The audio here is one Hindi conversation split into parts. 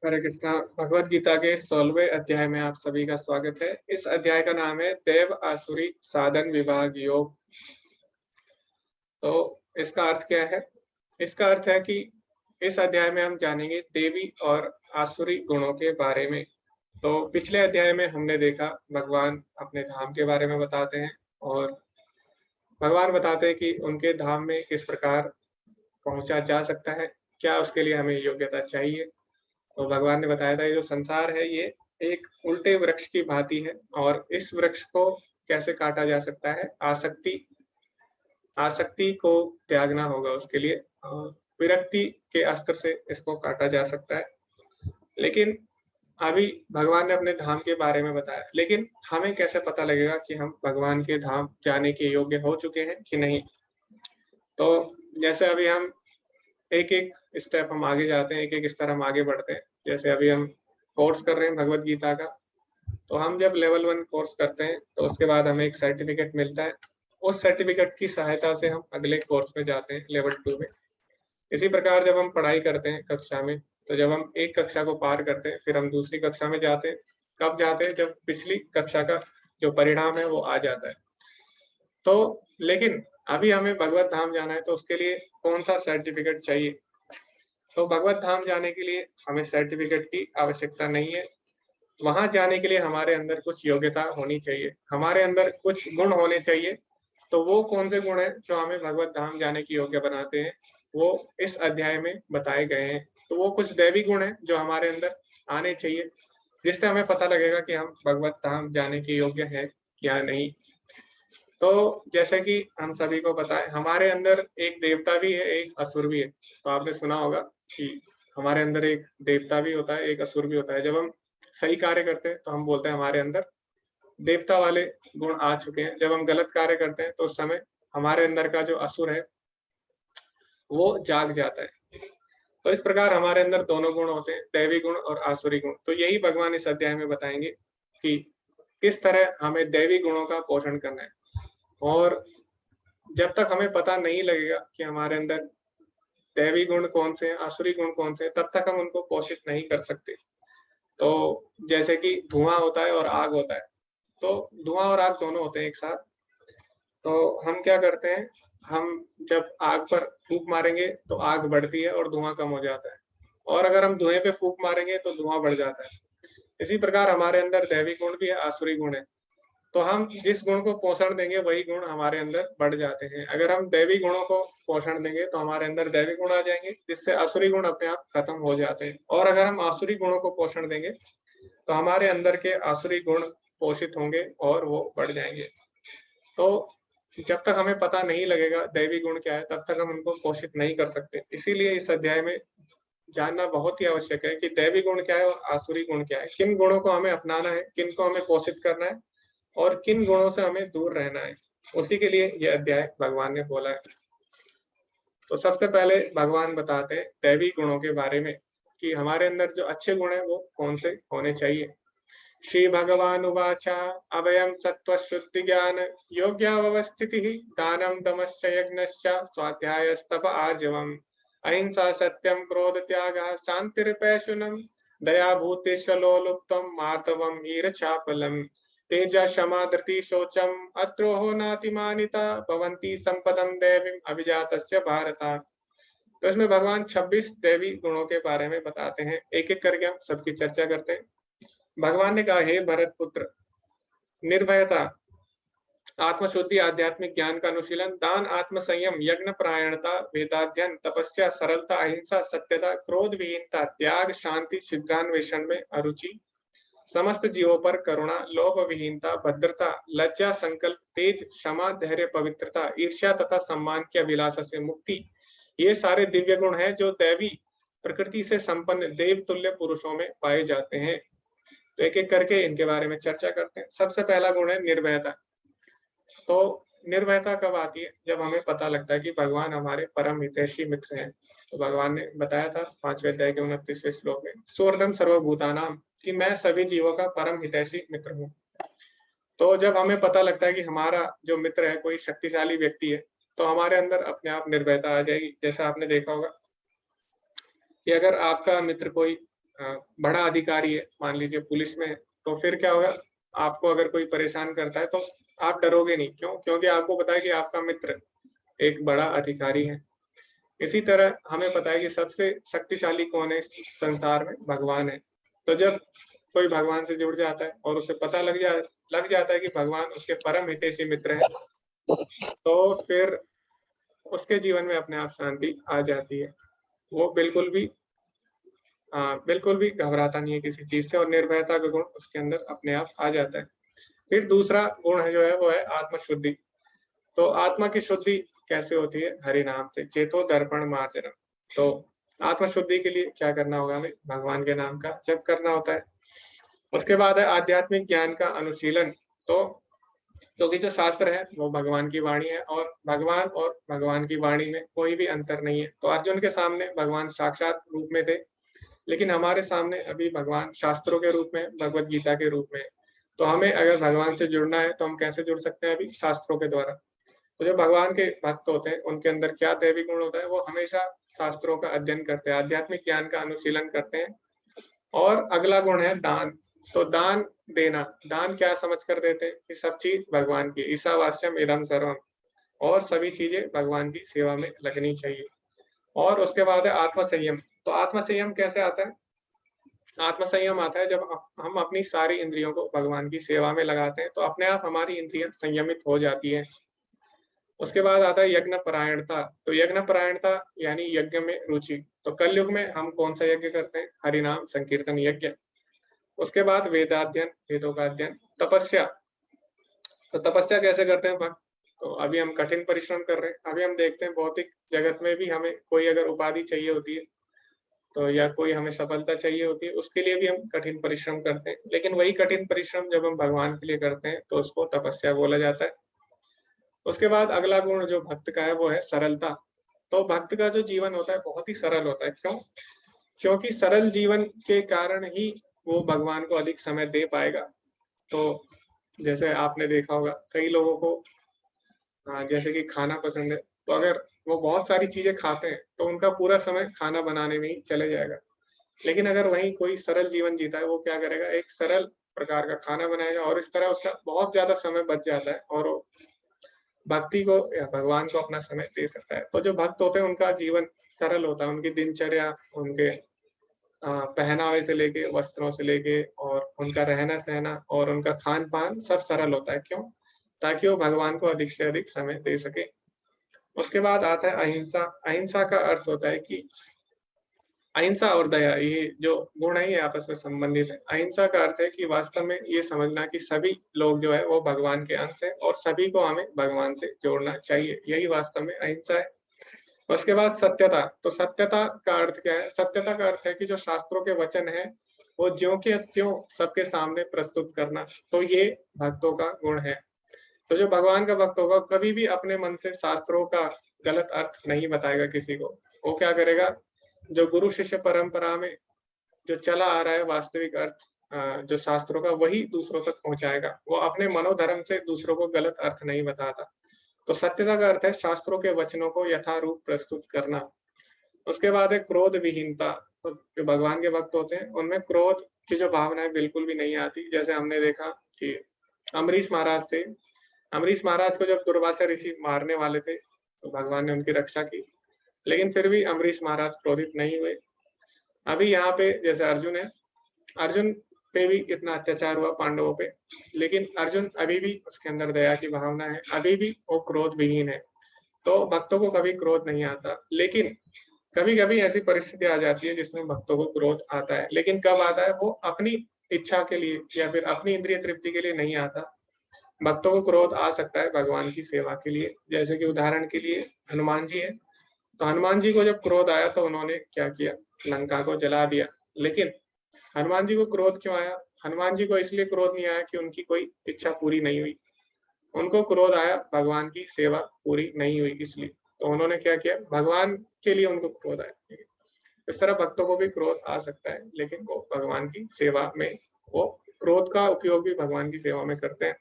हरे कृष्णा। भगवत गीता के 16वें अध्याय में आप सभी का स्वागत है। इस अध्याय का नाम है देव आसुरी साधन विभाग योग। तो इसका अर्थ क्या है? इसका अर्थ है कि इस अध्याय में हम जानेंगे देवी और आसुरी गुणों के बारे में। तो पिछले अध्याय में हमने देखा भगवान अपने धाम के बारे में बताते हैं और भगवान बताते हैं कि उनके धाम में किस प्रकार पहुंचा जा सकता है, क्या उसके लिए हमें योग्यता चाहिए। तो भगवान ने बताया था ये जो संसार है ये एक उल्टे वृक्ष की भांति है और इस वृक्ष को कैसे काटा जा सकता है। आसक्ति आसक्ति को त्यागना होगा उसके लिए और विरक्ति के अस्त्र से इसको काटा जा सकता है। लेकिन अभी भगवान ने अपने धाम के बारे में बताया, लेकिन हमें कैसे पता लगेगा कि हम भगवान के धाम जाने के योग्य हो चुके हैं कि नहीं। तो जैसे अभी हम एक एक स्टेप हम आगे जाते हैं, एक एक स्तर हम आगे बढ़ते हैं। जैसे अभी हम कोर्स कर रहे हैं भगवत गीता का, तो हम जब लेवल 1 कोर्स करते हैं तो उसके बाद हमें एक सर्टिफिकेट मिलता है। उस सर्टिफिकेट की सहायता से हम अगले कोर्स में जाते हैं लेवल 2 में। इसी प्रकार जब हम पढ़ाई करते हैं कक्षा में, तो जब हम एक कक्षा को पार करते हैं फिर हम दूसरी कक्षा में जाते हैं। कब जाते हैं? जब पिछली कक्षा का जो परिणाम है वो आ जाता है। तो लेकिन अभी हमें भगवत धाम जाना है तो उसके लिए कौन सा सर्टिफिकेट चाहिए? तो भगवत धाम जाने के लिए हमें सर्टिफिकेट की आवश्यकता नहीं है। वहां जाने के लिए हमारे अंदर कुछ योग्यता होनी चाहिए, हमारे अंदर कुछ गुण होने चाहिए। तो वो कौन से गुण हैं जो हमें भगवत धाम जाने की योग्य बनाते हैं, वो इस अध्याय में बताए गए हैं। तो वो कुछ दैवी गुण हैं जो हमारे अंदर आने चाहिए, जिससे हमें पता लगेगा कि हम भगवत धाम जाने के योग्य हैं या नहीं। तो जैसे कि हम सभी को पता है हमारे अंदर एक देवता भी है, एक असुर भी है। तो आपने सुना होगा कि हमारे अंदर एक देवता भी होता है, एक असुर भी होता है। जब हम सही कार्य करते हैं तो हम बोलते हैं हमारे अंदर देवता वाले गुण आ चुके हैं। जब हम गलत कार्य करते हैं तो उस समय हमारे अंदर का जो असुर है वो जाग जाता है। तो इस प्रकार हमारे अंदर दोनों गुण होते हैं, दैवी गुण और आसुरी गुण। तो यही भगवान इस अध्याय में बताएंगे कि किस तरह हमें दैवी गुणों का पोषण करना है। और जब तक हमें पता नहीं लगेगा कि हमारे अंदर दैवी गुण कौन से हैं, आसुरी गुण कौन से हैं, तब तक हम उनको पोषित नहीं कर सकते। तो जैसे कि धुआं होता है और आग होता है, तो धुआं और आग दोनों होते हैं एक साथ। तो हम क्या करते हैं, हम जब आग पर फूंक मारेंगे तो आग बढ़ती है और धुआं कम हो जाता है, और अगर हम धुएं पे फूंक मारेंगे तो धुआं बढ़ जाता है। इसी प्रकार हमारे अंदर दैवी गुण भी है, आसुरी गुण है। तो हम जिस गुण को पोषण देंगे वही गुण हमारे अंदर बढ़ जाते हैं। अगर हम दैवी गुणों को पोषण देंगे तो हमारे अंदर दैवी गुण आ जाएंगे, जिससे आसुरी गुण अपने आप खत्म हो जाते हैं। और अगर हम आसुरी गुणों को पोषण देंगे तो हमारे अंदर के आसुरी गुण पोषित होंगे और वो बढ़ जाएंगे। तो जब तक हमें पता नहीं लगेगा दैवी गुण क्या है, तब तक हम उनको पोषित नहीं कर सकते। इसीलिए इस अध्याय में जानना बहुत ही आवश्यक है कि दैवी गुण क्या है और आसुरी गुण क्या है, किन गुणों को हमें अपनाना है, किन को हमें पोषित करना है और किन गुणों से हमें दूर रहना है। उसी के लिए यह अध्याय भगवान ने बोला है। तो सबसे पहले भगवान बताते हैं दैवी गुणों के बारे में कि हमारे अंदर जो अच्छे गुण है वो कौन से होने चाहिए। श्री भगवान उवाच अभयम सत्व शुद्धि ज्ञान योग्यावस्थिति दानम दमश्च यज्ञश्च स्वाध्यायस्तप आर्जवम् अहिंसा सत्यम क्रोध त्याग शांतिरपैशुनम दया भूतेशलोलुप्तम मार्दवम हीरचापलम तेजा क्षमा धृति शौचम अद्रोहो नातिमानिता भवन्ति संपदम दैवीम अभिजातस्य भारत। तो इसमें भगवान 26 दैवी गुणों के बारे में बताते हैं। एक एक करके हम सबकी चर्चा करते हैं। भगवान ने कहा, हे भरत पुत्र, निर्भयता, आत्मशुद्धि, आध्यात्मिक ज्ञान का अनुशीलन, दान, आत्म संयम, यज्ञ परायणता, वेदाध्ययन, तपस्या, सरलता, अहिंसा, सत्यता, क्रोध विहीनता, त्याग, शांति, शीघ्रान्वेषण में अरुचि, समस्त जीवों पर करुणा, लोभ विहीनता, भद्रता, लज्जा, संकल्प, तेज, क्षमा, धैर्य, पवित्रता, ईर्ष्या तथा सम्मान की अभिलाषा से मुक्ति, ये सारे दिव्य गुण हैं जो दैवी प्रकृति से संपन्न देव तुल्य पुरुषों में पाए जाते हैं। तो एक एक करके इनके बारे में चर्चा करते हैं। सबसे पहला गुण है निर्भयता। तो निर्भयता कब आती है? जब हमें पता लगता है कि भगवान हमारे परम हितैषी मित्र हैं। तो भगवान ने बताया था 5वें अध्याय के 29वें श्लोक में, सोर्दम सर्वभूतानाम, कि मैं सभी जीवों का परम हितैषी मित्र हूँ। तो जब हमें पता लगता है कि हमारा जो मित्र है कोई शक्तिशाली व्यक्ति है, तो हमारे अंदर अपने आप निर्भयता आ जाएगी। जैसा आपने देखा होगा कि अगर आपका मित्र कोई बड़ा अधिकारी है, मान लीजिए पुलिस में है, तो फिर क्या होगा, आपको अगर कोई परेशान करता है तो आप डरोगे नहीं। क्यों? क्योंकि आपको पता है कि आपका मित्र एक बड़ा अधिकारी है। इसी तरह हमें पता है कि सबसे शक्तिशाली कौन है इस संसार में? भगवान है। तो जब कोई भगवान से जुड़ जाता है और उसे पता लग जाता है कि भगवान उसके परम हितैषी मित्र हैं, तो फिर उसके जीवन में अपने आप शांति आ जाती है। वो बिल्कुल भी घबराता नहीं है किसी चीज़ से, और निर्भयता का गुण उसके अंदर अपने आप आ जाता है। फिर दूसरा गुण है जो है वो है आत्मशुद्धि। तो आत्मा की शुद्धि कैसे होती है? हरि नाम से। चेतो दर्पण मार्जनम। तो आत्मशुद्धि के लिए क्या करना होगा? हमें भगवान के नाम का जप करना होता है। उसके बाद है आध्यात्मिक ज्ञान का अनुशीलन। तो क्योंकि जो शास्त्र है वो भगवान की वाणी है, और भगवान की वाणी में कोई भी अंतर नहीं है। तो अर्जुन के सामने भगवान साक्षात रूप में थे, लेकिन हमारे सामने अभी भगवान शास्त्रों के रूप में, भगवत गीता के रूप में। तो हमें अगर भगवान से जुड़ना है तो हम कैसे जुड़ सकते हैं? अभी शास्त्रों के द्वारा। तो जो भगवान के भक्त होते हैं उनके अंदर क्या दैवी गुण होता है? वो हमेशा शास्त्रों का अध्ययन करते हैं, आध्यात्मिक ज्ञान का अनुशीलन करते हैं। और अगला गुण है दान। तो दान देना। दान क्या समझ कर देते हैं? कि सब चीज भगवान की, ईशावास्यम इदम सर्वम, और सभी चीजें भगवान की सेवा में लगनी चाहिए। और उसके बाद है आत्म संयम। तो आत्म संयम कैसे आता है? आत्म संयम आता है जब हम अपनी सारी इंद्रियों को भगवान की सेवा में लगाते हैं, तो अपने आप हमारी इंद्रियां संयमित हो जाती है। उसके बाद आता है यज्ञ परायणता। तो यज्ञ परायणता यानी यज्ञ में रुचि। तो कलयुग में हम कौन सा यज्ञ करते हैं? हरिनाम संकीर्तन यज्ञ। उसके बाद वेदाध्ययन, वेदों का अध्ययन। तपस्या। तो तपस्या कैसे करते हैं भक्त? तो अभी हम कठिन परिश्रम कर रहे हैं। अभी हम देखते हैं भौतिक जगत में भी हमें कोई अगर उपाधि चाहिए होती है, तो या कोई हमें सफलता चाहिए होती है, उसके लिए भी हम कठिन परिश्रम करते हैं। लेकिन वही कठिन परिश्रम जब हम भगवान के लिए करते हैं तो उसको तपस्या बोला जाता है। उसके बाद अगला गुण जो भक्त का है वो है सरलता। तो भक्त का जो जीवन होता है बहुत ही सरल होता है। क्यों? क्योंकि सरल जीवन के कारण ही वो भगवान को अधिक समय दे पाएगा। तो जैसे आपने देखा होगा कई लोगों को जैसे कि खाना पसंद है, तो अगर वो बहुत सारी चीजें खाते हैं तो उनका पूरा समय खाना बनाने में ही चले जाएगा। लेकिन अगर वहीं कोई सरल जीवन जीता है, वो क्या करेगा? एक सरल प्रकार का खाना बनाएगा, और इस तरह उसका बहुत ज्यादा समय बच जाता है, और वो भक्ति को या भगवान को अपना समय दे सकता है। तो जो भक्त होते हैं उनका जीवन सरल होता है। उनकी दिनचर्या, उनके पहनावे से लेके, वस्त्रों से लेके, और उनका रहना सहना और उनका खान पान सब सरल होता है। क्यों? ताकि वो भगवान को अधिक से अधिक समय दे सके। उसके बाद आता है अहिंसा। अहिंसा का अर्थ होता है कि अहिंसा और दया, ये जो गुण है ये आपस में संबंधित है। अहिंसा का अर्थ है कि वास्तव में ये समझना कि सभी लोग जो है वो भगवान के अंश हैं, और सभी को हमें भगवान से जोड़ना चाहिए। यही वास्तव में अहिंसा है। उसके बाद सत्यता। तो सत्यता का अर्थ क्या है? सत्यता का अर्थ है कि जो शास्त्रों के वचन है वो ज्यों के त्यों सबके सामने प्रस्तुत करना। तो ये भक्तों का गुण है। तो जो भगवान का भक्त होगा कभी भी अपने मन से शास्त्रों का गलत अर्थ नहीं बताएगा किसी को। वो क्या करेगा? जो गुरु शिष्य परंपरा में जो चला आ रहा है वास्तविक अर्थ, जो शास्त्रों का, वही दूसरों तक पहुंचाएगा। वो अपने मनोधर्म से दूसरों को गलत अर्थ नहीं बताता। तो सत्यता का अर्थ है शास्त्रों के वचनों को यथारूप प्रस्तुत करना। उसके बाद है क्रोध विहीनता। तो जो भगवान के भक्त होते हैं उनमें क्रोध की जो भावना है बिल्कुल भी नहीं आती। जैसे हमने देखा कि अम्बरीश महाराज थे। अम्बरीश महाराज को जब दुर्वासा ऋषि मारने वाले थे तो भगवान ने उनकी रक्षा की, लेकिन फिर भी अम्बरीश महाराज क्रोधित नहीं हुए। अभी यहाँ पे जैसे अर्जुन है, अर्जुन पे भी इतना अत्याचार हुआ पांडवों पे, लेकिन अर्जुन अभी भी उसके अंदर दया की भावना है, अभी भी वो क्रोध विहीन है। तो भक्तों को कभी क्रोध नहीं आता। लेकिन कभी कभी ऐसी परिस्थिति आ जाती है जिसमें भक्तों को क्रोध आता है, लेकिन कब आता है? वो अपनी इच्छा के लिए या फिर अपनी इंद्रिय तृप्ति के लिए नहीं आता। भक्तों को क्रोध आ सकता है भगवान की सेवा के लिए। जैसे कि उदाहरण के लिए हनुमान जी है। तो हनुमान जी को जब क्रोध आया तो उन्होंने क्या किया? लंका को जला दिया। लेकिन हनुमान जी को क्रोध क्यों आया? हनुमान जी को इसलिए क्रोध नहीं आया कि उनकी कोई इच्छा पूरी नहीं हुई। उनको क्रोध आया भगवान की सेवा पूरी नहीं हुई इसलिए। तो उन्होंने क्या किया? भगवान के लिए उनको क्रोध आया। इस तरह भक्तों को भी क्रोध आ सकता है, लेकिन वो भगवान की सेवा में, वो क्रोध का उपयोग भी भगवान की सेवा में करते हैं।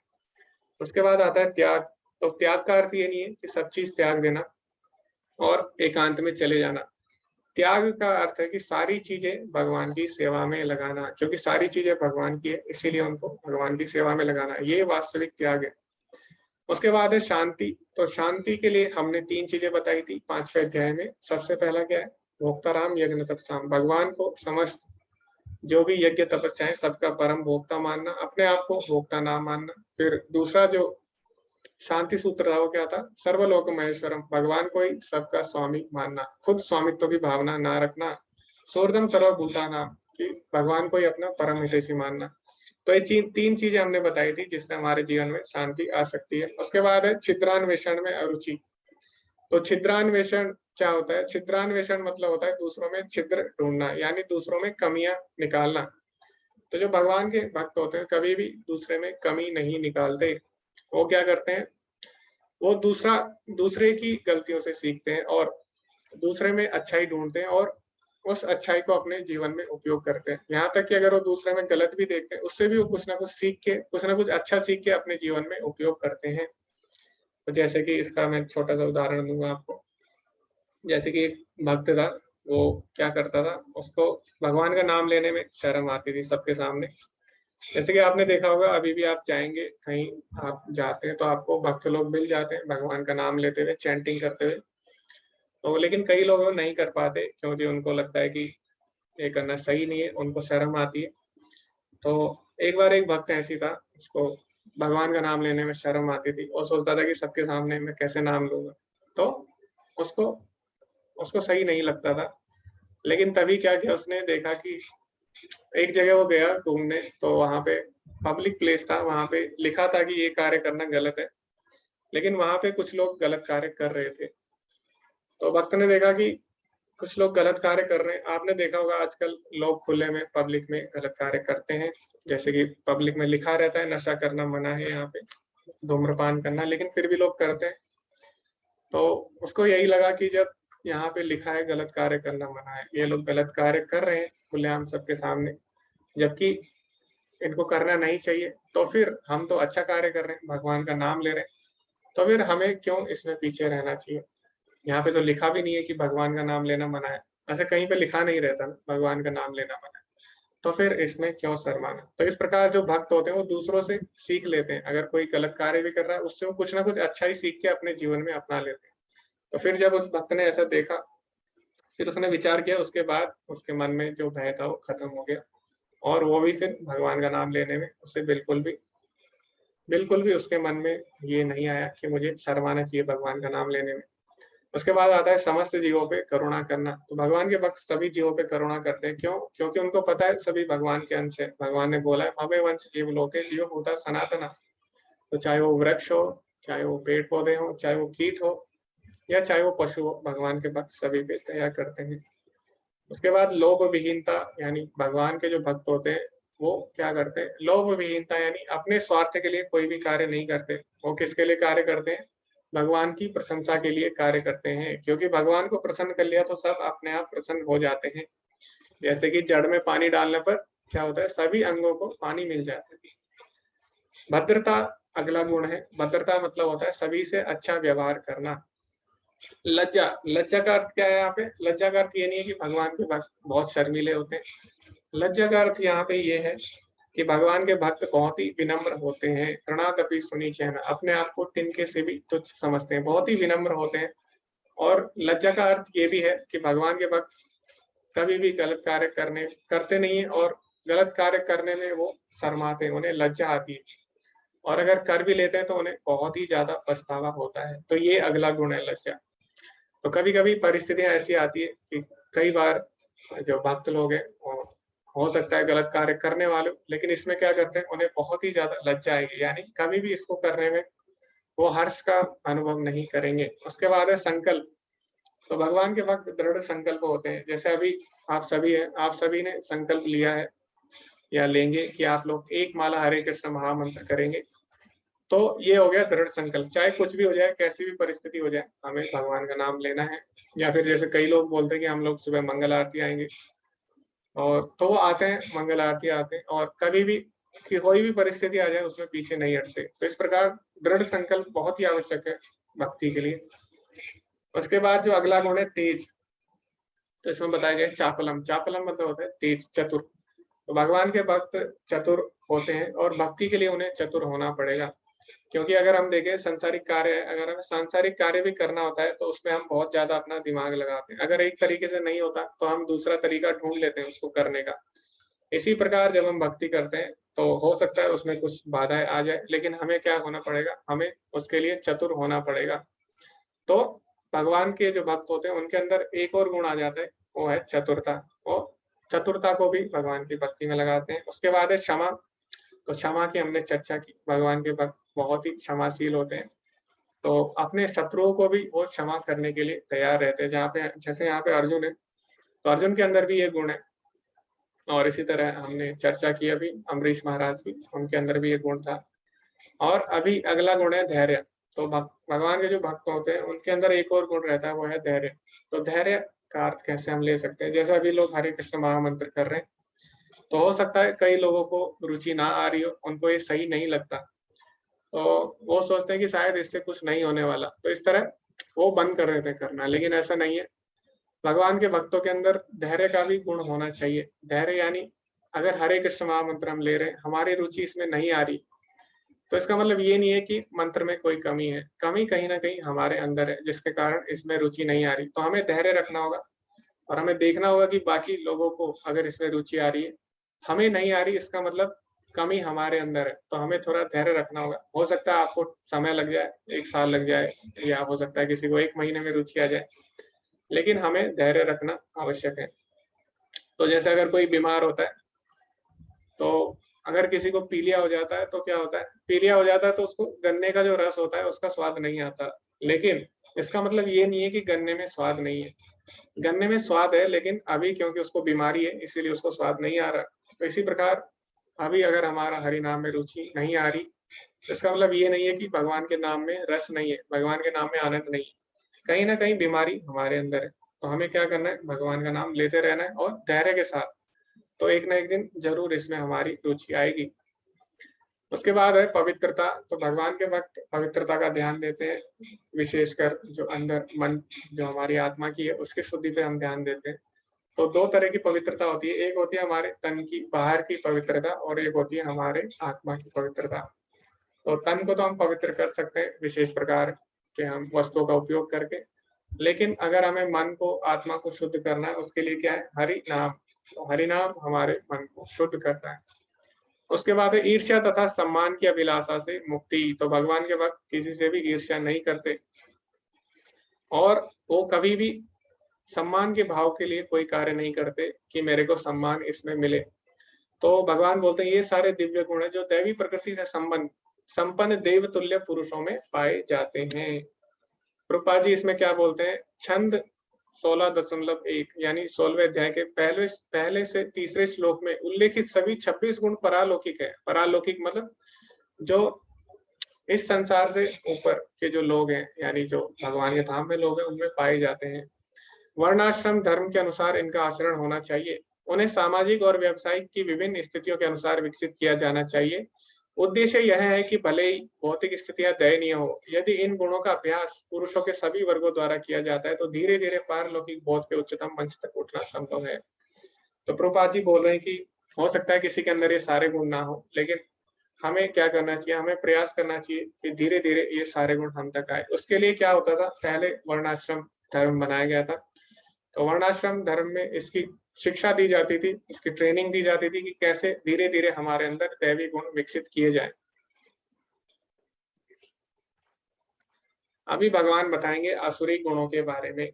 उसके बाद आता है त्याग। तो त्याग का अर्थ ये नहीं है कि सब चीज त्याग देना और एकांत में चले जाना। त्याग का अर्थ है कि सारी चीजें भगवान की सेवा में लगाना, क्योंकि सारी चीजें भगवान की है इसीलिए उनको भगवान की सेवा में लगाना, ये वास्तविक त्याग है। उसके बाद है शांति। तो शांति के लिए हमने 3 चीजें बताई थी 5वें अध्याय में। सबसे पहला क्या है? भोक्ताराम यज्ञ तपसाम, भगवान को समस्त जो भी यज्ञ तपस्या है सबका परम भोक्ता मानना, अपने आप को भोक्ता ना मानना। फिर दूसरा जो शांति सूत्र था वो क्या था? सर्वलोक महेश्वरम, भगवान को ही सबका स्वामी मानना, खुद स्वामित्व की भावना ना रखना। सोर्दम सर्वभूतानाम, कि भगवान को ही अपना परम हितैषी मानना। तो ये 3 चीजें हमने बताई थी जिससे हमारे जीवन में शांति आ सकती है। उसके बाद है छिद्रान्वेषण में अरुचि। तो छिद्रान्वेषण क्या होता है? छिद्रान्वेषण मतलब होता है दूसरों में छिद्र ढूंढना, यानी दूसरों में कमियां निकालना। तो जो भगवान के भक्त होते हैं कभी भी दूसरे में कमी नहीं निकालते। वो क्या करते हैं? वो दूसरे की गलतियों से सीखते हैं और दूसरे में अच्छाई ढूंढते हैं और उस अच्छाई को अपने जीवन में उपयोग करते हैं। यहाँ तक कि अगर वो दूसरे में गलत भी देखते हैं उससे भी वो कुछ ना कुछ सीख के, कुछ ना कुछ अच्छा सीख के अपने जीवन में उपयोग करते हैं। तो जैसे कि इसका मैं छोटा सा उदाहरण दूंगा आपको। जैसे कि एक भक्त था, वो क्या करता था, उसको भगवान का नाम लेने में शर्म आती थी सबके सामने। जैसे कि आपने देखा होगा, अभी भी आप जाएंगे कहीं, आप जाते हैं तो आपको भक्त लोग मिल जाते हैं भगवान का नाम लेते हुए, चैंटिंग करते हुए। तो लेकिन कई लोग वो नहीं कर पाते क्योंकि उनको लगता है कि ये करना सही नहीं है, उनको शर्म आती है। तो एक बार एक भक्त ऐसी था, उसको भगवान का नाम लेने में शर्म आती थी और सोचता था कि सबके सामने मैं कैसे नाम लूंगा। तो उसको उसको सही नहीं लगता था। लेकिन तभी क्या किया, उसने देखा कि एक जगह वो गया घूमने, तो वहां पे पब्लिक प्लेस था, वहां पे लिखा था कि ये कार्य करना गलत है, लेकिन वहां पे कुछ लोग गलत कार्य कर रहे थे। तो भक्त ने देखा कि कुछ लोग गलत कार्य कर रहे हैं। आपने देखा होगा आजकल लोग खुले में पब्लिक में गलत कार्य करते हैं। जैसे कि पब्लिक में लिखा रहता है नशा करना मना है, यहाँ पे धूम्रपान करना, लेकिन फिर भी लोग करते हैं। तो उसको यही लगा कि जब यहाँ पे लिखा है गलत कार्य करना मना है, ये लोग गलत कार्य कर रहे हैं खुलेआम सबके सामने, जबकि इनको करना नहीं चाहिए, तो फिर हम तो अच्छा कार्य कर रहे हैं, भगवान का नाम ले रहे हैं, तो फिर हमें क्यों इसमें पीछे रहना चाहिए? यहाँ पे तो लिखा भी नहीं है कि भगवान का नाम लेना मना है। ऐसे कहीं पे लिखा नहीं रहता ना भगवान का नाम लेना मना है, तो फिर इसमें क्यों शर्माना? तो इस प्रकार जो भक्त होते हैं वो दूसरों से सीख लेते हैं। अगर कोई गलत कार्य भी कर रहा है उससे वो कुछ ना कुछ अच्छा ही सीख के अपने जीवन में अपना लेते हैं। तो फिर जब उस भक्त ने ऐसा देखा, फिर उसने विचार किया, उसके बाद उसके मन में जो भय था वो खत्म हो गया और वो भी फिर भगवान का नाम लेने में उसे बिल्कुल भी उसके मन में ये नहीं आया कि मुझे शर्माना चाहिए भगवान का नाम लेने में। उसके बाद आता है समस्त जीवों पे करुणा करना। तो भगवान के भक्त सभी जीवों पे करुणा करते हैं। क्यों? क्योंकि उनको पता है सभी भगवान के अंश है। भगवान ने बोला है ममे वंश जीव लोके जीव होता सनातना। तो चाहे वो वृक्ष हो, चाहे वो पेड़ पौधे हो, चाहे वो कीट हो, या चाहे वो पशु हो, भगवान के भक्त सभी पे दया करते हैं। उसके बाद लोभ विहीनता, यानी भगवान के जो भक्त होते हैं वो क्या करते हैं? लोभ विहीनता यानी अपने स्वार्थ के लिए कोई भी कार्य नहीं करते। वो किसके लिए कार्य करते हैं? भगवान की प्रशंसा के लिए कार्य करते हैं, क्योंकि भगवान को प्रसन्न कर लिया तो सब अपने आप प्रसन्न हो जाते हैं। जैसे कि जड़ में पानी डालने पर क्या होता है? सभी अंगों को पानी मिल जाता है। भद्रता अगला गुण है। भद्रता मतलब होता है सभी से अच्छा व्यवहार करना। लज्जा, लज्जा का अर्थ क्या है? यहाँ पे लज्जा का अर्थ ये नहीं है कि भगवान के भक्त बहुत शर्मीले होते हैं। लज्जा का अर्थ यहाँ पे ये है कि भगवान के भक्त बहुत ही विनम्र होते हैं। प्रणादपि सुनी चैन, अपने आप को तिनके से भी तुच्छ समझते हैं, बहुत ही विनम्र होते हैं। और लज्जा का अर्थ ये भी है कि भगवान के भक्त कभी भी गलत कार्य करते नहीं है और गलत कार्य करने में वो शर्माते हैं, उन्हें लज्जा आती है। और अगर कर भी लेते हैं तो उन्हें बहुत ही ज्यादा पछतावा होता है। तो ये अगला गुण है लज्जा। तो कभी कभी परिस्थितियां ऐसी आती है कि कई बार जो भक्त लोग हैं हो सकता है गलत कार्य करने वाले, लेकिन इसमें क्या करते हैं? उन्हें बहुत ही ज्यादा लज्जा आएगी, यानी कभी भी इसको करने में वो हर्ष का अनुभव नहीं करेंगे। उसके बाद है संकल्प। तो भगवान के भक्त दृढ़ संकल्प होते हैं। जैसे अभी आप सभी हैं, आप सभी ने संकल्प लिया है या लेंगे कि आप लोग एक माला हरे कृष्ण महामंत्र करेंगे। तो ये हो गया दृढ़ संकल्प। चाहे कुछ भी हो जाए, कैसी भी परिस्थिति हो जाए, हमें भगवान का नाम लेना है। या फिर जैसे कई लोग बोलते हैं कि हम लोग सुबह मंगल आरती आएंगे, और तो वो आते हैं, मंगल आरती आते हैं और कभी भी कि कोई भी परिस्थिति आ जाए उसमें पीछे नहीं हटते। तो इस प्रकार दृढ़ संकल्प बहुत ही आवश्यक है भक्ति के लिए। उसके बाद जो अगला गुण है तेज। तो इसमें बताया गया चापलम। चापलम मतलब होता है तेज, चतुर। तो भगवान के भक्त चतुर होते हैं और भक्ति के लिए उन्हें चतुर होना पड़ेगा। क्योंकि अगर हम देखें सांसारिक कार्य है, अगर हमें सांसारिक कार्य भी करना होता है तो उसमें हम बहुत ज्यादा अपना दिमाग लगाते हैं। अगर एक तरीके से नहीं होता तो हम दूसरा तरीका ढूंढ लेते हैं उसको करने का। इसी प्रकार जब हम भक्ति करते हैं तो हो सकता है उसमें कुछ बाधाएं आ जाए, लेकिन हमें क्या होना पड़ेगा, हमें उसके लिए चतुर होना पड़ेगा। तो भगवान के जो भक्त होते हैं उनके अंदर एक और गुण आ जाता है, वो है चतुरता। वो चतुरता को भी भगवान की भक्ति में लगाते हैं। उसके बाद है क्षमा। तो क्षमा की हमने चर्चा की, भगवान के भक्त बहुत ही क्षमाशील होते हैं। तो अपने शत्रुओं को भी वो क्षमा करने के लिए तैयार रहते हैं। जहाँ पे जैसे यहाँ पे अर्जुन है, तो अर्जुन के अंदर भी ये गुण है। और इसी तरह हमने चर्चा की अभी अम्बरीश महाराज की, उनके अंदर भी ये गुण था। और अभी अगला गुण है धैर्य। तो भगवान के जो भक्त होते हैं उनके अंदर एक और गुण रहता है, वो है धैर्य। तो धैर्य का अर्थ कैसे हम ले सकते हैं, जैसे अभी लोग हरे कृष्ण महामंत्र कर रहे हैं, तो हो सकता है कई लोगों को रुचि ना आ रही हो, उनको ये सही नहीं लगता, तो वो सोचते हैं कि शायद इससे कुछ नहीं होने वाला, तो इस तरह वो बंद कर देते हैं करना। लेकिन ऐसा नहीं है। भगवान के भक्तों के अंदर धैर्य का भी गुण होना चाहिए। धैर्य यानी अगर हरे कृष्ण महामंत्र हम ले रहे हैं, हमारी रुचि इसमें नहीं आ रही, तो इसका मतलब ये नहीं है कि मंत्र में कोई कमी है। कमी कहीं ना कहीं हमारे अंदर है जिसके कारण इसमें रुचि नहीं आ रही। तो हमें धैर्य रखना होगा और हमें देखना होगा कि बाकी लोगों को अगर इसमें रुचि आ रही है, हमें नहीं आ रही, इसका मतलब कमी हमारे अंदर है। तो हमें थोड़ा धैर्य रखना होगा। हो सकता है आपको समय लग जाए, 1 साल लग जाए, या हो सकता है किसी को 1 महीने में रुचि आ जाए, लेकिन हमें धैर्य रखना आवश्यक है। तो जैसे अगर कोई बीमार होता है, तो अगर किसी को पीलिया हो जाता है तो क्या होता है, पीलिया हो जाता है तो उसको गन्ने का जो रस होता है उसका स्वाद नहीं आता। लेकिन इसका मतलब ये नहीं है कि गन्ने में स्वाद नहीं है। गन्ने में स्वाद है, लेकिन अभी क्योंकि उसको बीमारी है इसीलिए उसको स्वाद नहीं आ रहा। तो इसी प्रकार अभी अगर हमारा हरि नाम में रुचि नहीं आ रही, तो इसका मतलब ये नहीं है कि भगवान के नाम में रस नहीं है, भगवान के नाम में आनंद नहीं है। कहीं ना कहीं बीमारी हमारे अंदर है। तो हमें क्या करना है, भगवान का नाम लेते रहना है और धैर्य के साथ। तो एक ना एक दिन जरूर इसमें हमारी रुचि आएगी। उसके बाद है पवित्रता। तो भगवान के भक्त पवित्रता का ध्यान देते हैं, विशेषकर जो अंदर मन, जो हमारी आत्मा की है उसकी शुद्धि पे हम ध्यान देते हैं। तो 2 तरह की पवित्रता होती है, एक होती है हमारे तन की बाहर की पवित्रता और एक होती है हमारे आत्मा की पवित्रता। तो तन को तो हम पवित्र कर सकते हैं विशेष प्रकार के हम वस्तुओं का उपयोग करके, लेकिन अगर हमें मन को, आत्मा को शुद्ध करना है, उसके लिए क्या है, हरि नाम। तो हरि नाम हमारे मन को शुद्ध करता है। उसके बाद है ईर्ष्या तथा सम्मान की अभिलाषा से मुक्ति। तो भगवान के भक्त किसी से भी ईर्ष्या नहीं करते और वो कभी भी सम्मान के भाव के लिए कोई कार्य नहीं करते कि मेरे को सम्मान इसमें मिले। तो भगवान बोलते हैं ये सारे दिव्य गुण है जो दैवी प्रकृति से संपन्न देव तुल्य पुरुषों में पाए जाते हैं। प्रभुपाद जी इसमें क्या बोलते हैं, छंद 16.1 यानी 16वें अध्याय के पहले से तीसरे श्लोक में उल्लेखित सभी 26 गुण परालौकिक है। परालौकिक मतलब जो इस संसार से ऊपर के जो लोग हैं, यानी जो भगवान के धाम में लोग हैं, उनमें पाए जाते हैं। वर्णाश्रम धर्म के अनुसार इनका आचरण होना चाहिए। उन्हें सामाजिक और व्यावसायिक की विभिन्न स्थितियों के अनुसार विकसित किया जाना चाहिए। उद्देश्य यह है कि भले ही भौतिक स्थितियां दयनीय हो, यदि इन गुणों का अभ्यास पुरुषों के सभी वर्गों द्वारा किया जाता है तो धीरे धीरे पारलौकिक बोध के उच्चतम मंच तक उठना संभव है। तो प्रभुपाद जी बोल रहे हैं कि हो सकता है किसी के अंदर ये सारे गुण ना हो, लेकिन हमें क्या करना चाहिए, हमें प्रयास करना चाहिए कि धीरे धीरे ये सारे गुण हम तक आए। उसके लिए क्या होता था, पहले वर्णाश्रम धर्म बनाया गया था। तो वर्णाश्रम धर्म में इसकी शिक्षा दी जाती थी, इसकी ट्रेनिंग दी जाती थी कि कैसे धीरे धीरे हमारे अंदर दैवी गुण विकसित किए जाएं। अभी भगवान बताएंगे आसुरी गुणों के बारे में।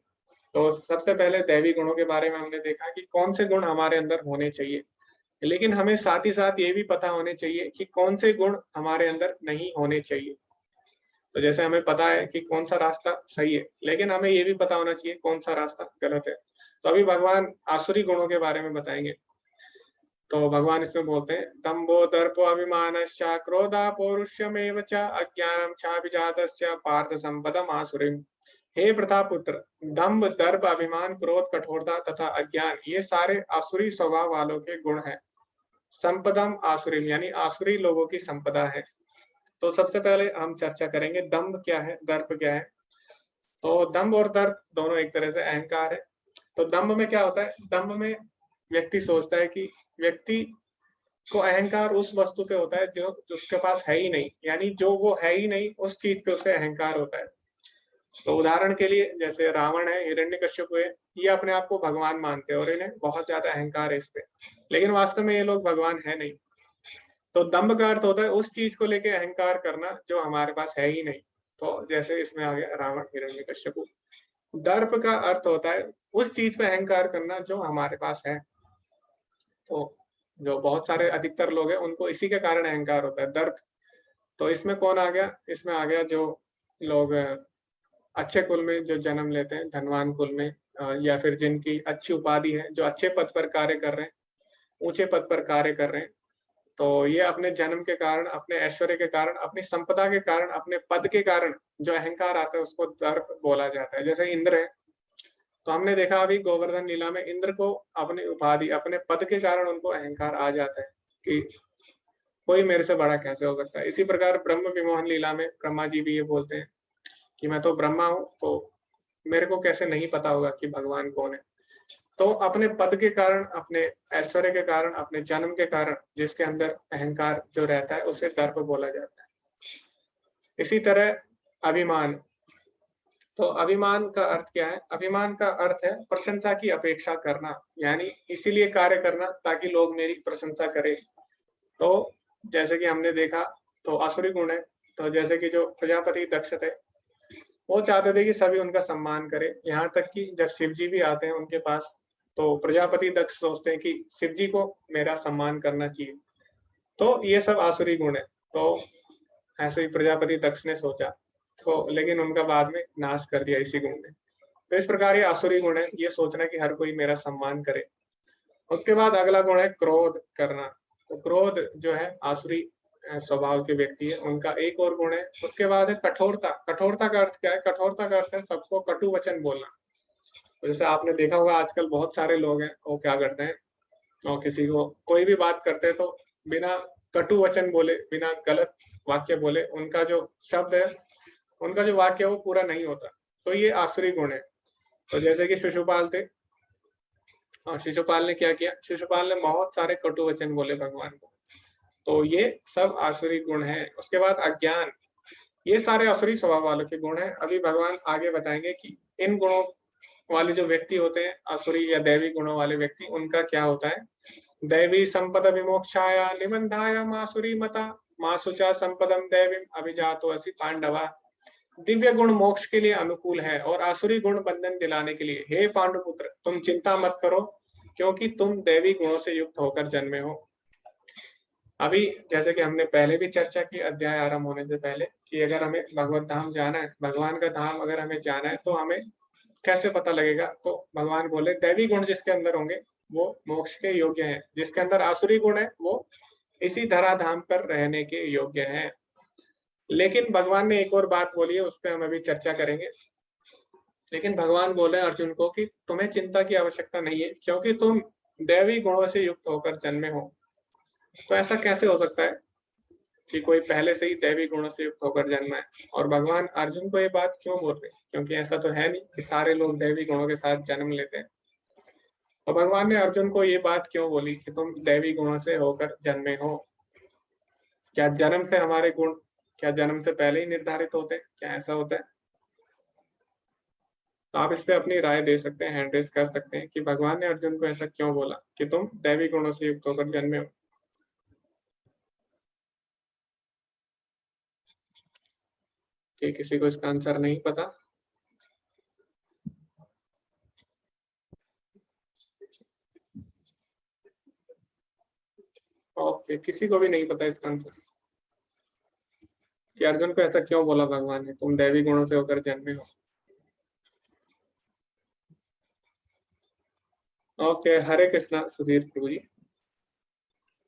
तो सबसे पहले दैवी गुणों के बारे में हमने देखा कि कौन से गुण हमारे अंदर होने चाहिए, लेकिन हमें साथ ही साथ ये भी पता होने चाहिए कि कौन से गुण हमारे अंदर नहीं होने चाहिए। तो जैसे हमें पता है कि कौन सा रास्ता सही है, लेकिन हमें ये भी पता होना चाहिए कौन सा रास्ता गलत है। तो अभी भगवान आसुरी गुणों के बारे में बताएंगे। तो भगवान इसमें बोलते हैं दम्भो दर्पो अभिमानश्च क्रोधा पौरुषमेव च अज्ञानम चाभिजातस्य पार्थ संपदम आसुरीम। हे प्रतापुत्र, दम्भ, दर्प, अभिमान, क्रोध, कठोरता तथा अज्ञान ये सारे आसुरी स्वभाव वालों के गुण हैं। संपदम आसुरीम यानी आसुरी लोगों की संपदा है। तो सबसे पहले हम चर्चा करेंगे दम्भ क्या है, दर्प क्या है। तो दम्भ और दर्प दोनों एक तरह से अहंकार है। तो दंभ में क्या होता है, दंभ में व्यक्ति सोचता है कि व्यक्ति को अहंकार उस वस्तु पे होता है जो उसके पास है ही नहीं, यानी जो वो है ही नहीं उस चीज पे उसे अहंकार होता है। तो उदाहरण के लिए जैसे रावण है, हिरण्यकश्यप है, ये अपने आप को भगवान मानते हैं और इन्हें बहुत ज्यादा अहंकार है इस पे, लेकिन वास्तव में ये लोग भगवान है नहीं। तो दंभ का अर्थ होता है उस चीज को लेके अहंकार करना जो हमारे पास है ही नहीं। तो जैसे इसमें आ गया रावण, हिरण्यकश्यप। दर्प का अर्थ होता है उस चीज पे अहंकार करना जो हमारे पास है। तो जो बहुत सारे अधिकतर लोग हैं उनको इसी के कारण अहंकार होता है, दर्प। तो इसमें कौन आ गया, इसमें आ गया जो लोग अच्छे कुल में जो जन्म लेते हैं, धनवान कुल में, या फिर जिनकी अच्छी उपाधि है, जो अच्छे पद पर कार्य कर रहे हैं, ऊंचे पद पर कार्य कर रहे हैं। तो ये अपने जन्म के कारण, अपने ऐश्वर्य के कारण, अपनी संपदा के कारण, अपने पद के कारण जो अहंकार आता है उसको दर्प बोला जाता है। जैसे इंद्र है, तो हमने देखा अभी गोवर्धन लीला में इंद्र को अपनी उपाधि, अपने पद के कारण उनको अहंकार आ जाता है कि कोई मेरे से बड़ा कैसे हो सकता है। इसी प्रकार ब्रह्म विमोहन लीला में ब्रह्मा जी भी ये बोलते हैं कि मैं तो ब्रह्मा हूँ, तो मेरे को कैसे नहीं पता होगा कि भगवान कौन है। तो अपने पद के कारण, अपने ऐश्वर्य के कारण, अपने जन्म के कारण जिसके अंदर अहंकार जो रहता है उसे दर्प बोला जाता है। इसी तरह अभिमान। तो अभिमान का अर्थ क्या है, अभिमान का अर्थ है प्रशंसा की अपेक्षा करना, यानी इसीलिए कार्य करना ताकि लोग मेरी प्रशंसा करें। तो जैसे कि हमने देखा, तो आसुरी गुण है। तो जैसे कि जो प्रजापति दक्ष थे, वो चाहते थे कि सभी उनका सम्मान करें, यहाँ तक कि जब शिव जी भी आते हैं उनके पास, तो प्रजापति दक्ष सोचते हैं कि शिव जी को मेरा सम्मान करना चाहिए। तो ये सब आसुरी गुण है। तो ऐसे ही प्रजापति दक्ष ने सोचा, तो लेकिन उनका बाद में नाश कर दिया इसी गुण ने। तो इस प्रकार ये आसुरी गुण है, ये सोचना कि हर कोई मेरा सम्मान करे। उसके बाद अगला गुण है क्रोध करना। तो क्रोध जो है आसुरी स्वभाव के व्यक्ति है, उनका एक और गुण है। उसके बाद है कठोरता। कठोरता का अर्थ क्या है, कठोरता का अर्थ है सबको कटु वचन बोलना। तो जैसे आपने देखा होगा आजकल बहुत सारे लोग हैं, वो क्या करते हैं, और किसी को कोई भी बात करते हैं तो बिना कटु वचन बोले, बिना गलत वाक्य बोले, उनका जो शब्द है, उनका जो वाक्य है वो पूरा नहीं होता। तो ये आसुरी गुण है। तो जैसे कि शिशुपाल थे, और शिशुपाल ने क्या किया, शिशुपाल ने बहुत सारे कटु वचन बोले भगवान को। तो ये सब आसुरी गुण है। उसके बाद अज्ञान। ये सारे आसुरी स्वभाव वालों के गुण हैं। अभी भगवान आगे बताएंगे कि इन गुणों वाले जो व्यक्ति होते हैं, आसुरी या दैवी गुणों वाले व्यक्ति, उनका क्या होता है। दैवी संपद विमोक्षाय निबंधाय मासुरी मता मासुचा संपदम दैवीम अभिजातो असि पांडवा। दिव्य गुण मोक्ष के लिए अनुकूल है और आसुरी गुण बंधन दिलाने के लिए। हे पांडुपुत्र, तुम चिंता मत करो, क्योंकि तुम दैवी गुणों से युक्त होकर जन्मे हो। अभी जैसे कि हमने पहले भी चर्चा की अध्याय आरंभ होने से पहले, कि अगर हमें भगवत धाम जाना है, भगवान का धाम अगर हमें जाना है, तो हमें कैसे पता लगेगा। तो भगवान बोले दैवी गुण जिसके अंदर होंगे वो मोक्ष के योग्य हैं, जिसके अंदर आसुरी गुण है वो इसी धराधाम पर रहने के योग्य हैं। लेकिन भगवान ने एक और बात बोली है, उस पर हम अभी चर्चा करेंगे। लेकिन भगवान बोले अर्जुन को कि तुम्हें चिंता की आवश्यकता नहीं है, क्योंकि तुम दैवी गुणों से युक्त होकर जन्मे हो। तो ऐसा कैसे हो सकता है कि कोई पहले से ही दैवी गुणों से युक्त होकर जन्मा है। और भगवान अर्जुन को ये बात क्यों बोल रहे हैं, क्योंकि ऐसा तो है नहीं कि सारे लोग दैवी गुणों के साथ जन्म लेते हैं। तो भगवान ने अर्जुन को ये बात क्यों बोली कि तुम दैवी गुणों से होकर जन्मे हो। क्या जन्म से हमारे गुण, क्या जन्म से पहले ही निर्धारित होते हैं, क्या ऐसा होता है। तो आप इस पे अपनी राय दे सकते हैं, हैंड रेज कर सकते हैं कि भगवान ने अर्जुन को ऐसा क्यों बोला कि तुम दैवी गुणों से युक्त होकर जन्मे हो। कि किसी को इसका आंसर नहीं पता। ओके, किसी को भी नहीं पता इसका आंसर कि अर्जुन को ऐसा क्यों बोला भगवान ने, तुम दैवी गुणों से होकर जन्मे हो। ओके, हरे कृष्णा सुधीर प्रभु जी।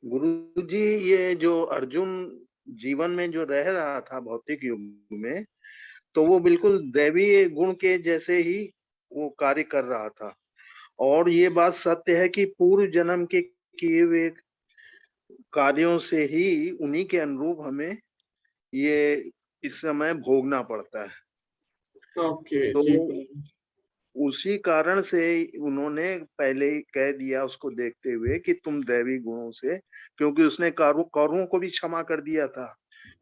गुरु जी, ये जो अर्जुन जीवन में जो रह रहा था भौतिक युग में, तो वो बिल्कुल दैवी गुण के जैसे ही वो कार्य कर रहा था। और ये बात सत्य है कि पूर्व जन्म के किए हुए कार्यों से ही उन्हीं के अनुरूप हमें ये इस समय भोगना पड़ता है। ओके तो जी। उसी कारण से उन्होंने पहले ही कह दिया उसको देखते हुए कि तुम दैवी गुणों से, क्योंकि उसने कौरवों को भी क्षमा कर दिया था।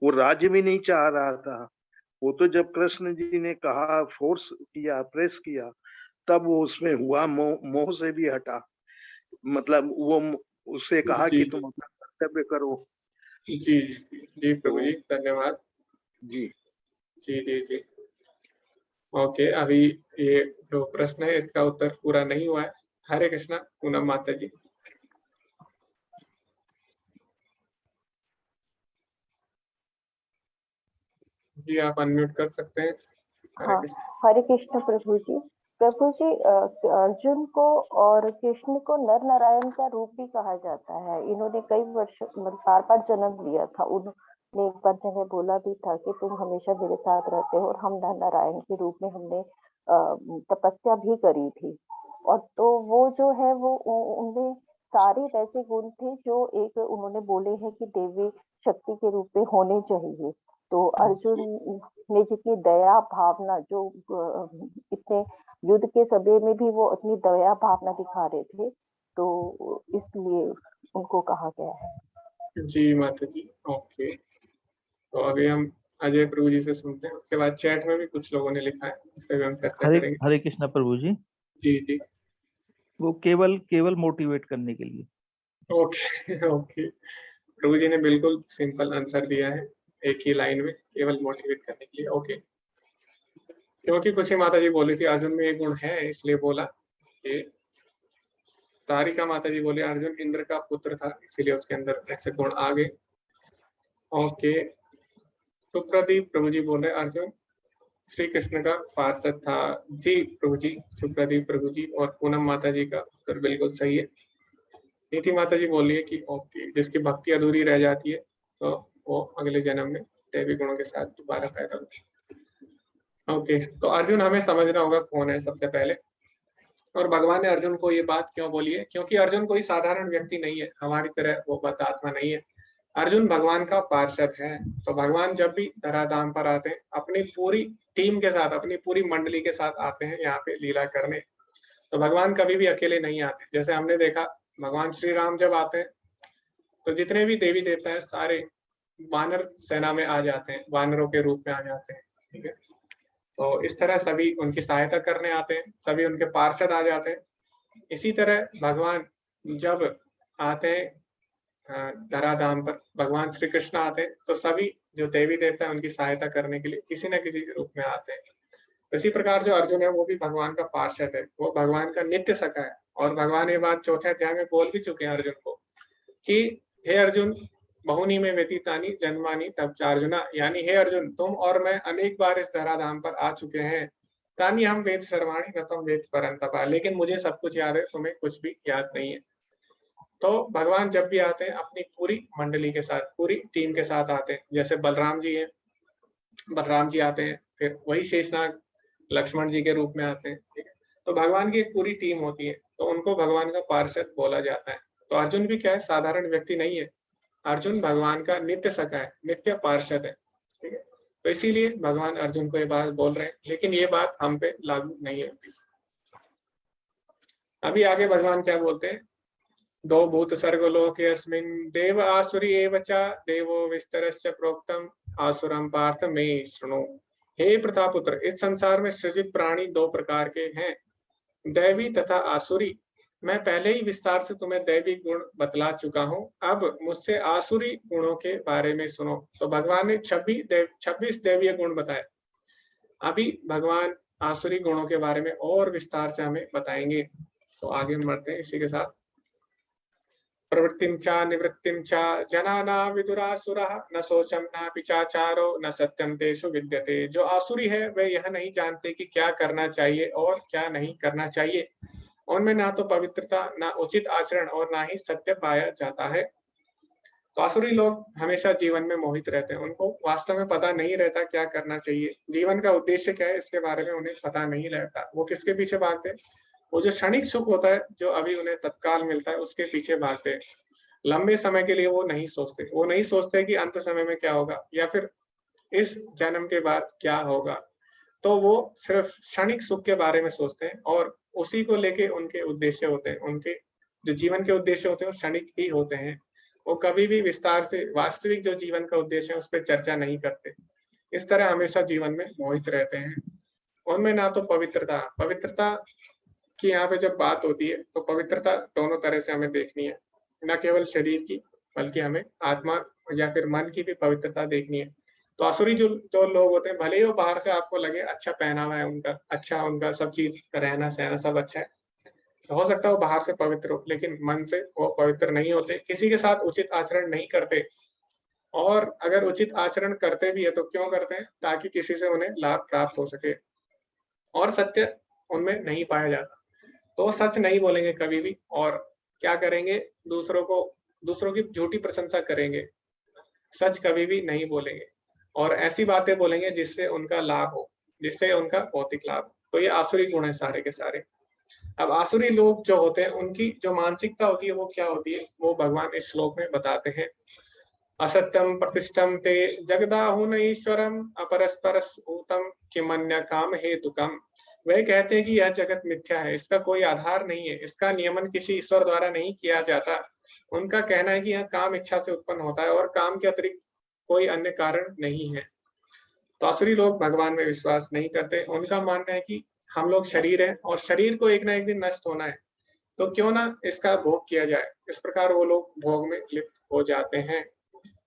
वो राज्य भी नहीं चाह रहा था। वो तो जब कृष्ण जी ने कहा, फोर्स किया, प्रेस किया, तब वो उसमें हुआ, मोह मोह से भी हटा। मतलब वो उससे कहा जी कि तुम अपना कर्तव्य करो। जी जी जी जी प्रभु तो जी, धन्यवाद। जी, जी जी जी। ओके, अभी ये जो प्रश्न है इसका उत्तर पूरा नहीं हुआ है। हरे कृष्णा पूनम माता जी। जी आप अनम्यूट कर सकते हैं। हरे हाँ, कृष्ण। हरे कृष्ण प्रभु जी। प्रभु जी, अर्जुन को और कृष्ण को नर नारायण का रूप भी कहा जाता है। इन्होंने कई वर्ष मतलब 4-5 जन्म लिया था। उन्होंने एक बार जगह बोला भी था कि तुम हमेशा मेरे साथ रहते हो, और हम नर नारायण के रूप में हमने तपस्या भी करी थी। और तो वो जो है वो उनमें सारे वैसे गुण थे जो एक उन्होंने बोले हैं कि देवी शक्ति के रूप में होने चाहिए। तो अर्जुन में जितनी दया भावना, जो इतने युद्ध के समय में भी वो अपनी दया भावना दिखा रहे थे, तो इसलिए उनको कहा गया है। जी माता जी। ओके, तो अभी हम अजय प्रभु जी से सुनते हैं, उसके बाद चैट में भी कुछ लोगों ने लिखा है, उस पर भी हम चर्चा हरे करेंगे। हरे कृष्णा प्रभु जी। जी जी। वो केवल केवल मोटिवेट करने के लिए। ओके ओके, प्रभु जी ने बिल्कुल सिंपल आंसर दिया है, एक ही लाइन में, केवल मोटिवेट करने के लिए। ओके, क्योंकि कुछ ही माता जी बोली थी अर्जुन में एक गुण है, इसलिए बोला कि तारिका माता जी बोले अर्जुन इंद्र का पुत्र था, इसलिए उसके अंदर ऐसे गुण आ गए। ओके, सुप्रदीप प्रभु जी बोले अर्जुन श्री कृष्ण का पार्षद था। जी प्रभु जी, सुप्रदीप प्रभु जी और पूनम माता जी का उत्तर बिल्कुल सही है। नीति माता जी बोली है कि ओके, जिसकी भक्ति अधूरी रह जाती है तो वो अगले जन्म में दैवी गुणों के साथ दोबारा पैदा होती है। ओके, तो अर्जुन हमें समझना होगा कौन है सबसे पहले, और भगवान ने अर्जुन को ये बात क्यों बोली है, क्योंकि अर्जुन कोई साधारण व्यक्ति नहीं है, हमारी तरह वो आत्मा नहीं है। अर्जुन भगवान का पार्षद है। तो भगवान जब भी धराधाम पर आते हैं अपनी पूरी टीम के साथ, अपनी पूरी मंडली के साथ आते हैं यहाँ पे लीला करने। तो भगवान कभी भी अकेले नहीं आते। जैसे हमने देखा भगवान श्री राम जब आते हैं तो जितने भी देवी देवता हैं सारे वानर सेना में आ जाते हैं, वानरों के रूप में आ जाते हैं। ठीक है, तो इस तरह सभी उनकी सहायता करने आते हैं, सभी उनके पार्षद आ जाते हैं। इसी तरह भगवान जब आते हैं धराधाम पर, भगवान श्री कृष्ण आते हैं तो सभी जो देवी देवता है उनकी सहायता करने के लिए किसी न किसी रूप में आते हैं। इसी प्रकार जो अर्जुन है वो भी भगवान का पार्षद है, वो भगवान का नित्य सखा है। और भगवान ये बात चौथे अध्याय में बोल भी चुके हैं अर्जुन को कि हे अर्जुन बहुनी में व्यतीतानी जन्मानी तब चार्जुना, यानी हे अर्जुन तुम और मैं अनेक बार इस धराधाम पर आ चुके हैं। तानी हम वेद सर्वाणी न तुम वेद परंतपा, लेकिन मुझे सब कुछ याद है, तुम्हें कुछ भी याद नहीं है। तो भगवान जब भी आते हैं अपनी पूरी मंडली के साथ, पूरी टीम के साथ आते हैं। जैसे बलराम जी हैं, बलराम जी आते हैं, फिर वही शेषनाग लक्ष्मण जी के रूप में आते हैं। ठीक है, तो भगवान की एक पूरी टीम होती है, तो उनको भगवान का पार्षद बोला जाता है। तो अर्जुन भी क्या है, साधारण व्यक्ति नहीं है। अर्जुन भगवान का नित्य सखा है, नित्य पार्षद है। ठीक है, तो इसीलिए भगवान अर्जुन को ये बात बोल रहे हैं, लेकिन ये बात हम पे लागू नहीं होती। अभी आगे भगवान क्या बोलते हैं, दो भूत सर्गलोके अस्मिन् देव आसुरी एव च देवो विस्तरश्च प्रोक्तम आसुरम पार्थ मे शृणु। हे प्रतापुत्र, इस संसार में सृजित प्राणी दो प्रकार के हैं, दैवी तथा आसुरी। मैं पहले ही विस्तार से तुम्हें दैवी गुण बतला चुका हूँ, अब मुझसे आसुरी गुणों के बारे में सुनो। तो भगवान ने 26 दैवीय गुण बताए। अभी भगवान आसुरी गुणों के बारे में और विस्तार से हमें बताएंगे। तो आगे हम बढ़ते हैं इसी के साथ। प्रवृत्तिं च निवृत्तिं च जनाना विदुरासुरः न शोचम न पिचाचारो न सत्यम तेषु विद्यते। जो आसुरी है वे यह नहीं जानते कि क्या करना चाहिए और क्या नहीं करना चाहिए। उनमें ना तो पवित्रता, ना उचित आचरण और ना ही सत्य पाया जाता है। तो आसुरी लोग हमेशा जीवन में मोहित रहते हैं, उनको वास्तव में पता नहीं रहता क्या करना चाहिए, जीवन का उद्देश्य क्या है इसके बारे में उन्हें पता नहीं रहता। वो किसके पीछे भागते हैं, वो जो क्षणिक सुख होता है जो अभी उन्हें तत्काल मिलता है उसके पीछे भागते हैं। लंबे समय के लिए वो नहीं सोचते, वो नहीं सोचते कि अंत समय में क्या होगा या फिर इस जन्म के बाद क्या होगा। तो वो सिर्फ क्षणिक सुख के बारे में सोचते हैं और उसी को लेके उनके उद्देश्य होते हैं। उनके जो जीवन के उद्देश्य होते हैं वो क्षणिक ही होते हैं। वो कभी भी विस्तार से वास्तविक जो जीवन का उद्देश्य है उस पर चर्चा नहीं करते। इस तरह हमेशा जीवन में मोहित रहते हैं। उनमें ना तो पवित्रता की यहाँ पे जब बात होती है तो पवित्रता दोनों तरह से हमें देखनी है, न केवल शरीर की बल्कि हमें आत्मा या फिर मन की भी पवित्रता देखनी है। तो आसुरी जो जो लोग होते हैं, भले ही वो बाहर से आपको लगे अच्छा पहनावा है उनका, अच्छा उनका सब चीज रहना सहना सब अच्छा है, हो सकता है वो बाहर से पवित्र हो लेकिन मन से वो पवित्र नहीं होते, किसी के साथ उचित आचरण नहीं करते, और अगर उचित आचरण करते भी है तो क्यों करते हैं? ताकि किसी से उन्हें लाभ प्राप्त हो सके, और सत्य उनमें नहीं पाया जाता। तो वो सच नहीं बोलेंगे कभी भी, और क्या करेंगे? दूसरों की झूठी प्रशंसा करेंगे, सच कभी भी नहीं बोलेंगे, और ऐसी बातें बोलेंगे जिससे उनका लाभ हो, जिससे उनका भौतिक लाभ हो। तो ये आसुरी गुण है सारे के सारे। अब आसुरी लोग जो होते हैं उनकी जो मानसिकता होती है वो क्या होती है, वो भगवान इस श्लोक में बताते हैं। असत्यम प्रतिष्ठम ते जगदाहुन ईश्वरम अपरस्परस भूतम किमन्य काम हेतुकम। वह कहते हैं कि यह जगत मिथ्या है, इसका कोई आधार नहीं है, इसका नियमन किसी ईश्वर द्वारा नहीं किया जाता। उनका कहना है कि यह काम इच्छा से उत्पन्न होता है और काम के अतिरिक्त कोई अन्य कारण नहीं है। तो आसुरी लोग भगवान में विश्वास नहीं करते। उनका मानना है कि हम लोग शरीर है और शरीर को एक ना एक दिन नष्ट होना है, तो क्यों ना इसका भोग किया जाए। इस प्रकार वो लोग भोग में लिप्त हो जाते हैं,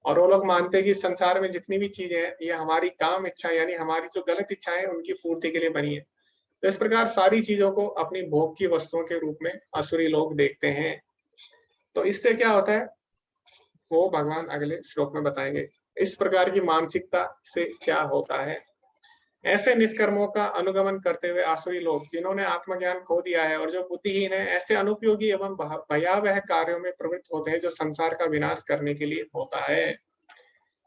और वो लोग मानते हैं कि संसार में जितनी भी चीजें हैं ये हमारी काम इच्छा यानी हमारी जो गलत इच्छाएं उनकी पूर्ति के लिए बनी है। तो इस प्रकार सारी चीजों को अपनी भोग की वस्तुओं के रूप में आसुरी लोग देखते हैं। तो इससे क्या होता है वो भगवान अगले श्लोक में बताएंगे। इस प्रकार की मानसिकता से क्या होता है? ऐसे निष्कर्मों का अनुगमन करते हुए आसुरी लोग जिन्होंने आत्मज्ञान खो दिया है और जो बुद्धिहीन है, ऐसे अनुपयोगी एवं भयावह कार्यों में प्रवृत्त होते हैं जो संसार का विनाश करने के लिए होता है।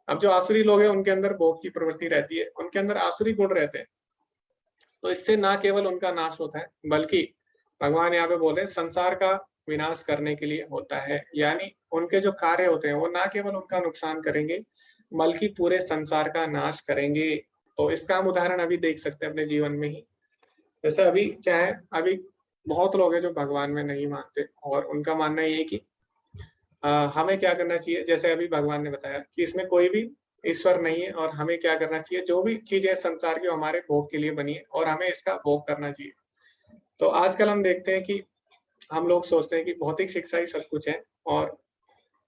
अब जो आसुरी लोग हैं उनके अंदर भोग की प्रवृत्ति रहती है, उनके अंदर आसुरी गुण रहते हैं, तो इससे ना केवल उनका नाश होता है बल्कि भगवान यहाँ पे बोले संसार का विनाश करने के लिए होता है। यानी उनके जो कार्य होते हैं वो ना केवल उनका नुकसान करेंगे बल्कि पूरे संसार का नाश करेंगे। तो इसका हम उदाहरण अभी देख सकते हैं अपने जीवन में ही। जैसे अभी क्या है, अभी बहुत लोग हैं जो भगवान में नहीं मानते और उनका मानना ये है कि हमें क्या करना चाहिए, जैसे अभी भगवान ने बताया कि इसमें कोई भी ईश्वर नहीं है और हमें क्या करना चाहिए, जो भी चीजें संसार की हमारे भोग के लिए बनी है और हमें इसका भोग करना चाहिए। तो आजकल हम देखते हैं कि हम लोग सोचते हैं कि भौतिक शिक्षा ही सब कुछ है और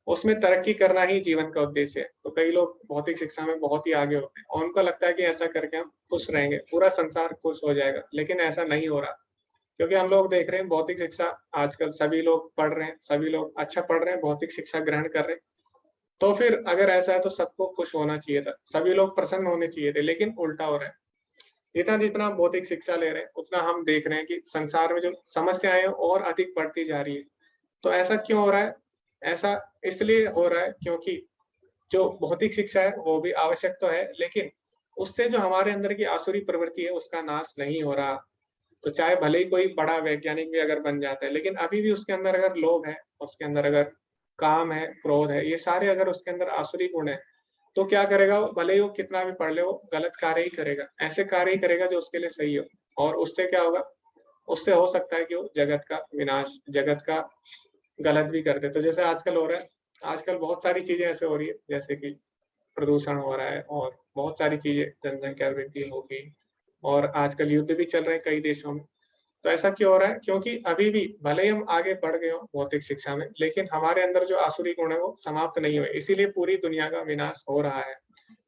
उसमें तरक्की करना ही जीवन का उद्देश्य है। तो कई लोग भौतिक शिक्षा में बहुत ही आगे होते हैं और उनको लगता है कि ऐसा करके हम खुश रहेंगे, पूरा संसार खुश हो जाएगा, लेकिन ऐसा नहीं हो रहा। क्योंकि हम लोग देख रहे हैं भौतिक शिक्षा आजकल सभी लोग पढ़ रहे हैं, सभी लोग अच्छा पढ़ रहे हैं, भौतिक शिक्षा ग्रहण कर रहे हैं। तो फिर अगर ऐसा है तो सबको खुश होना चाहिए था, सभी लोग प्रसन्न होने चाहिए थे, लेकिन उल्टा हो रहा है। जितना जितना हम भौतिक शिक्षा ले रहे हैं उतना हम देख रहे हैं कि संसार में जो समस्याएं हैं और अधिक बढ़ती जा रही है। तो ऐसा क्यों हो रहा है? ऐसा इसलिए हो रहा है क्योंकि जो भौतिक शिक्षा है वो भी आवश्यक तो है, लेकिन उससे जो हमारे अंदर की आसुरी प्रवृत्ति है उसका नाश नहीं हो रहा। तो चाहे भले ही कोई बड़ा वैज्ञानिक भी अगर बन जाता है, लेकिन अभी भी उसके अंदर अगर लोभ है, उसके अंदर अगर काम है, क्रोध है, ये सारे अगर उसके अंदर आसुरी गुण है, तो क्या करेगा वो? भले ही वो कितना भी पढ़ ले वो गलत कार्य ही करेगा, ऐसे कार्य ही करेगा जो उसके लिए सही हो। और उससे क्या होगा? उससे हो सकता है कि वो जगत का विनाश, जगत का गलत भी कर दे। तो जैसे आजकल हो रहा है, आजकल बहुत सारी चीजें ऐसे हो रही है, जैसे कि प्रदूषण हो रहा है और बहुत सारी चीजें, जनसंख्या वृद्धि होगी और आजकल युद्ध भी चल रहे हैं कई देशों में। तो ऐसा क्यों हो रहा है? क्योंकि अभी भी भले ही हम आगे बढ़ गए हों भौतिक शिक्षा में, लेकिन हमारे अंदर जो आसुरी गुण है वो समाप्त नहीं हुए, इसीलिए पूरी दुनिया का विनाश हो रहा है।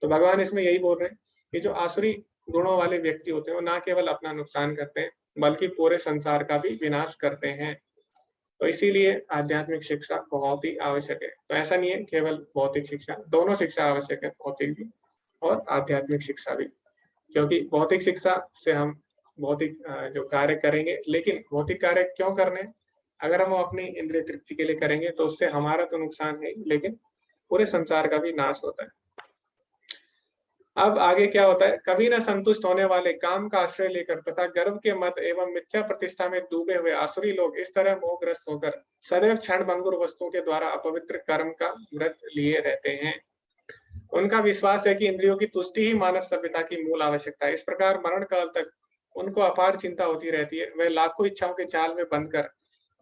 तो भगवान इसमें यही बोल रहे हैं कि जो आसुरी गुणों वाले व्यक्ति होते हैं वो ना केवल अपना नुकसान करते हैं बल्कि पूरे संसार का भी विनाश करते हैं। तो इसीलिए आध्यात्मिक शिक्षा बहुत ही आवश्यक है। तो ऐसा नहीं है केवल भौतिक शिक्षा, दोनों शिक्षा आवश्यक है, भौतिक भी और आध्यात्मिक शिक्षा भी। क्योंकि भौतिक शिक्षा से हम भौतिक जो कार्य करेंगे, लेकिन भौतिक कार्य क्यों करने? अगर हम अपनी इंद्रिय तृप्ति के लिए करेंगे तो उससे हमारा तो नुकसान है ही, लेकिन पूरे संसार का भी नाश होता है। अब आगे क्या होता है? कभी न संतुष्ट होने वाले, काम का आश्रय लेकर तथा गर्व के मत एवं मिथ्या प्रतिष्ठा में डूबे हुए आसुरी लोग इस तरह मोहग्रस्त होकर सदैव क्षण भंगुर वस्तुओं के द्वारा अपवित्र कर्म का व्रत लिए रहते हैं। उनका विश्वास है कि इंद्रियों की तुष्टि ही मानव सभ्यता की मूल आवश्यकता है। इस प्रकार मरण काल तक उनको अपार चिंता होती रहती है। वे लाखों इच्छाओं के जाल में बंधकर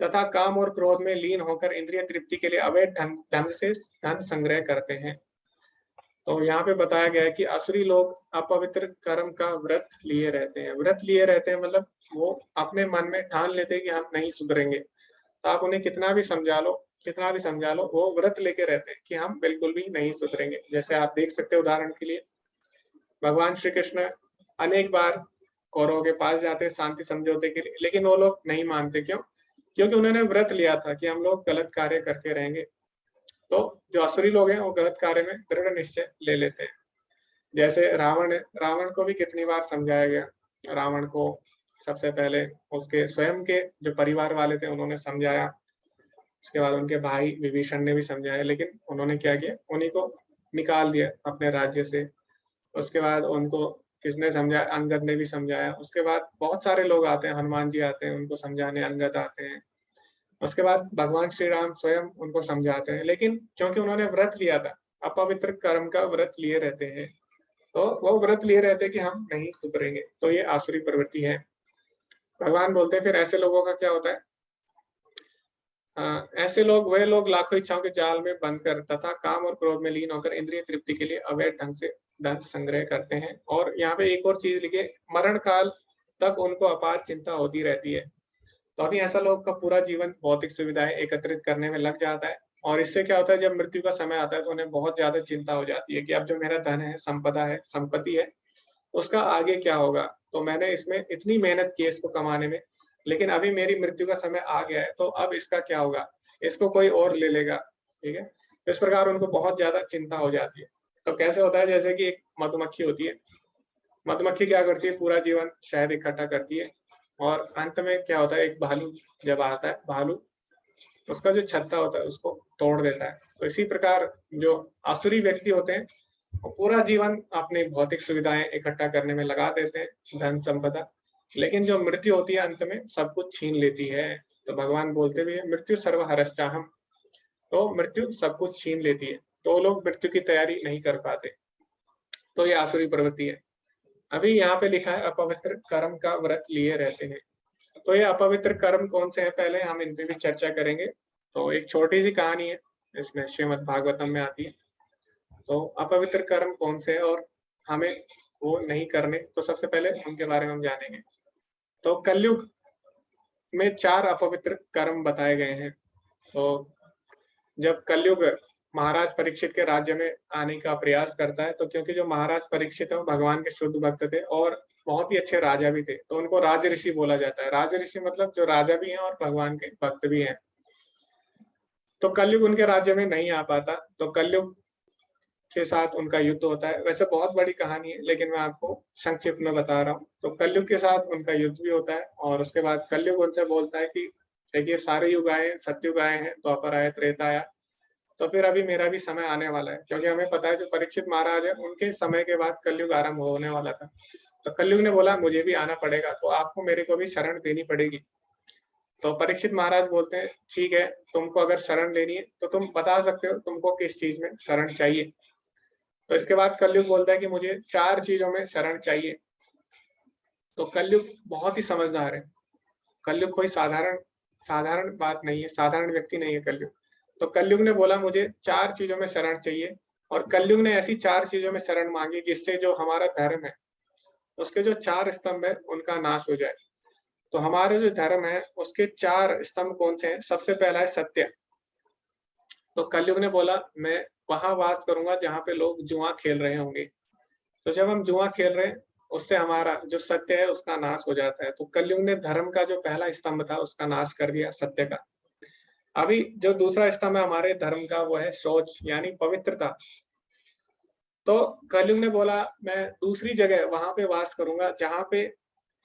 तथा काम और क्रोध में लीन होकर इंद्रिय तृप्ति के लिए अवैध ढंग से धन संग्रह करते हैं। तो यहाँ पे बताया गया है कि असुरी लोग अपवित्र कर्म का व्रत लिए रहते हैं। व्रत लिए रहते हैं मतलब वो अपने मन में ठान लेते हैं कि हम नहीं सुधरेंगे। तो आप उन्हें कितना भी समझा लो, वो व्रत लेके रहते हैं कि हम बिल्कुल भी नहीं सुधरेंगे। जैसे आप देख सकते हैं उदाहरण के लिए भगवान श्री कृष्ण अनेक बार कौरवों के पास जाते हैं शांति समझौते के लिए, लेकिन वो लोग नहीं मानते। क्यों? क्योंकि उन्होंने व्रत लिया था कि हम लोग गलत कार्य करके रहेंगे। तो जो असुरी लोग हैं वो गलत कार्य में दृढ़ निश्चय ले लेते हैं। जैसे रावण को भी कितनी बार समझाया गया। रावण को सबसे पहले उसके स्वयं के जो परिवार वाले थे उन्होंने समझाया, उसके बाद उनके भाई विभीषण ने भी समझाया, लेकिन उन्होंने क्या किया, उन्हीं को निकाल दिया अपने राज्य से। उसके बाद उनको किसने समझाया? अंगद ने भी समझाया। उसके बाद बहुत सारे लोग आते हैं, हनुमान जी आते हैं उनको समझाने, अंगद आते हैं। उसके बाद भगवान श्री राम स्वयं उनको समझाते हैं, लेकिन क्योंकि उन्होंने व्रत लिया था, अपवित्र कर्म का व्रत लिए रहते हैं, तो वो व्रत लिए रहते हैं कि हम नहीं सुधरेंगे। तो ये आसुरी प्रवृत्ति है। भगवान बोलते हैं फिर ऐसे लोगों का क्या होता है? ऐसे लोग वे लोग लाखों इच्छाओं के जाल में बंद कर तथा काम और क्रोध में लीन होकर इंद्रिय तृप्ति के लिए अवैध ढंग से धन संग्रह करते हैं। और यहाँ पे एक और चीज लिखे, मरण काल तक उनको अपार चिंता होती रहती है। तो अभी ऐसा लोग का पूरा जीवन भौतिक सुविधाएं एकत्रित करने में लग जाता है, और इससे क्या होता है, जब मृत्यु का समय आता है तो उन्हें बहुत ज्यादा चिंता हो जाती है कि अब जो मेरा धन है, संपदा है, संपत्ति है, उसका आगे क्या होगा। तो मैंने इसमें इतनी मेहनत की इसको कमाने में, लेकिन अभी मेरी मृत्यु का समय आ गया है, तो अब इसका क्या होगा, इसको कोई और ले लेगा। ठीक है, इस प्रकार उनको बहुत ज्यादा चिंता हो जाती है। तो कैसे होता है, जैसे कि एक मधुमक्खी होती है। मधुमक्खी क्या करती है, पूरा जीवन शहद इकट्ठा करती है, और अंत में क्या होता है, एक भालू जब आता है, भालू उसका जो छत्ता होता है उसको तोड़ देता है। तो इसी प्रकार जो आसुरी व्यक्ति होते हैं वो पूरा जीवन अपनी भौतिक सुविधाएं इकट्ठा करने में लगा देते हैं, धन संपदा, लेकिन जो मृत्यु होती है अंत में सब कुछ छीन लेती है। तो भगवान बोलते भी है, मृत्यु सर्वहरश्चाहम। तो मृत्यु सब कुछ छीन लेती है, तो वो लोग मृत्यु की तैयारी नहीं कर पाते। तो ये आसुरी प्रवृत्ति है। अभी यहाँ पे लिखा है अपवित्र कर्म का व्रत लिए रहते हैं। तो ये अपवित्र कर्म कौन से हैं, पहले हम इन पे भी चर्चा करेंगे। तो एक छोटी सी कहानी है, इसमें श्रीमद् भागवतम में आती है। तो अपवित्र कर्म कौन से हैं और हमें वो नहीं करने, तो सबसे पहले उनके बारे में हम जानेंगे। तो कलयुग में 4 अपवित्र कर्म बताए गए हैं। तो जब कलयुग महाराज परीक्षित के राज्य में आने का प्रयास करता है, तो क्योंकि जो महाराज परीक्षित है वो भगवान के शुद्ध भक्त थे और बहुत ही अच्छे राजा भी थे, तो उनको राज ऋषि बोला जाता है। राज ऋषि मतलब जो राजा भी हैं और भगवान के भक्त भी हैं। तो कलयुग उनके राज्य में नहीं आ पाता, तो कलयुग के साथ उनका युद्ध होता है। वैसे बहुत बड़ी कहानी है, लेकिन मैं आपको संक्षिप्त में बता रहा हूँ। तो कलयुग के साथ उनका युद्ध भी होता है, और उसके बाद कलयुग उनसे बोलता है कि देखिए सारे युग आए, सतयुग आए हैं, द्वापर आया, त्रेता आया, तो फिर अभी मेरा भी समय आने वाला है। क्योंकि हमें पता है जो परीक्षित महाराज है उनके समय के बाद कलयुग आरंभ होने वाला था। तो कलयुग ने बोला मुझे भी आना पड़ेगा, तो आपको मेरे को भी शरण देनी पड़ेगी। तो परीक्षित महाराज बोलते हैं ठीक है, तुमको अगर शरण लेनी है तो तुम बता सकते हो तुमको किस चीज में शरण चाहिए। तो इसके बाद कलयुग बोलता है कि मुझे 4 चीजों में शरण चाहिए। तो कलयुग बहुत ही समझदार है। कलयुग कोई साधारण साधारण बात नहीं है, साधारण व्यक्ति नहीं है कलयुग। तो कलयुग ने बोला मुझे 4 चीजों में शरण चाहिए, और कलयुग ने ऐसी 4 चीजों में शरण मांगी जिससे जो हमारा धर्म है, उसके जो 4 स्तंभ है उनका नाश हो जाए। तो हमारे जो धर्म है उसके 4 स्तंभ कौन से हैं? सबसे पहला है सत्य। तो कलयुग ने बोला मैं वहां वास करूंगा जहां पे लोग जुआ खेल रहे होंगे। तो जब हम जुआ खेल रहे हैं उससे हमारा जो सत्य है उसका नाश हो जाता है। तो कलयुग ने धर्म का जो पहला स्तंभ था उसका नाश कर दिया, सत्य का। अभी जो दूसरा स्तंभ है हमारे धर्म का वो है शौच, यानी पवित्रता। तो कलयुग ने बोला मैं दूसरी जगह वहां पे वास करूंगा जहां पे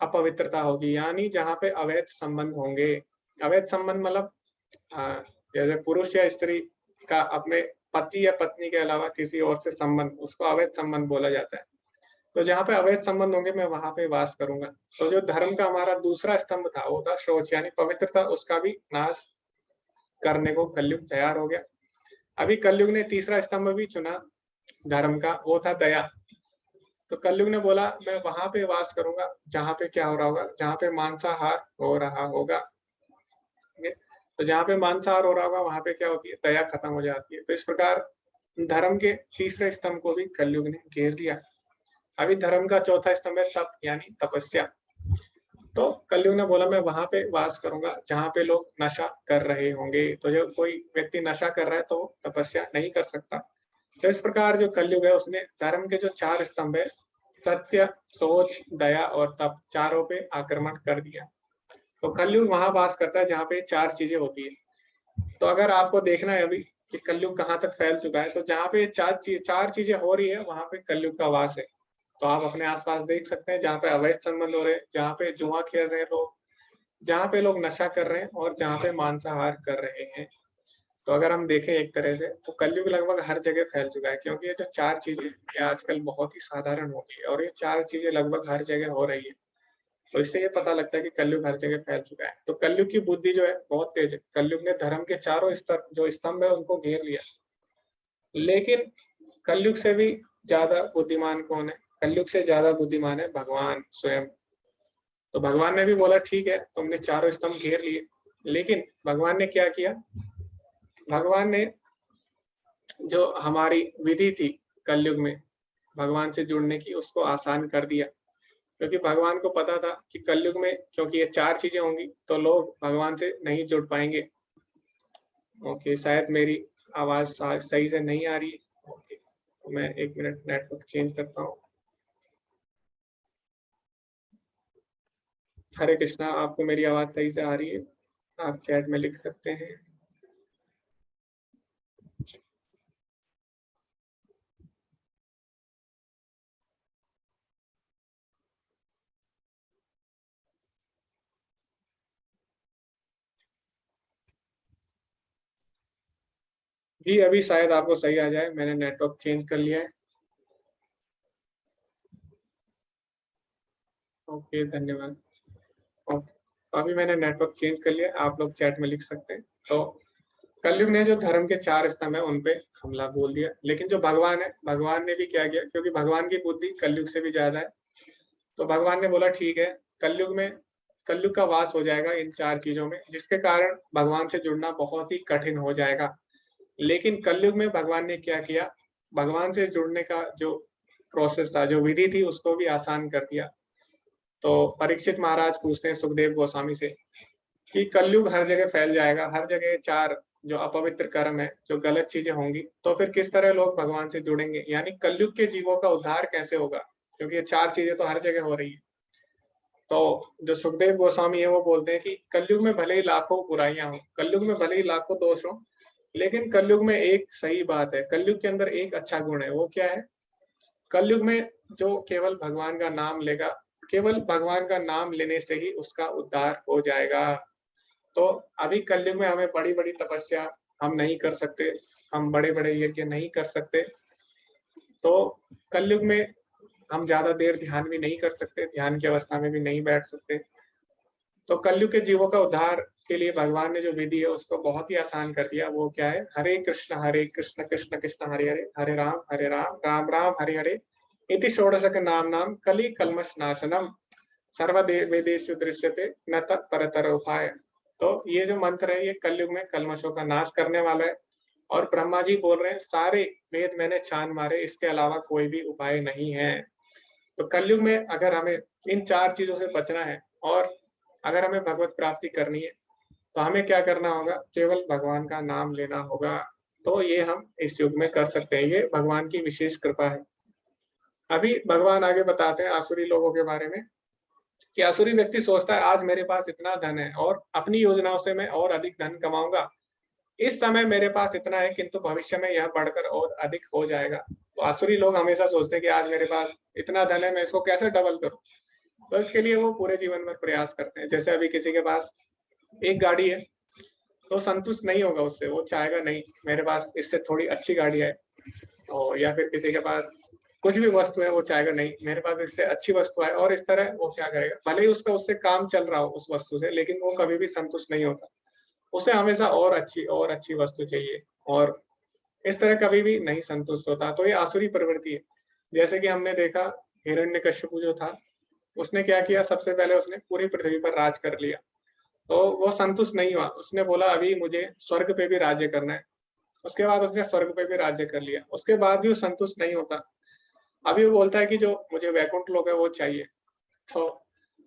अपवित्रता होगी, यानी जहां पे अवैध संबंध होंगे। अवैध संबंध मतलब जैसे पुरुष या स्त्री का अपने पति या पत्नी के अलावा किसी और से संबंध, उसको अवैध संबंध बोला जाता है। तो जहाँ पे अवैध संबंध होंगे मैं वहां पे वास करूंगा। तो जो धर्म का हमारा दूसरा स्तंभ था वो था शौच, यानी पवित्रता, उसका भी नाश करने को कलयुग तैयार हो गया। अभी कलयुग ने तीसरा स्तंभ भी चुना धर्म का, वो था दया। तो कलयुग ने बोला मैं वहां पे वास करूंगा जहाँ पे क्या हो रहा होगा, जहाँ पे मांसाहार हो रहा होगा। ठीक है? तो जहाँ पे मांसाहार हो रहा होगा वहां पे क्या होती है, दया खत्म हो जाती है। तो इस प्रकार धर्म के तीसरे स्तंभ को भी कलयुग ने घेर लिया। अभी धर्म का चौथा स्तंभ है तप, यानी तपस्या। तो कलयुग ने बोला मैं वहां पे वास करूंगा जहाँ पे लोग नशा कर रहे होंगे। तो जो कोई व्यक्ति नशा कर रहा है तो वो तपस्या नहीं कर सकता। तो इस प्रकार जो कलयुग है उसने धर्म के जो चार स्तंभ है, सत्य, सोच, दया और तप, चारों पे आक्रमण कर दिया। तो कलयुग वहां वास करता है जहाँ पे चार चीजें होती है। तो अगर आपको देखना है अभी कि कलयुग कहाँ तक फैल चुका है, तो जहाँ पे चार चीजें हो रही है वहां पे कलयुग का वास है। तो आप अपने आसपास देख सकते हैं, जहाँ पे अवैध संबंध हो रहे हैं, जहाँ पे जुआ खेल रहे हैं लोग, जहाँ पे लोग नशा कर रहे हैं और जहाँ पे मांसाहार कर रहे हैं। तो अगर हम देखें एक तरह से तो कलयुग लगभग हर जगह फैल चुका है, क्योंकि ये जो चार चीजें ये आजकल बहुत ही साधारण हो गई है और ये चार चीजें लगभग हर जगह हो रही है। तो इससे ये पता लगता है कि कलयुग हर जगह फैल चुका है। तो कलयुग की बुद्धि जो है बहुत तेज है। कलयुग ने धर्म के चारों स्तर जो स्तंभ है उनको घेर लिया। लेकिन कलयुग से भी ज्यादा बुद्धिमान कौन है? कलयुग से ज्यादा बुद्धिमान है भगवान स्वयं। तो भगवान ने भी बोला ठीक है तुमने चारों स्तंभ घेर लिए, लेकिन भगवान ने क्या किया? भगवान ने जो हमारी विधि थी कलयुग में भगवान से जुड़ने की उसको आसान कर दिया। क्योंकि भगवान को पता था कि कलयुग में क्योंकि ये चार चीजें होंगी तो लोग भगवान से नहीं जुड़ पाएंगे। ओके, शायद मेरी आवाज सही से नहीं आ रही है। ओके, तो मैं एक मिनट नेटवर्क चेंज करता हूँ। हरे कृष्णा, आपको मेरी आवाज सही से आ रही है? आप चैट में लिख सकते हैं। जी अभी शायद आपको सही आ जाए, मैंने नेटवर्क चेंज कर लिया है। ओके धन्यवाद। ओके, अभी मैंने नेटवर्क चेंज कर लिया, आप लोग चैट में लिख सकते हैं। तो कलयुग ने जो धर्म के चार स्तंभ है उन पे हमला बोल दिया। लेकिन जो भगवान है, भगवान ने भी क्या किया, क्योंकि भगवान की बुद्धि कलयुग से भी ज्यादा है। तो भगवान ने बोला ठीक है, कलयुग में कलयुग का वास हो जाएगा इन चार चीजों में, जिसके कारण भगवान से जुड़ना बहुत ही कठिन हो जाएगा। लेकिन कलयुग में भगवान ने क्या किया, भगवान से जुड़ने का जो प्रोसेस था, जो विधि थी, उसको भी आसान कर दिया। तो परीक्षित महाराज पूछते हैं सुखदेव गोस्वामी से कि कलयुग हर जगह फैल जाएगा, हर जगह चार जो अपवित्र कर्म है, जो गलत चीजें होंगी, तो फिर किस तरह लोग भगवान से जुड़ेंगे, यानी कलयुग के जीवों का उद्धार कैसे होगा, क्योंकि ये चार चीजें तो हर जगह हो रही है। तो जो सुखदेव गोस्वामी है वो बोलते हैं कि कलयुग में भले ही लाखों बुराइयां हो, कलयुग में भले ही लाखों दोष हो, लेकिन कलयुग में एक सही बात है, कलयुग के अंदर एक अच्छा गुण है। वो क्या है? कलयुग में जो केवल भगवान का नाम लेगा, केवल भगवान का नाम लेने से ही उसका उद्धार हो जाएगा। तो अभी कलयुग में हमें बड़ी बड़ी तपस्या हम नहीं कर सकते, हम बड़े बड़े यज्ञ नहीं कर सकते। तो कलयुग में हम ज्यादा देर ध्यान भी नहीं कर सकते, ध्यान की अवस्था में भी नहीं बैठ सकते। तो कलयुग के जीवों का उद्धार के लिए भगवान ने जो विधि है उसको बहुत ही आसान कर दिया। वो क्या है? हरे कृष्ण कृष्ण कृष्ण हरे हरे, हरे राम राम राम हरे हरे, इति षोडशक नाम नाम कलि कल्मष नाशनम, सर्ववेदेषु दृश्यते न तत्परतर उपाय। तो ये जो मंत्र है ये कलयुग में कल्मशों का नाश करने वाला है। और ब्रह्मा जी बोल रहे हैं सारे वेद मैंने छान मारे, इसके अलावा कोई भी उपाय नहीं है। तो कलयुग में अगर हमें इन चार चीजों से बचना है और अगर हमें भगवत प्राप्ति करनी है तो हमें क्या करना होगा? केवल भगवान का नाम लेना होगा। तो ये हम इस युग में कर सकते हैं, ये भगवान की विशेष कृपा है। अभी भगवान आगे बताते हैं आसुरी लोगों के बारे में कि आसुरी व्यक्ति सोचता है आज मेरे पास इतना धन है और अपनी योजनाओं से मैं और अधिक धन कमाऊंगा। इस समय मेरे पास इतना है किंतु भविष्य में यह बढ़कर और अधिक हो जाएगा। तो आसुरी लोग हमेशा सोचते हैं कि आज मेरे पास इतना धन है, मैं इसको कैसे डबल करूं। तो इसके लिए वो पूरे जीवन में प्रयास करते हैं। जैसे अभी किसी के पास एक गाड़ी है तो संतुष्ट नहीं होगा उससे, वो चाहेगा नहीं मेरे पास इससे थोड़ी अच्छी गाड़ी है। और या फिर किसी के पास कुछ भी वस्तु है, वो चाहेगा नहीं मेरे पास इससे अच्छी वस्तु है। और इस तरह वो क्या करेगा, भले ही उसका उससे काम चल रहा हो उस वस्तु से, लेकिन वो कभी भी संतुष्ट नहीं होता। उसे हमेशा और अच्छी वस्तु चाहिए। और इस तरह कभी भी नहीं संतुष्ट होता। तो ये आसुरी प्रवृत्ति है। जैसे कि हमने देखा हिरण्यकश्यप जो था, उसने क्या किया, सबसे पहले उसने पूरी पृथ्वी पर राज कर लिया। तो वो संतुष्ट नहीं हुआ, उसने बोला अभी मुझे स्वर्ग पे भी राज्य करना है। उसके बाद उसने स्वर्ग पे भी राज्य कर लिया, उसके बाद भी वो संतुष्ट नहीं होता। अभी वो बोलता है कि जो मुझे वैकुंठ लोक है वो चाहिए। तो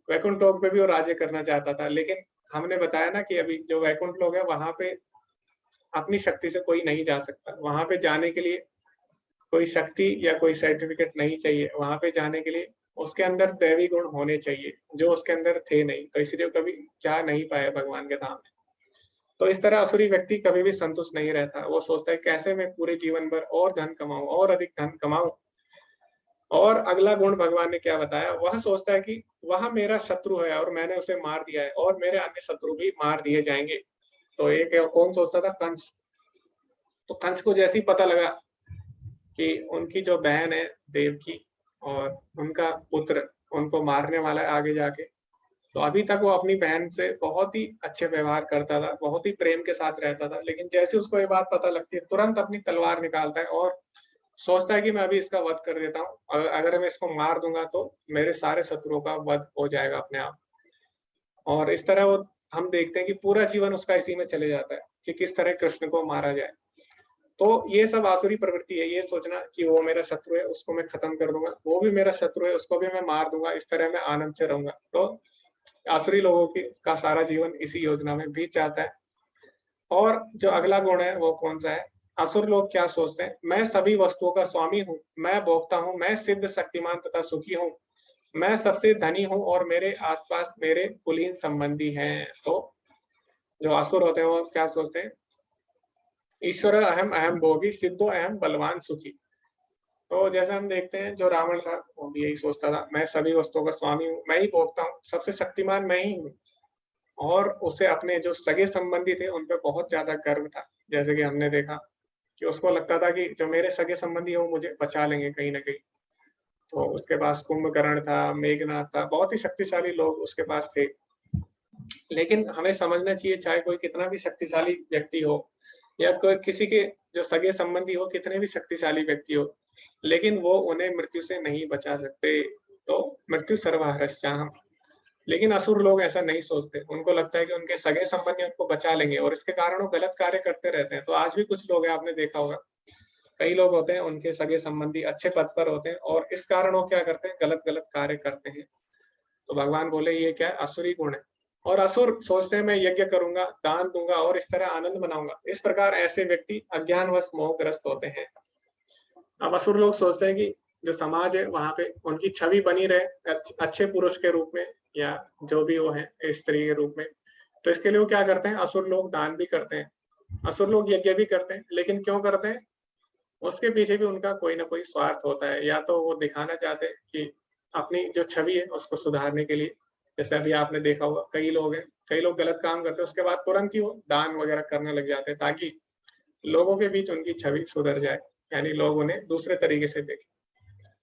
वैकुंठ लोक पे भी वो राज्य करना चाहता था, लेकिन हमने बताया ना कि अभी जो वैकुंठ लोक है वहां पे अपनी शक्ति से कोई नहीं जा सकता। वहां पे जाने के लिए कोई शक्ति या कोई सर्टिफिकेट नहीं चाहिए। वहां पे जाने के लिए उसके अंदर दैवी गुण होने चाहिए, जो उसके अंदर थे नहीं, तो इसलिए कभी जा नहीं पाए भगवान के धाम में। तो इस तरह असुरी व्यक्ति कभी भी संतुष्ट नहीं रहता। वो सोचता है कैसे मैं पूरे जीवन भर और धन कमाऊं, और अधिक धन कमाऊं। और अगला गुण भगवान ने क्या बताया, वह सोचता है कि वह मेरा शत्रु है और मैंने उसे मार दिया है, और मेरे अन्य शत्रु भी मार दिए जाएंगे। तो एक कौन सोचता था, कंस। तो कंस को जैसे ही पता लगा कि उनकी जो बहन है देवकी और उनका पुत्र उनको मारने वाला है आगे जाके, तो अभी तक वो अपनी बहन से बहुत ही अच्छे व्यवहार करता था, बहुत ही प्रेम के साथ रहता था। लेकिन जैसे उसको ये बात पता लगती है, तुरंत अपनी तलवार निकालता है और सोचता है कि मैं अभी इसका वध कर देता हूँ। अगर मैं इसको मार दूंगा तो मेरे सारे शत्रुओं का वध हो जाएगा अपने आप। और इस तरह वो हम देखते हैं कि पूरा जीवन उसका इसी में चले जाता है कि किस तरह कृष्ण को मारा जाए। तो ये सब आसुरी प्रवृत्ति है, ये सोचना कि वो मेरा शत्रु है, उसको मैं खत्म कर दूंगा, वो भी मेरा शत्रु है, उसको भी मैं मार दूंगा, इस तरह मैं आनंद से रहूंगा। तो आसुरी लोगों की का सारा जीवन इसी योजना में बीत जाता है। और जो अगला गुण है वो कौन सा है, असुर लोग क्या सोचते हैं, मैं सभी वस्तुओं का स्वामी हूँ, मैं भोगता हूँ, मैं सिद्ध शक्तिमान तथा सुखी हूँ, मैं सबसे धनी हूँ और मेरे आसपास मेरे कुलीन संबंधी हैं। तो जो असुर होते हैं वो क्या सोचते हैं, ईश्वर अहम अहम भोगी सिद्धो अहम बलवान सुखी। तो जैसे हम देखते हैं जो रावण था वो भी यही सोचता था, मैं सभी वस्तुओं का स्वामी हूँ, मैं ही भोगता हूँ, सबसे शक्तिमान मैं ही हूँ। और उसे अपने जो सगे संबंधी थे उन पे बहुत ज्यादा गर्व था। जैसे कि हमने देखा कि उसको लगता था कि जो मेरे सगे संबंधी है वो मुझे बचा लेंगे कहीं ना कहीं। तो उसके पास कुंभकर्ण था, मेघनाथ था, बहुत ही शक्तिशाली लोग उसके पास थे। लेकिन हमें समझना चाहिए, चाहे कोई कितना भी शक्तिशाली व्यक्ति हो या कोई किसी के जो सगे संबंधी हो कितने भी शक्तिशाली व्यक्ति हो, लेकिन वो उन्हें मृत्यु से नहीं बचा सकते। तो मृत्यु सर्वहरश्चाहम। लेकिन असुर लोग ऐसा नहीं सोचते, उनको लगता है कि उनके सगे संबंधी उनको बचा लेंगे, और इसके कारण वो गलत कार्य करते रहते हैं। तो आज भी कुछ लोग हैं, आपने देखा होगा, कई लोग होते हैं उनके सगे संबंधी अच्छे पद पर होते हैं और इस कारण वो क्या करते हैं, गलत गलत कार्य करते हैं। तो भगवान बोले ये क्या है, असुरी गुण है। और असुर सोचते हैं मैं यज्ञ करूंगा, दान दूंगा और इस तरह आनंद मनाऊंगा। इस प्रकार ऐसे व्यक्ति अज्ञानवश मोहग्रस्त होते हैं। अब असुर लोग सोचते हैं कि जो समाज है वहां पे उनकी छवि बनी रहे अच्छे पुरुष के रूप में, या जो भी वो है स्त्री के रूप में। तो इसके लिए वो क्या करते हैं, असुर लोग दान भी करते हैं, असुर लोग यज्ञ भी करते हैं। लेकिन क्यों करते हैं, उसके पीछे भी उनका कोई ना कोई स्वार्थ होता है। या तो वो दिखाना चाहते हैं कि अपनी जो छवि है उसको सुधारने के लिए, जैसे अभी आपने देखा होगा कई लोग हैं, कई लोग गलत काम करते हैं उसके बाद तुरंत ही वो दान वगैरह करने लग जाते हैं, ताकि लोगों के बीच उनकी छवि सुधर जाए, यानी लोग उन्हें दूसरे तरीके से देखें।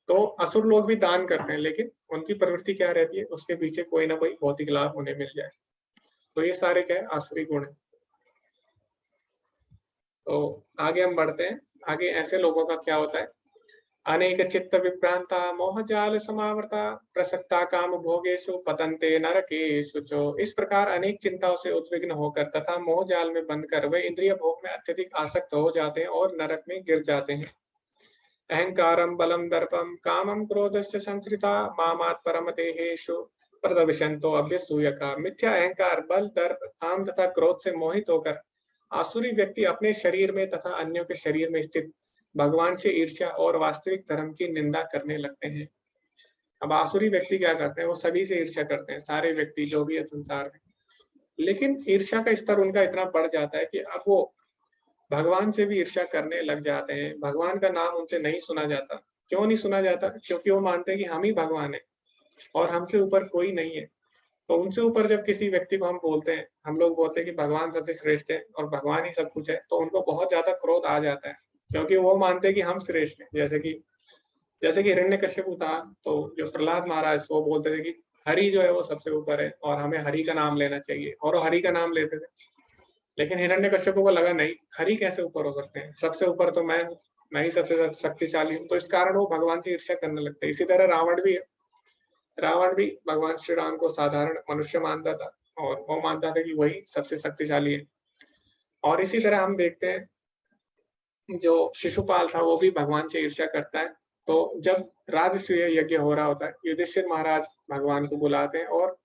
तो असुर लोग भी दान करते हैं, लेकिन उनकी प्रवृत्ति क्या रहती है, उसके पीछे कोई ना कोई भौतिक लाभ उन्हें मिल जाए। तो ये सारे क्या है, आसुरी गुण है। तो आगे हम बढ़ते हैं। आगे ऐसे लोगों का क्या होता है, अनेक चित्त विभ्रांता मोह जाल समावृता प्रसक्ता काम भोगेशु पतंते नरकेषु चो। इस प्रकार अनेक चिंताओं से उद्विग्न होकर तथा मोह जाल में बंद कर वे इंद्रिय भोग में अत्यधिक आसक्त हो जाते हैं और नरक में गिर जाते हैं। अहंकारम बलम दर्पम कामम क्रोधस्य संश्रिता मामात् परम देहेषु प्रदविशंतो अभ्यसूयका। मिथ्या अहंकार, बल, दर्प, काम तथा क्रोध से मोहित होकर आसुरी व्यक्ति अपने शरीर में तथा अन्यों के शरीर में स्थित भगवान से ईर्ष्या और वास्तविक धर्म की निंदा करने लगते हैं। अब आसुरी व्यक्ति क्या करते हैं, वो सभी से ईर्ष्या करते हैं, सारे व्यक्ति जो भी है संसार में। लेकिन ईर्ष्या का स्तर उनका इतना बढ़ जाता है कि अब वो भगवान से भी ईर्ष्या करने लग जाते हैं। भगवान का नाम उनसे नहीं सुना जाता। क्यों नहीं सुना जाता, क्योंकि वो मानते हैं कि हम ही भगवान है और हमसे ऊपर कोई नहीं है। तो उनसे ऊपर जब किसी व्यक्ति को हम बोलते हैं, हम लोग बोलते हैं कि भगवान सबसे श्रेष्ठ है और भगवान ही सब कुछ है, तो उनको बहुत ज्यादा क्रोध आ जाता है, क्योंकि वो मानते हैं कि हम श्रेष्ठ हैं। जैसे कि हिरण्यकश्यप था, तो जो प्रहलाद महाराज वो बोलते थे कि हरि जो है वो सबसे ऊपर है और हमें हरि का नाम लेना चाहिए, और वो हरि का नाम लेते थे। लेकिन हिरण्यकश्यप को लगा नहीं, हरि कैसे ऊपर हो सकते हैं, सबसे ऊपर तो मैं ही सबसे शक्तिशाली हूँ। तो इस कारण वो भगवान की ईर्ष्या करने लगते हैं। इसी तरह रावण भी है, रावण भी भगवान श्री राम को साधारण मनुष्य मानता था और वो मानता था कि वही सबसे शक्तिशाली है। और इसी तरह हम देखते हैं जो शिशुपाल था वो भी भगवान से ईर्ष्या करता है। तो जब राजसूय यज्ञ हो रहा होता है, युधिष्ठिर महाराज भगवान को बुलाते हैं और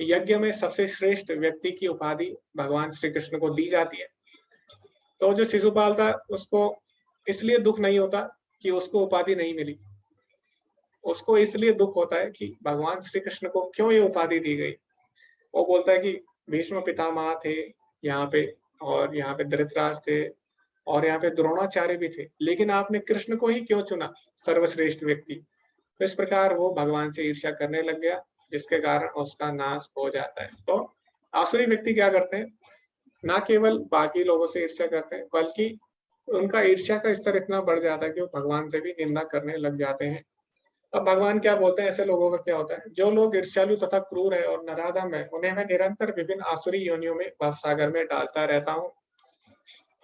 यज्ञ में सबसे श्रेष्ठ व्यक्ति की उपाधि भगवान श्री कृष्ण को दी जाती है। तो जो शिशुपाल था उसको इसलिए दुख नहीं होता कि उसको उपाधि नहीं मिली, उसको इसलिए दुख होता है कि भगवान श्री कृष्ण को क्यों ये उपाधि दी गई। वो बोलता है कि भीष्म पितामह थे यहाँ पे, और यहाँ पे धृतराज थे, और यहाँ पे द्रोणाचार्य भी थे, लेकिन आपने कृष्ण को ही क्यों चुना सर्वश्रेष्ठ व्यक्ति। तो इस प्रकार वो भगवान से ईर्ष्या करने लग गया, जिसके कारण उसका नाश हो जाता है। तो आसुरी व्यक्ति क्या करते हैं, ना केवल बाकी लोगों से ईर्ष्या करते हैं, बल्कि उनका ईर्ष्या का स्तर इतना बढ़ जाता है कि वो भगवान से भी निंदा करने लग जाते हैं। अब भगवान क्या बोलते हैं, ऐसे लोगों का क्या होता है, जो लोग ईर्ष्यालु तथा क्रूर है और नराधम है, उन्हें मैं निरंतर विभिन्न आसुरी योनियों में भवसागर में डालता रहता हूँ।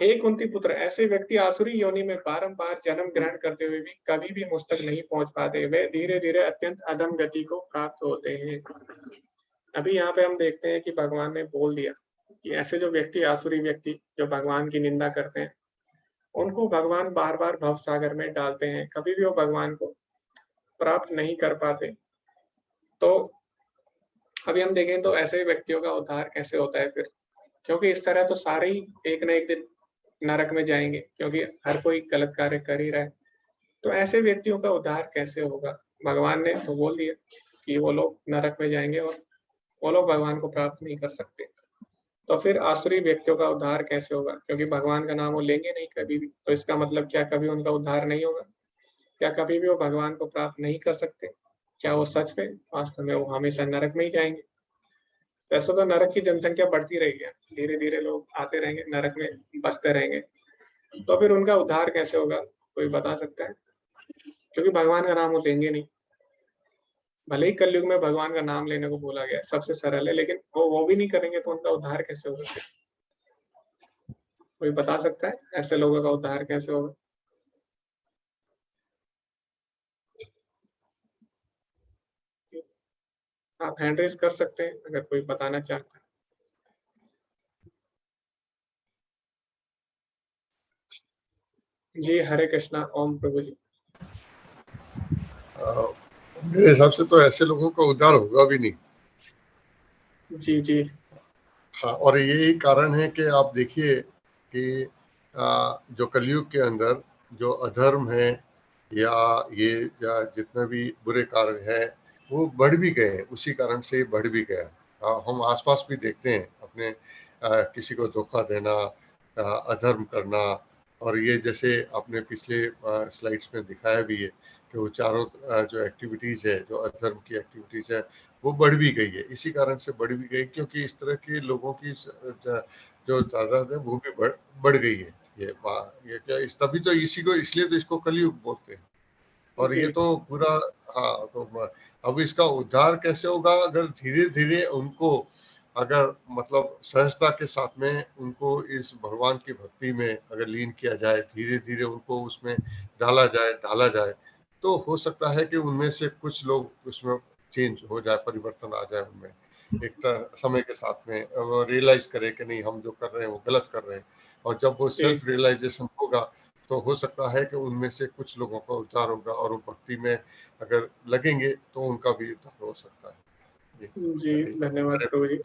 हे कुंती पुत्र, ऐसे व्यक्ति आसुरी योनि में बारंबार जन्म ग्रहण करते हुए भी कभी भी मुझ तक नहीं पहुंच पाते, वे धीरे धीरे अत्यंत अधम गति को प्राप्त होते हैं। अभी यहाँ पे हम देखते हैं कि भगवान ने बोल दिया कि ऐसे जो व्यक्ति आसुरी व्यक्ति जो भगवान की निंदा करते हैं, उनको भगवान बार बार भवसागर में डालते हैं, कभी भी वो भगवान को प्राप्त नहीं कर पाते। तो अभी हम देखें तो ऐसे व्यक्तियों का उद्धार कैसे होता है फिर, क्योंकि इस तरह तो सारे ही एक न एक दिन नरक में जाएंगे, क्योंकि हर कोई गलत कार्य कर ही रहा है। तो ऐसे व्यक्तियों का उद्धार कैसे होगा, भगवान ने तो बोल दिया कि वो लोग नरक में जाएंगे और वो लोग भगवान को प्राप्त नहीं कर सकते। तो फिर आसुरी व्यक्तियों का उद्धार कैसे होगा, क्योंकि भगवान का नाम वो लेंगे नहीं कभी भी। तो इसका मतलब क्या कभी उनका उद्धार नहीं होगा, क्या कभी भी वो भगवान को प्राप्त नहीं कर सकते, क्या वो सच में वास्तव में वो हमेशा नरक में ही जाएंगे। वैसे तो नरक की जनसंख्या बढ़ती रहेगी, धीरे धीरे लोग आते रहेंगे नरक में बसते रहेंगे, तो फिर उनका उद्धार कैसे होगा, कोई बता सकता है, क्योंकि भगवान का नाम वो लेंगे नहीं। भले ही कलयुग में भगवान का नाम लेने को बोला गया है, सबसे सरल है, लेकिन वो भी नहीं करेंगे तो उनका उद्धार कैसे होगा फिर? कोई बता सकता है ऐसे लोगों का उद्धार कैसे होगा? आप हैंड रेज कर सकते हैं अगर कोई बताना चाहता है। जी हरे कृष्णा, ओम प्रभु जी। मेरे हिसाब से तो ऐसे लोगों का उद्धार होगा भी नहीं। जी जी हाँ, और यही कारण है कि आप देखिए कि जो कलयुग के अंदर जो अधर्म है या जितने भी बुरे कार्य हैं वो बढ़ भी गए हैं, उसी कारण से बढ़ भी गया। हम आसपास भी देखते हैं अपने किसी को धोखा देना, अधर्म करना, और ये जैसे आपने पिछले स्लाइड्स में दिखाया भी है कि वो चारों जो एक्टिविटीज है, जो अधर्म की एक्टिविटीज है, वो बढ़ भी गई है। इसी कारण से बढ़ भी गई क्योंकि इस तरह के लोगों की जो तादाद है वो भी बढ़ गई है। ये क्या इस तभी तो इसी को इसलिए तो इसको कलयुग बोलते हैं। और ये तो पूरा, हाँ, तो अब इसका उद्धार कैसे होगा, अगर धीरे धीरे उनको अगर मतलब सहजता के साथ में उनको इस भगवान की भक्ति में अगर लीन किया जाए, धीरे धीरे उनको उसमें ढाला जाए, तो हो सकता है कि उनमें से कुछ लोग उसमें चेंज हो जाए, परिवर्तन आ जाए उनमें एक समय के साथ में, वो रियलाइज करे कि नहीं, हम जो कर रहे हैं वो गलत कर रहे हैं। और जब वो सेल्फ रियलाइजेशन होगा तो हो सकता है कि उनमें से कुछ लोगों का उद्धार होगा, और वो भक्ति में अगर लगेंगे तो उनका भी उद्धार हो सकता है। जी धन्यवाद प्रभु जी।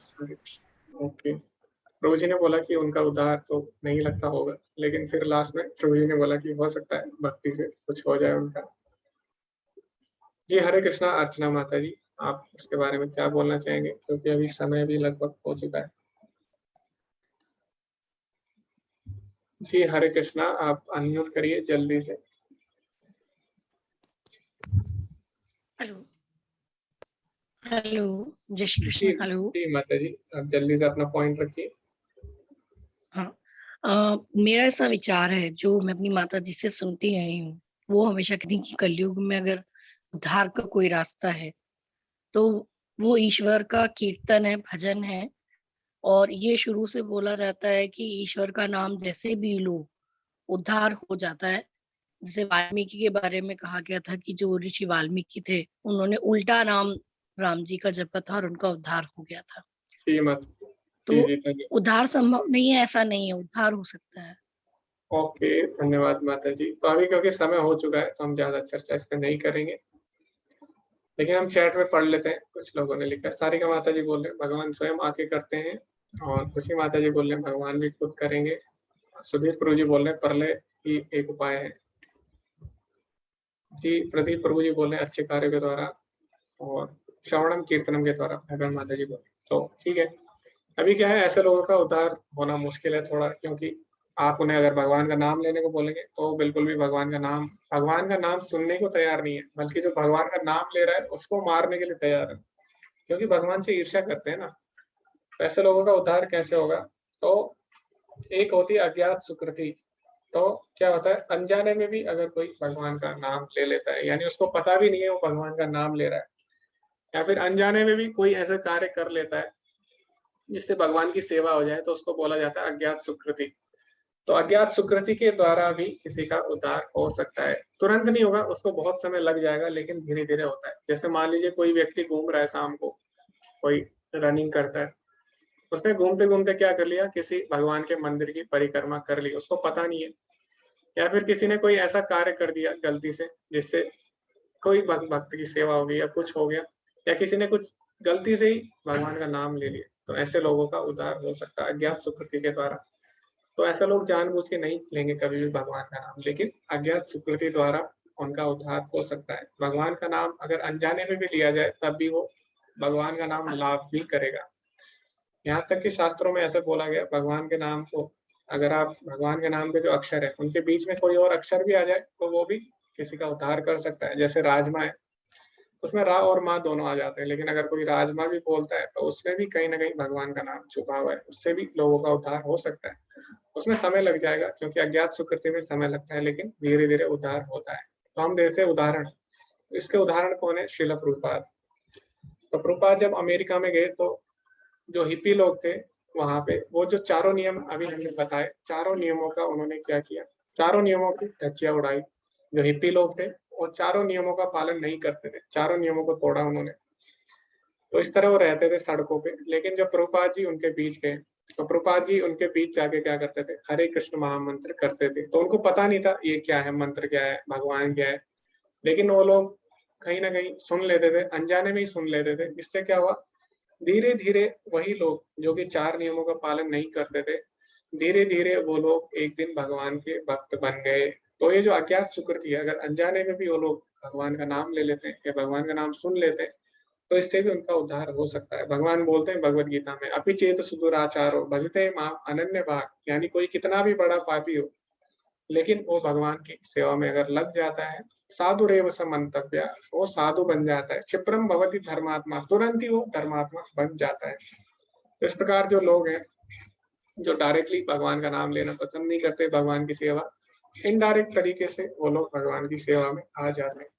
ओके, प्रभु जी ने बोला कि उनका उद्धार तो नहीं लगता होगा, लेकिन फिर लास्ट में प्रभु जी ने बोला कि हो सकता है भक्ति से कुछ हो जाए उनका। जी हरे कृष्णा अर्चना माता जी, आप इसके बारे में क्या बोलना चाहेंगे, क्योंकि अभी समय भी लगभग हो चुका है। जी हरे कृष्णा, आप अनम्यूट करिए जल्दी से। हेलो हेलो, जय श्री जी कृष्ण। हेलो। जी माता जी, आप जल्दी से अपना पॉइंट रखिए। हाँ, मेरा ऐसा विचार है, जो मैं अपनी माता जी से सुनती आई हूँ, वो हमेशा कहती कि कलयुग में अगर उद्धार का कोई रास्ता है तो वो ईश्वर का कीर्तन है, भजन है, और ये शुरू से बोला जाता है कि ईश्वर का नाम जैसे भी लो उद्धार हो जाता है। जैसे वाल्मीकि के बारे में कहा गया था कि जो ऋषि वाल्मीकि थे उन्होंने उल्टा नाम राम जी का जपा था और उनका उद्धार हो गया था। श्रीमत। तो जी जी धन्यवाद। उद्धार संभव नहीं है ऐसा नहीं है, उद्धार हो सकता है। ओके धन्यवाद माता जी। तो अभी क्योंकि समय हो चुका है तो हम ज्यादा चर्चा इस पर नहीं करेंगे, लेकिन हम चैट में पढ़ लेते हैं। कुछ लोगों ने लिखा है, सारिका माता जी बोल रहे हैं भगवान स्वयं आके करते हैं, और खुशी माता जी बोल रहे हैं भगवान भी खुद करेंगे। सुधीर प्रभु जी बोल रहे हैं प्रलय ही एक उपाय है। जी प्रदीप प्रभु जी बोल रहे हैं अच्छे कार्यों के द्वारा और श्रवणम कीर्तनम के द्वारा भगवान माता जी बोल रहे हैं। तो ठीक है, अभी क्या है, ऐसे लोगों का उद्धार होना मुश्किल है थोड़ा, क्योंकि आप उन्हें अगर भगवान का नाम लेने को बोलेंगे तो वो बिल्कुल भी भगवान का नाम सुनने को तैयार नहीं है, बल्कि जो भगवान का नाम ले रहा है उसको मारने के लिए तैयार है, क्योंकि भगवान से ईर्ष्या करते हैं ना। तो ऐसे लोगों का उद्धार कैसे होगा? तो एक होती है अज्ञात सुकृति। तो क्या होता है, अनजाने में भी अगर कोई भगवान का नाम ले लेता है, यानी उसको पता भी नहीं है वो भगवान का नाम ले रहा है, या फिर अनजाने में भी कोई ऐसा कार्य कर लेता है जिससे भगवान की सेवा हो जाए, तो उसको बोला जाता है अज्ञात सुकृति। तो अज्ञात सुकृति के द्वारा भी किसी का उद्धार हो सकता है। तुरंत नहीं होगा, उसको बहुत समय लग जाएगा, लेकिन धीरे धीरे होता है। जैसे मान लीजिए कोई व्यक्ति घूम रहा है शाम को, कोई रनिंग करता है, उसने घूमते घूमते क्या कर लिया, किसी भगवान के मंदिर की परिक्रमा कर ली, उसको पता नहीं है। या फिर किसी ने कोई ऐसा कार्य कर दिया गलती से जिससे कोई भक्त की सेवा हो गई या कुछ हो गया, या किसी ने कुछ गलती से ही भगवान का नाम ले लिया, तो ऐसे लोगों का उद्धार हो सकता है अज्ञात सुकृति के द्वारा। तो ऐसा लोग जानबूझ के नहीं लेंगे कभी भी भगवान का नाम, लेकिन अज्ञात सुकृति द्वारा उनका उद्धार हो सकता है। भगवान का नाम अगर अनजाने में भी लिया जाए तब भी वो भगवान का नाम लाभ भी करेगा। यहाँ तक कि शास्त्रों में ऐसा बोला गया, भगवान के नाम को अगर आप भगवान के नाम के जो अक्षर है उनके बीच में कोई और अक्षर भी आ जाए तो वो भी किसी का उद्धार कर सकता है। जैसे राजमा है, उसमें रा और माँ दोनों आ जाते हैं, लेकिन अगर कोई राजमा भी बोलता है तो उसमें भी कहीं ना कहीं भगवान का नाम छुपा हुआ है, उससे भी लोगों का उद्धार हो सकता है। उसमें समय लग जाएगा, क्योंकि अज्ञात सुकृति में समय लगता है, लेकिन धीरे धीरे उद्धार होता है। तो हम देते हैं उदाहरण, इसके उदाहरण कौन है? श्रील प्रभुपाद। तो प्रभुपाद जब अमेरिका में गए तो जो हिप्पी लोग थे वहां पे, वो जो चारों नियम अभी हमने बताए, चारों नियमों का उन्होंने क्या किया, चारों नियमों की धज्जियां उड़ाई। जो हिप्पी लोग थे वो चारों नियमों का पालन नहीं करते थे, चारों नियमों को तोड़ा उन्होंने। तो इस तरह वो रहते थे सड़कों पे। लेकिन जब प्रभुपाद जी उनके बीच गए तो प्रभुपाद जी उनके बीच जाके क्या करते थे, हरे कृष्ण महामंत्र करते थे। तो उनको पता नहीं था ये क्या है, मंत्र क्या है, भगवान क्या है, लेकिन वो लोग कहीं ना कहीं सुन लेते थे, अनजाने में ही सुन लेते थे। इससे क्या हुआ, धीरे धीरे वही लोग जो कि चार नियमों का पालन नहीं करते थे, धीरे धीरे वो लोग एक दिन भगवान के भक्त बन गए। तो ये जो अज्ञात सुकृति है, अगर अनजाने में भी वो लोग भगवान का नाम ले लेते हैं या भगवान का नाम सुन लेते हैं, तो इससे भी उनका उद्धार हो सकता है। भगवान बोलते हैं भगवत गीता में, अपि चेत सुदुराचारो भजते माम अनन्य भाग, यानी कोई कितना भी बड़ा पापी हो, लेकिन वो भगवान की सेवा में अगर लग जाता है, साधु रेव समन्तव्य, वो साधु बन जाता है। क्षिप्रम भवति धर्मात्मा, तुरंत ही वो धर्मात्मा बन जाता है। इस प्रकार जो लोग हैं जो डायरेक्टली भगवान का नाम लेना पसंद नहीं करते, भगवान की सेवा, इनडायरेक्ट तरीके से वो लोग भगवान की सेवा में आ जाते हैं।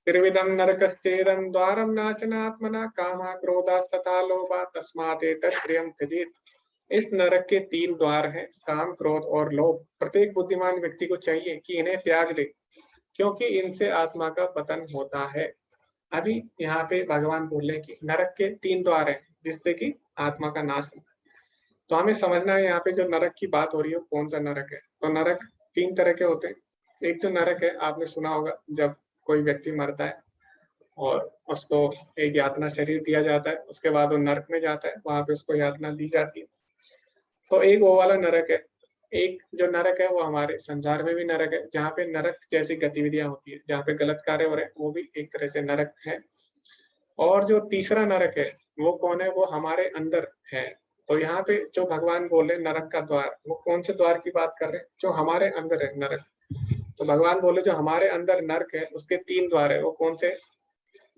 त्रिविधम नरकश्चेदं द्वारम नाचनात्मना कामा क्रोधा तथा लोभा तस्मात् एतत्त्रयं त्यजेत्। इस नरक के तीन द्वार हैं, काम, क्रोध और लोभ। प्रत्येक बुद्धिमान व्यक्ति को चाहिए कि इन्हें त्याग दे, क्योंकि इनसे आत्मा का पतन होता है। अभी यहाँ पे भगवान बोल रहे हैं कि नरक के तीन द्वार हैं जिससे कि आत्मा का नाश होता है। तो हमें समझना है यहाँ पे जो नरक की बात हो रही है कौन सा नरक है। तो नरक तीन तरह के होते हैं। एक जो नरक है, आपने सुना होगा, जब कोई व्यक्ति मरता है और उसको एक यातना शरीर दिया जाता है, उसके बाद वो नरक में जाता है, वहां पे उसको यातना दी जाती है। तो एक वो वाला नरक है। एक जो नरक है वो हमारे संसार में भी नरक है, जहाँ पे नरक जैसी गतिविधियां होती है, जहाँ पे गलत कार्य हो रहे हैं, वो भी एक तरह से नरक है। और जो तीसरा नरक है वो कौन है, वो हमारे अंदर है। तो यहाँ पे जो भगवान बोले नरक का द्वार, वो कौन से द्वार की बात कर रहे हैं? जो हमारे अंदर है नरक। तो भगवान बोले जो हमारे अंदर नरक है उसके तीन द्वार है, वो कौन से?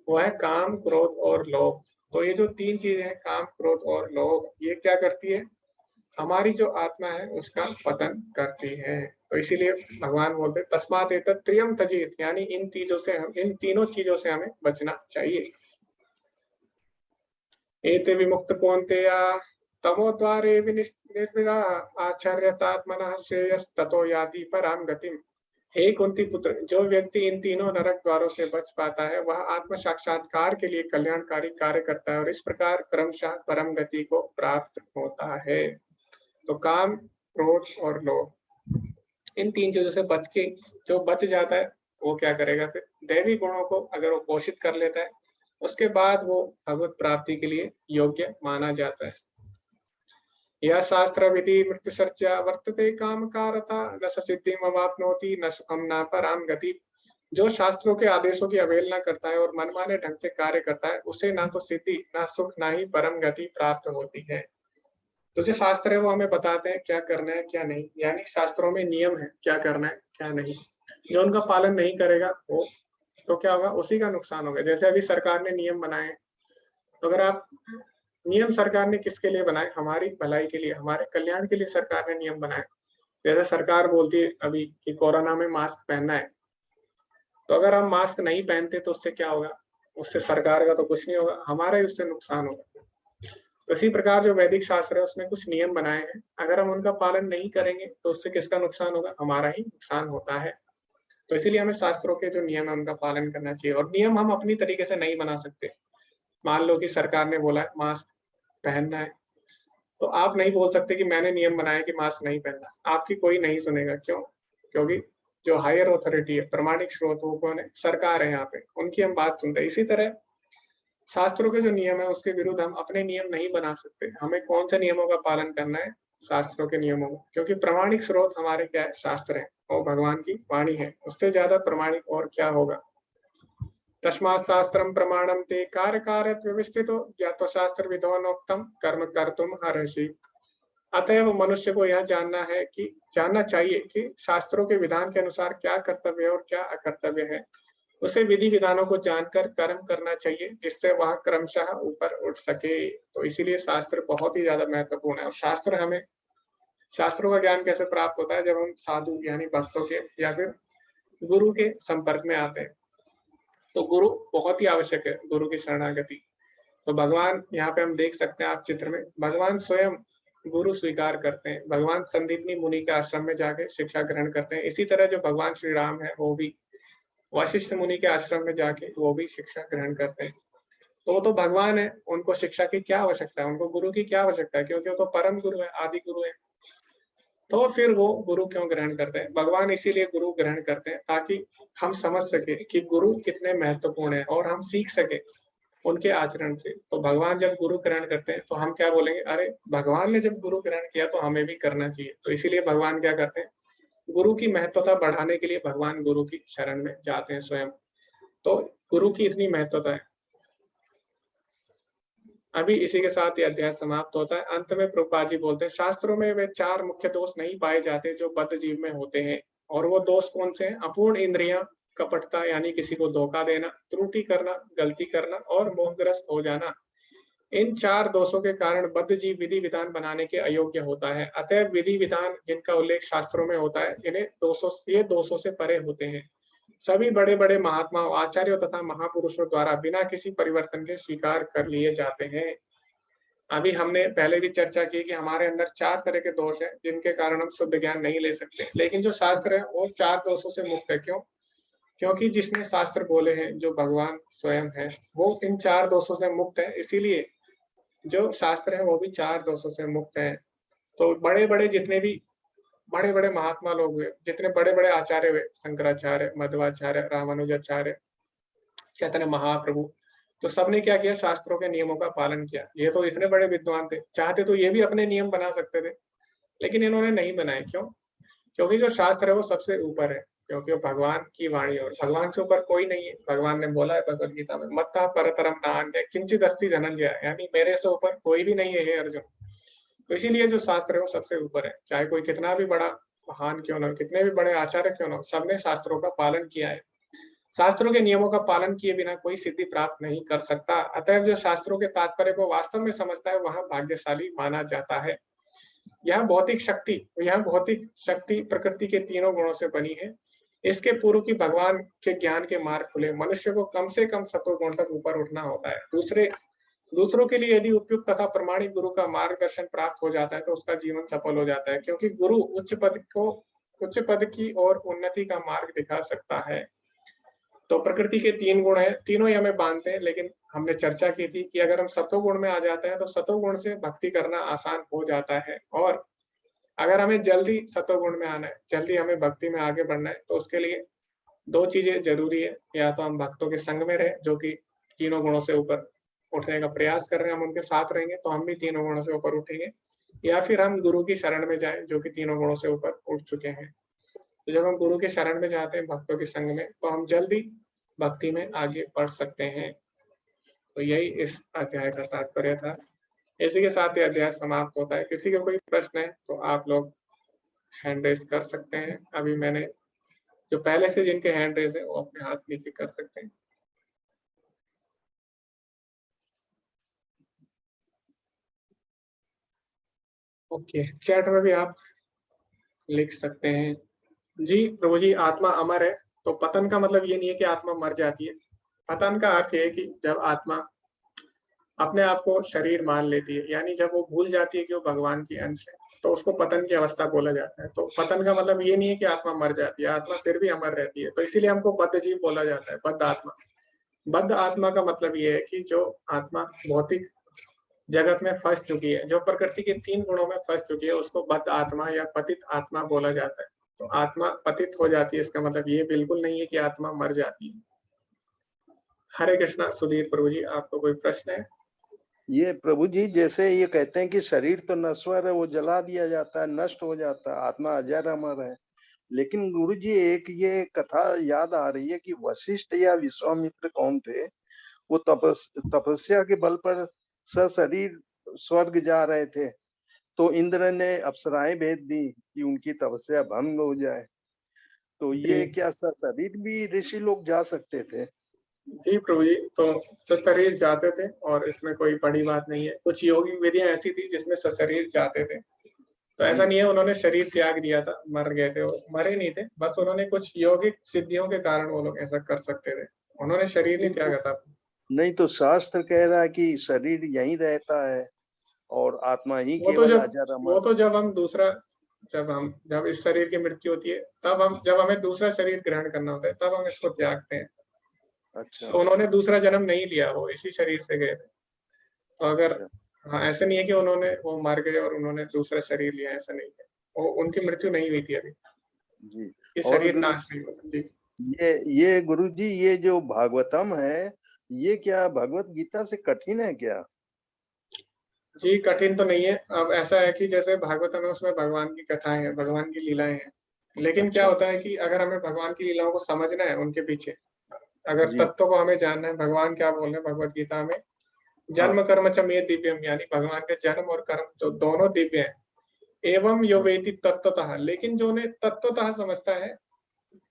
वो है काम, क्रोध और लोभ। तो ये जो तीन चीजें हैं, काम, क्रोध और लोभ, ये क्या करती है, हमारी जो आत्मा है उसका पतन करती है। तो इसीलिए भगवान बोलते तस्मात् एतत्त्रयं त्यजेत्, यानी इन तीनों चीजों से हमें बचना चाहिए। एते विमुक्त कौन्तेया तमोद्वारे निर्विरा आचार्यतात्मनः श्रेयस्ततो याति परां गतिम्। हे कुंती पुत्र, जो व्यक्ति इन तीनों नरक द्वारों से बच पाता है वह आत्म साक्षात्कार के लिए कल्याणकारी कार्य करता है और इस प्रकार क्रमशः परम गति को प्राप्त होता है। तो काम, क्रोध और लोभ, इन तीन चीजों से बच के जो बच जाता है वो क्या करेगा, फिर दैवी गुणों को अगर वो पोषित कर लेता है उसके बाद वो भगवत प्राप्ति के लिए योग्य माना जाता है। यह शास्त्र विधि मृत्यु सर्जा वर्तते काम कारता न सिद्धिम अवाप्नोति न सुखम न पराम गति। जो शास्त्रों के आदेशों की अवहेलना करता है और मनमाने ढंग से कार्य करता है उसे ना तो सिद्धि ना सुख ना ही परम गति प्राप्त होती है। तो जो शास्त्र है वो हमें बताते हैं क्या करना है क्या नहीं, यानी शास्त्रों में नियम है क्या करना है क्या नहीं। जो उनका पालन नहीं करेगा वो तो क्या होगा, उसी का नुकसान होगा। जैसे अभी सरकार ने नियम बनाए, तो अगर आप नियम सरकार ने किसके लिए बनाए, हमारी भलाई के लिए, हमारे कल्याण के लिए सरकार ने नियम बनाए। जैसे सरकार बोलती है अभी कि कोरोना में मास्क पहनना है, तो अगर हम मास्क नहीं पहनते तो उससे क्या होगा, उससे सरकार का तो कुछ नहीं होगा, हमारा ही उससे नुकसान होगा। तो इसी प्रकार जो वैदिक शास्त्र है उसमें कुछ नियम बनाए हैं, अगर हम उनका पालन नहीं करेंगे तो उससे किसका नुकसान होगा, हमारा ही नुकसान होता है। तो इसीलिए हमें शास्त्रों के जो नियम है उनका पालन करना चाहिए। और नियम हम अपनी तरीके से नहीं बना सकते। मान लो कि सरकार ने बोला है मास्क पहनना है, तो आप नहीं बोल सकते कि मैंने नियम बनाया कि मास्क नहीं पहनना, आपकी कोई नहीं सुनेगा। क्यों? क्योंकि जो हायर ऑथोरिटी है, प्रमाणिक स्रोत, वो कौन है, सरकार है यहाँ पे, उनकी हम बात सुनते हैं। इसी तरह शास्त्रों के जो नियम है उसके विरुद्ध हम अपने नियम नहीं बना सकते। हमें कौन से नियमों का पालन करना है, शास्त्रों के नियमों का, क्योंकि प्रमाणिक स्रोत हमारे क्या है, शास्त्र है और भगवान की वाणी है, उससे ज्यादा प्रमाणिक और क्या होगा। तस्मात् शास्त्रम प्रमाणम ते कार्यकार्यत व्यवस्थितो ज्ञात्वा शास्त्र विद्वानोक्तम कर्म कर्तुम अर्हसि। अतएव मनुष्य को यह जानना चाहिए कि शास्त्रों के विधान के अनुसार क्या कर्तव्य है और क्या अकर्तव्य है। उसे विधि विधानों को जानकर कर्म करना चाहिए जिससे वह क्रमशः ऊपर उठ सके। तो इसीलिए शास्त्र बहुत ही ज्यादा महत्वपूर्ण है। और शास्त्रों का ज्ञान कैसे प्राप्त होता है, जब हम साधु यानी भक्तों के या फिर गुरु के संपर्क में आते हैं। तो गुरु बहुत ही आवश्यक है, गुरु की शरणागति। तो भगवान यहाँ पे हम देख सकते हैं, आप चित्र में भगवान स्वयं गुरु स्वीकार करते हैं। भगवान संदीपनी मुनि के आश्रम में जाके शिक्षा ग्रहण करते हैं। इसी तरह जो भगवान श्री राम है वो भी वशिष्ठ मुनि के आश्रम में जाके वो भी शिक्षा ग्रहण करते हैं। तो वो तो भगवान है, उनको शिक्षा की क्या आवश्यकता है, उनको गुरु की क्या आवश्यकता है, क्योंकि वो तो परम गुरु है, आदि गुरु है। तो फिर वो गुरु क्यों ग्रहण करते हैं, भगवान इसीलिए गुरु ग्रहण करते हैं ताकि हम समझ सके कि गुरु कितने महत्वपूर्ण है और हम सीख सके उनके आचरण से। तो भगवान जब गुरु ग्रहण करते हैं तो हम क्या बोलेंगे, अरे भगवान ने जब गुरु ग्रहण किया तो हमें भी करना चाहिए। तो इसीलिए भगवान क्या करते हैं, गुरु की महत्वता बढ़ाने के लिए भगवान गुरु की शरण में जाते हैं स्वयं। तो गुरु की इतनी महत्वता है। अभी इसी के साथ ये अध्याय समाप्त होता है। अंत में प्रभुपाद जी बोलते हैं, शास्त्रों में वे 4 मुख्य दोष नहीं पाए जाते जो बद्ध जीव में होते हैं। और वो दोष कौन से हैं? अपूर्ण इंद्रियां, कपटता यानी किसी को धोखा देना, त्रुटि करना, गलती करना और मोहग्रस्त हो जाना। इन 4 दोषों के कारण बद्ध जीव विधि विधान बनाने के अयोग्य होता है। अतः विधि विधान जिनका उल्लेख शास्त्रों में होता है ये दोषों से परे होते हैं। सभी बड़े बड़े महात्माओं, आचार्यों तथा महापुरुषों द्वारा बिना किसी परिवर्तन के स्वीकार कर लिए जाते हैं। अभी हमने पहले भी चर्चा की कि हमारे अंदर 4 तरह के दोष हैं जिनके कारण हम शुद्ध ज्ञान नहीं ले सकते, लेकिन जो शास्त्र है वो 4 दोषों से मुक्त है। क्यों? क्योंकि जिसने शास्त्र बोले हैं, जो भगवान स्वयं है, वो इन 4 दोषों से मुक्त है। इसीलिए जो शास्त्र है वो भी 4 दोषों से मुक्त है। तो बड़े बड़े जितने भी बड़े बड़े महात्मा लोग हुए, जितने बड़े बड़े आचार्य हुए, शंकराचार्य, मध्वाचार्य, रामानुजाचार्य, चैतन्य महाप्रभु, तो सबने क्या किया, शास्त्रों के नियमों का पालन किया। ये तो इतने बड़े विद्वान थे, चाहते तो ये भी अपने नियम बना सकते थे, लेकिन इन्होंने नहीं बनाए। क्यों? क्योंकि जो शास्त्र है वो सबसे ऊपर है, क्योंकि वो भगवान की वाणी और भगवान से ऊपर कोई नहीं है। भगवान ने बोला है भगवद गीता में, मत्ता परतरम नान्य किंचित अस्ति धनंजय, यानी मेरे से ऊपर कोई भी नहीं है हे अर्जुन। तो इसीलिए जो शास्त्र है वो सबसे ऊपर है। चाहे कोई कितना भी बड़ा महान क्यों ना हो, कितने भी बड़े आचार्य क्यों ना हो, सबने शास्त्रों का पालन किया है। शास्त्रों के नियमों का पालन किए बिना कोई सिद्धि प्राप्त नहीं कर सकता। अतएव जो शास्त्रों के तात्पर्य को वास्तव में समझता है वह भाग्यशाली माना जाता है। यह भौतिक शक्ति प्रकृति के तीनों गुणों से बनी है। इसके पूर्व की भगवान के ज्ञान के मार्ग खुले, मनुष्य को कम से कम सतोगुण तक ऊपर उठना होता है। दूसरे दूसरों के लिए यदि उपयुक्त तथा प्रमाणिक गुरु का मार्गदर्शन प्राप्त हो जाता है तो उसका जीवन सफल हो जाता है, क्योंकि गुरु उच्च पद की और उन्नति का मार्ग दिखा सकता है। तो प्रकृति के 3 गुण हैं, तीनों ही हमें बांधते हैं, लेकिन हमने चर्चा की थी कि अगर हम सतोगुण में आ जाते हैं तो सतोगुण से भक्ति करना आसान हो जाता है। और अगर हमें जल्दी सतोगुण में आना है, जल्दी हमें भक्ति में आगे बढ़ना है, तो उसके लिए 2 चीजें जरूरी है। या तो हम भक्तों के संग में रहे जो कि तीनों गुणों से ऊपर उठने का प्रयास कर रहे हैं, हम उनके साथ रहेंगे तो हम भी तीनों गुणों से ऊपर उठेंगे, या फिर हम गुरु की शरण में जाएं जो कि तीनों गुणों से ऊपर उठ चुके हैं। तो जब हम गुरु के शरण में जाते हैं भक्तों के संग में, तो हम जल्दी भक्ति में आगे बढ़ सकते हैं। तो यही इस अध्याय का तात्पर्य था। इसी के साथ ये अध्याय समाप्त होता है। किसी का कोई प्रश्न है तो आप लोग हैंड रेज कर सकते हैं। अभी मैंने जो पहले से जिनके हैंड रेज है वो अपने हाथ नीचे कर सकते हैं। ओके, चैट में भी आप लिख सकते हैं। जी प्रभु जी, आत्मा अमर है तो पतन का मतलब ये नहीं है कि आत्मा मर जाती है। पतन का अर्थ ये है कि जब आत्मा अपने आप को शरीर मान लेती है, यानी जब वो भूल जाती है कि वो भगवान की अंश है, तो उसको पतन की अवस्था बोला जाता है। तो पतन का मतलब ये नहीं है कि आत्मा मर जाती है, आत्मा फिर भी अमर रहती है। तो इसीलिए हमको बद्ध जीव बोला जाता है, बद्ध आत्मा। बद्ध आत्मा का मतलब ये है कि जो आत्मा भौतिक जगत में फंस चुकी है, जो प्रकृति के 3 गुणों में फंस चुकी है, उसको बद्ध आत्मा या पतित आत्मा बोला जाता है। तो आत्मा पतित हो जाती है, इसका मतलब ये बिल्कुल नहीं है कि आत्मा मर जाती है। हरे कृष्णा। सुधीर प्रभु जी, आपको कोई प्रश्न है? ये प्रभु जी जैसे ये कहते हैं कि शरीर तो नश्वर है, वो जला दिया जाता है, नष्ट हो जाता है, आत्मा अजर अमर है। लेकिन गुरु जी एक ये कथा याद आ रही है कि वशिष्ठ या विश्वामित्र कौन थे, वो तपस्या के बल पर सशरीर स्वर्ग जा रहे थे, तो इंद्र ने अप्सराएं भेज दी कि उनकी तपस्या भंग हो जाए। तो ये क्या सशरीर भी ऋषि लोग जा सकते थे? जी प्रभु जी, तो सशरीर जाते थे और इसमें कोई बड़ी बात नहीं है। कुछ योगिक विधियां ऐसी थी जिसमें सशरीर जाते थे, तो ऐसा नहीं है उन्होंने शरीर त्याग दिया था, मर गए थे, वो मरे नहीं थे, बस उन्होंने कुछ यौगिक सिद्धियों के कारण वो लोग ऐसा कर सकते थे, उन्होंने शरीर नहीं त्यागा था। नहीं तो शास्त्र कह रहा है कि शरीर यहीं रहता है और आत्मा ही वो तो केवल जब अजर वो अमर। तो जब हम दूसरा जब इस शरीर की मृत्यु होती है, जब हमें दूसरा शरीर ग्रहण करना होता है, तब हम इसको त्यागते हैं। अच्छा तो उन्होंने दूसरा जन्म नहीं लिया, वो इसी शरीर से गए थे। तो अगर अच्छा हाँ, ऐसे नहीं है कि वो मर गए और उन्होंने दूसरा शरीर लिया, ऐसा नहीं है। वो उनकी मृत्यु नहीं हुई थी अभी, जी। ये और शरीर गुरु नाश नहीं होता जी। ये गुरु जी ये जो भागवतम है, ये क्या भगवत गीता से कठिन है क्या? जी कठिन तो नहीं है। अब ऐसा है कि जैसे भागवतम है उसमें भगवान की कथाएं हैं, भगवान की लीलाएं हैं, लेकिन क्या अच्छा होता है कि अगर हमें भगवान की लीलाओं को समझना है, उनके पीछे अगर जी तत्व को हमें जानना है, भगवान क्या बोल रहे हैं भगवत गीता में, हाँ जन्म कर्म च मे दिव्यम, यानी भगवान के जन्म और कर्म जो दोनों दिव्य हैं, एवं यो हाँ वेति तत्वतः, लेकिन जो उन्हें तत्वतः समझता है,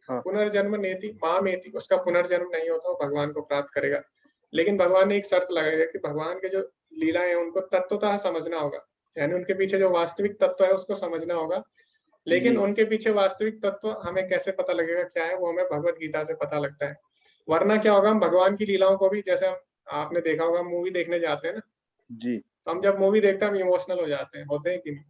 हाँ पुनर्जन्म नेति माम एति, उसका पुनर्जन्म नहीं होता, वो भगवान को प्राप्त करेगा। लेकिन भगवान ने एक शर्त लगाई है कि भगवान के जो लीलाएं हैं उनको तत्वतः समझना होगा, यानी उनके पीछे जो वास्तविक तत्व है उसको समझना होगा। लेकिन जी उनके पीछे वास्तविक तत्व हमें कैसे पता लगेगा क्या है, वो हमें भगवत गीता से पता लगता है। वरना क्या होगा, हम भगवान की लीलाओं को भी, जैसे आपने देखा होगा मूवी देखने जाते हैं ना, जी तो हम जब मूवी देखते हैं हम इमोशनल हो जाते हैं, होते हैं कि नहीं?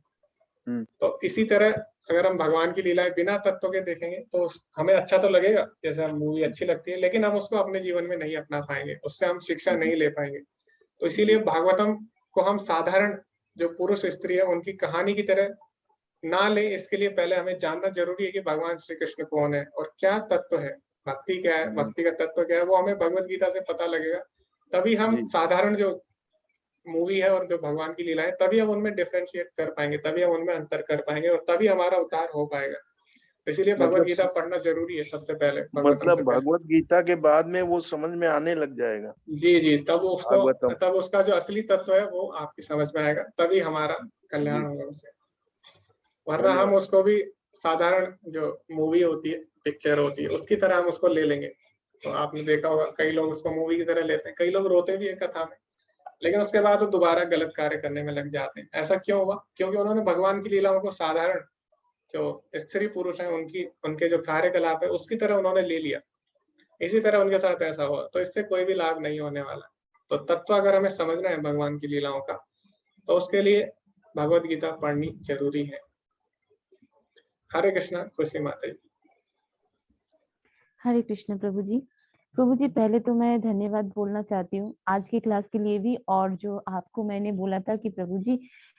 हम्म तो इसी तरह अगर हम भगवान की लीलाएं बिना तत्व के देखेंगे तो हमें अच्छा तो लगेगा, जैसे हम मूवी अच्छी लगती है, लेकिन हम उसको अपने जीवन में नहीं अपना पाएंगे, उससे हम शिक्षा जी नहीं ले पाएंगे। तो इसीलिए जी भागवतम को हम साधारण जो पुरुष स्त्री है उनकी कहानी की तरह ना ले, इसके लिए पहले हमें जानना जरूरी है कि भगवान श्री कृष्ण कौन है और क्या तत्व है, भक्ति क्या है, जी भक्ति का तत्व क्या है, वो हमें भगवत गीता से पता लगेगा। तभी हम जी साधारण जो मूवी है और जो भगवान की लीला है, तभी हम उनमें डिफरेंशिएट कर पाएंगे, तभी हम उनमें अंतर कर पाएंगे और तभी हमारा उद्धार हो पाएगा। इसलिए भगवत मतलब गीता पढ़ना जरूरी है सबसे पहले, भगवतम से मतलब पहले। भगवत गीता के बाद में वो समझ में आने लग जाएगा जी जी, भागवतम। तब उसका जो असली तत्व है वो आपकी समझ में आएगा, तभी हमारा कल्याण जी होगा उससे। वरना हम धन्यवाद। उसको भी साधारण जो मूवी होती है, पिक्चर होती है, उसकी तरह हम उसको ले लेंगे। तो आपने देखा होगा कई लोग उसको मूवी की तरह लेते हैं, कई लोग रोते भी है कथा में, लेकिन उसके बाद वो दोबारा गलत कार्य करने में लग जाते हैं। ऐसा क्यों हुआ? क्योंकि उन्होंने भगवान की लीलाओं को साधारण जो स्त्री पुरुष है उनकी उनके जो कार्यकलाप है उसकी तरह उन्होंने ले लिया, इसी तरह उनके साथ ऐसा हुआ, तो इससे कोई भी लाभ नहीं होने वाला। तो तत्व अगर हमें समझना है भगवान की लीलाओं का, तो उसके लिए भगवत गीता पढ़नी जरूरी है। हरे कृष्णा खुशी माता जी। हरे कृष्ण प्रभु जी। प्रभु जी, पहले तो मैं धन्यवाद बोलना चाहती हूँ आज की क्लास के लिए भी, और जो आपको मैंने बोला था कि प्रभु जी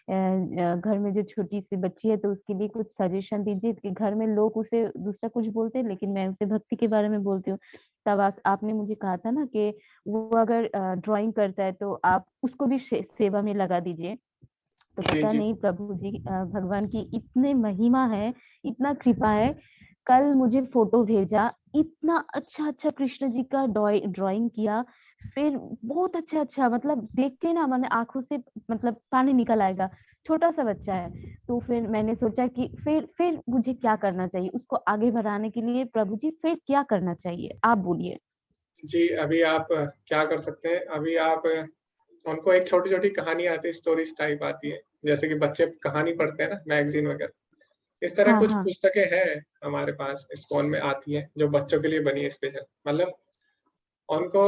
घर में जो छोटी सी बच्ची है तो उसके लिए कुछ सजेशन दीजिए, कि घर में लोग उसे दूसरा कुछ बोलते हैं लेकिन मैं उसे भक्ति के बारे में बोलती हूँ। तब आपने मुझे कहा था ना कि वो अगर ड्राइंग करता है तो आप उसको भी सेवा में लगा दीजिए। तो जी पता जी नहीं प्रभु जी भगवान की इतने महिमा है, इतना कृपा है। कल मुझे फोटो भेजा, इतना अच्छा अच्छा कृष्ण जी का ड्राइंग किया, फिर बहुत अच्छा अच्छा, मतलब देख के ना मैंने आंखों से मतलब पानी निकल आएगा। छोटा सा बच्चा है। तो फिर मैंने सोचा कि फिर मुझे क्या करना चाहिए उसको आगे बढ़ाने के लिए, प्रभु जी फिर क्या करना चाहिए आप बोलिए। जी। अभी आप क्या कर सकते हैं, अभी आप उनको एक छोटी छोटी कहानी आती है, स्टोरीज टाइप आती है, जैसे कि बच्चे कहानी पढ़ते हैं ना मैगजीन वगैरह, इस तरह हाँ कुछ हाँ। पुस्तकें हैं हमारे पास स्कूल में आती हैं जो बच्चों के लिए बनी है स्पेशल, मतलब उनको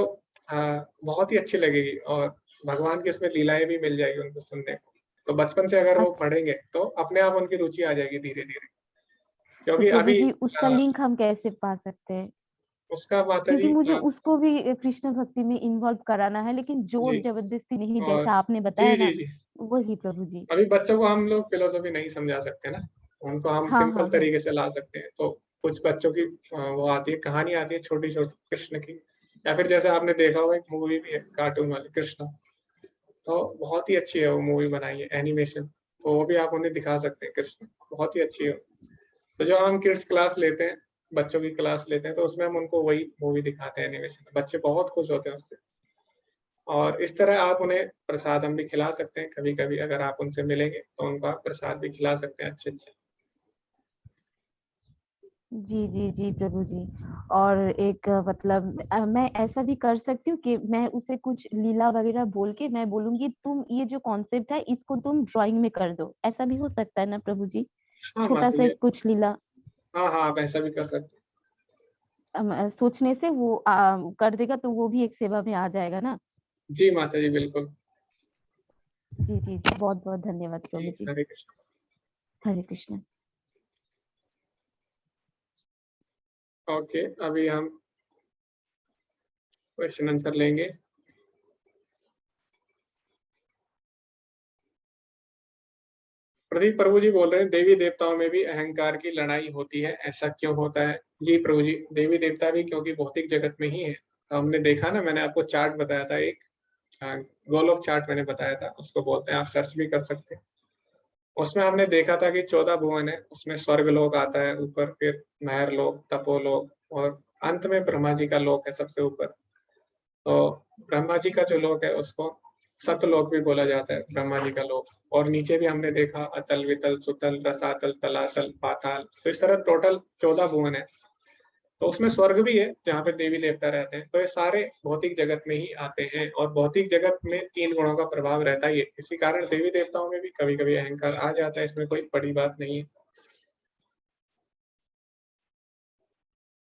बहुत ही अच्छी लगेगी और भगवान की उसमें लीलाएं भी मिल जाएगी उनको सुनने को। तो बचपन से अगर वो अच्छा, पढ़ेंगे तो अपने आप उनकी रुचि आ जाएगी धीरे धीरे, तो क्योंकि प्रभु अभी जी उसका लिंक हम कैसे पा सकते हैं? उसका माता क्योंकि जी मुझे उसको भी कृष्ण भक्ति में इन्वॉल्व कराना है, लेकिन जोर जी जबरदस्ती नहीं, और जैसा आपने जी बताया जी ना जी वही प्रभु जी। अभी बच्चों को हम लोग फिलोसफी नहीं समझा सकते ना, उनको हम हाँ सिंपल हाँ हाँ। तरीके से ला सकते हैं। तो कुछ बच्चों की वो आती है, कहानी आती है छोटी छोटी कृष्ण की, या फिर जैसे आपने देखा होगा एक मूवी भी है कार्टून वाली कृष्ण, तो बहुत ही अच्छी है वो मूवी, बनाई है एनिमेशन, तो वो भी आप उन्हें दिखा सकते हैं कृष्ण, बहुत ही अच्छी है। तो जो हम किड्स क्लास लेते हैं, बच्चों की क्लास लेते हैं, तो उसमें हम उनको वही मूवी दिखाते हैं एनिमेशन, बच्चे बहुत खुश होते हैं उससे। और इस तरह आप उन्हें प्रसाद हम भी खिला सकते हैं, कभी कभी अगर आप उनसे मिलेंगे तो उनको आप प्रसाद भी खिला सकते हैं अच्छे अच्छे। जी जी जी प्रभु जी। और एक मतलब मैं ऐसा भी कर सकती हूँ कि मैं उसे कुछ लीला वगैरह बोल के मैं बोलूंगी तुम ये जो कॉन्सेप्ट है इसको तुम ड्राइंग में कर दो, ऐसा भी हो सकता है ना प्रभु जी? हाँ छोटा माता सा जी। एक कुछ लीला हाँ हाँ, आप ऐसा भी कर सकते सोचने से वो कर देगा तो वो भी एक सेवा में आ जाएगा ना। हैं। जी माता जी बिल्कुल। जी जी जी, बहुत बहुत धन्यवाद जी प्रभु जी। हरे कृष्ण। हरे कृष्ण। ओके, अभी हम क्वेश्चन आंसर लेंगे। प्रदीप प्रभु जी बोल रहे हैं देवी देवताओं में भी अहंकार की लड़ाई होती है, ऐसा क्यों होता है? जी प्रभु जी, देवी देवता भी क्योंकि भौतिक जगत में ही है। तो हमने देखा ना, मैंने आपको चार्ट बताया था एक, गोलोक चार्ट मैंने बताया था, उसको बोलते हैं, आप सर्च भी कर सकते हैं। उसमें हमने देखा था कि 14 भुवन है, उसमें स्वर्ग लोक आता है ऊपर, फिर महर लोक, तपोलोक, और अंत में ब्रह्मा जी का लोक है सबसे ऊपर। तो ब्रह्मा जी का जो लोक है उसको सतलोक भी बोला जाता है, ब्रह्मा जी का लोक। और नीचे भी हमने देखा अतल, वितल, सुतल, रसातल, तलातल, पाताल, तो इस तरह टोटल 14 भुवन है। तो उसमें स्वर्ग भी है जहाँ पे देवी देवता रहते हैं। तो ये सारे भौतिक जगत में ही आते हैं, और भौतिक जगत में 3 गुणों का प्रभाव रहता ही है, इसी कारण देवी देवताओं में भी कभी कभी अहंकार आ जाता है, इसमें कोई बड़ी बात नहीं है।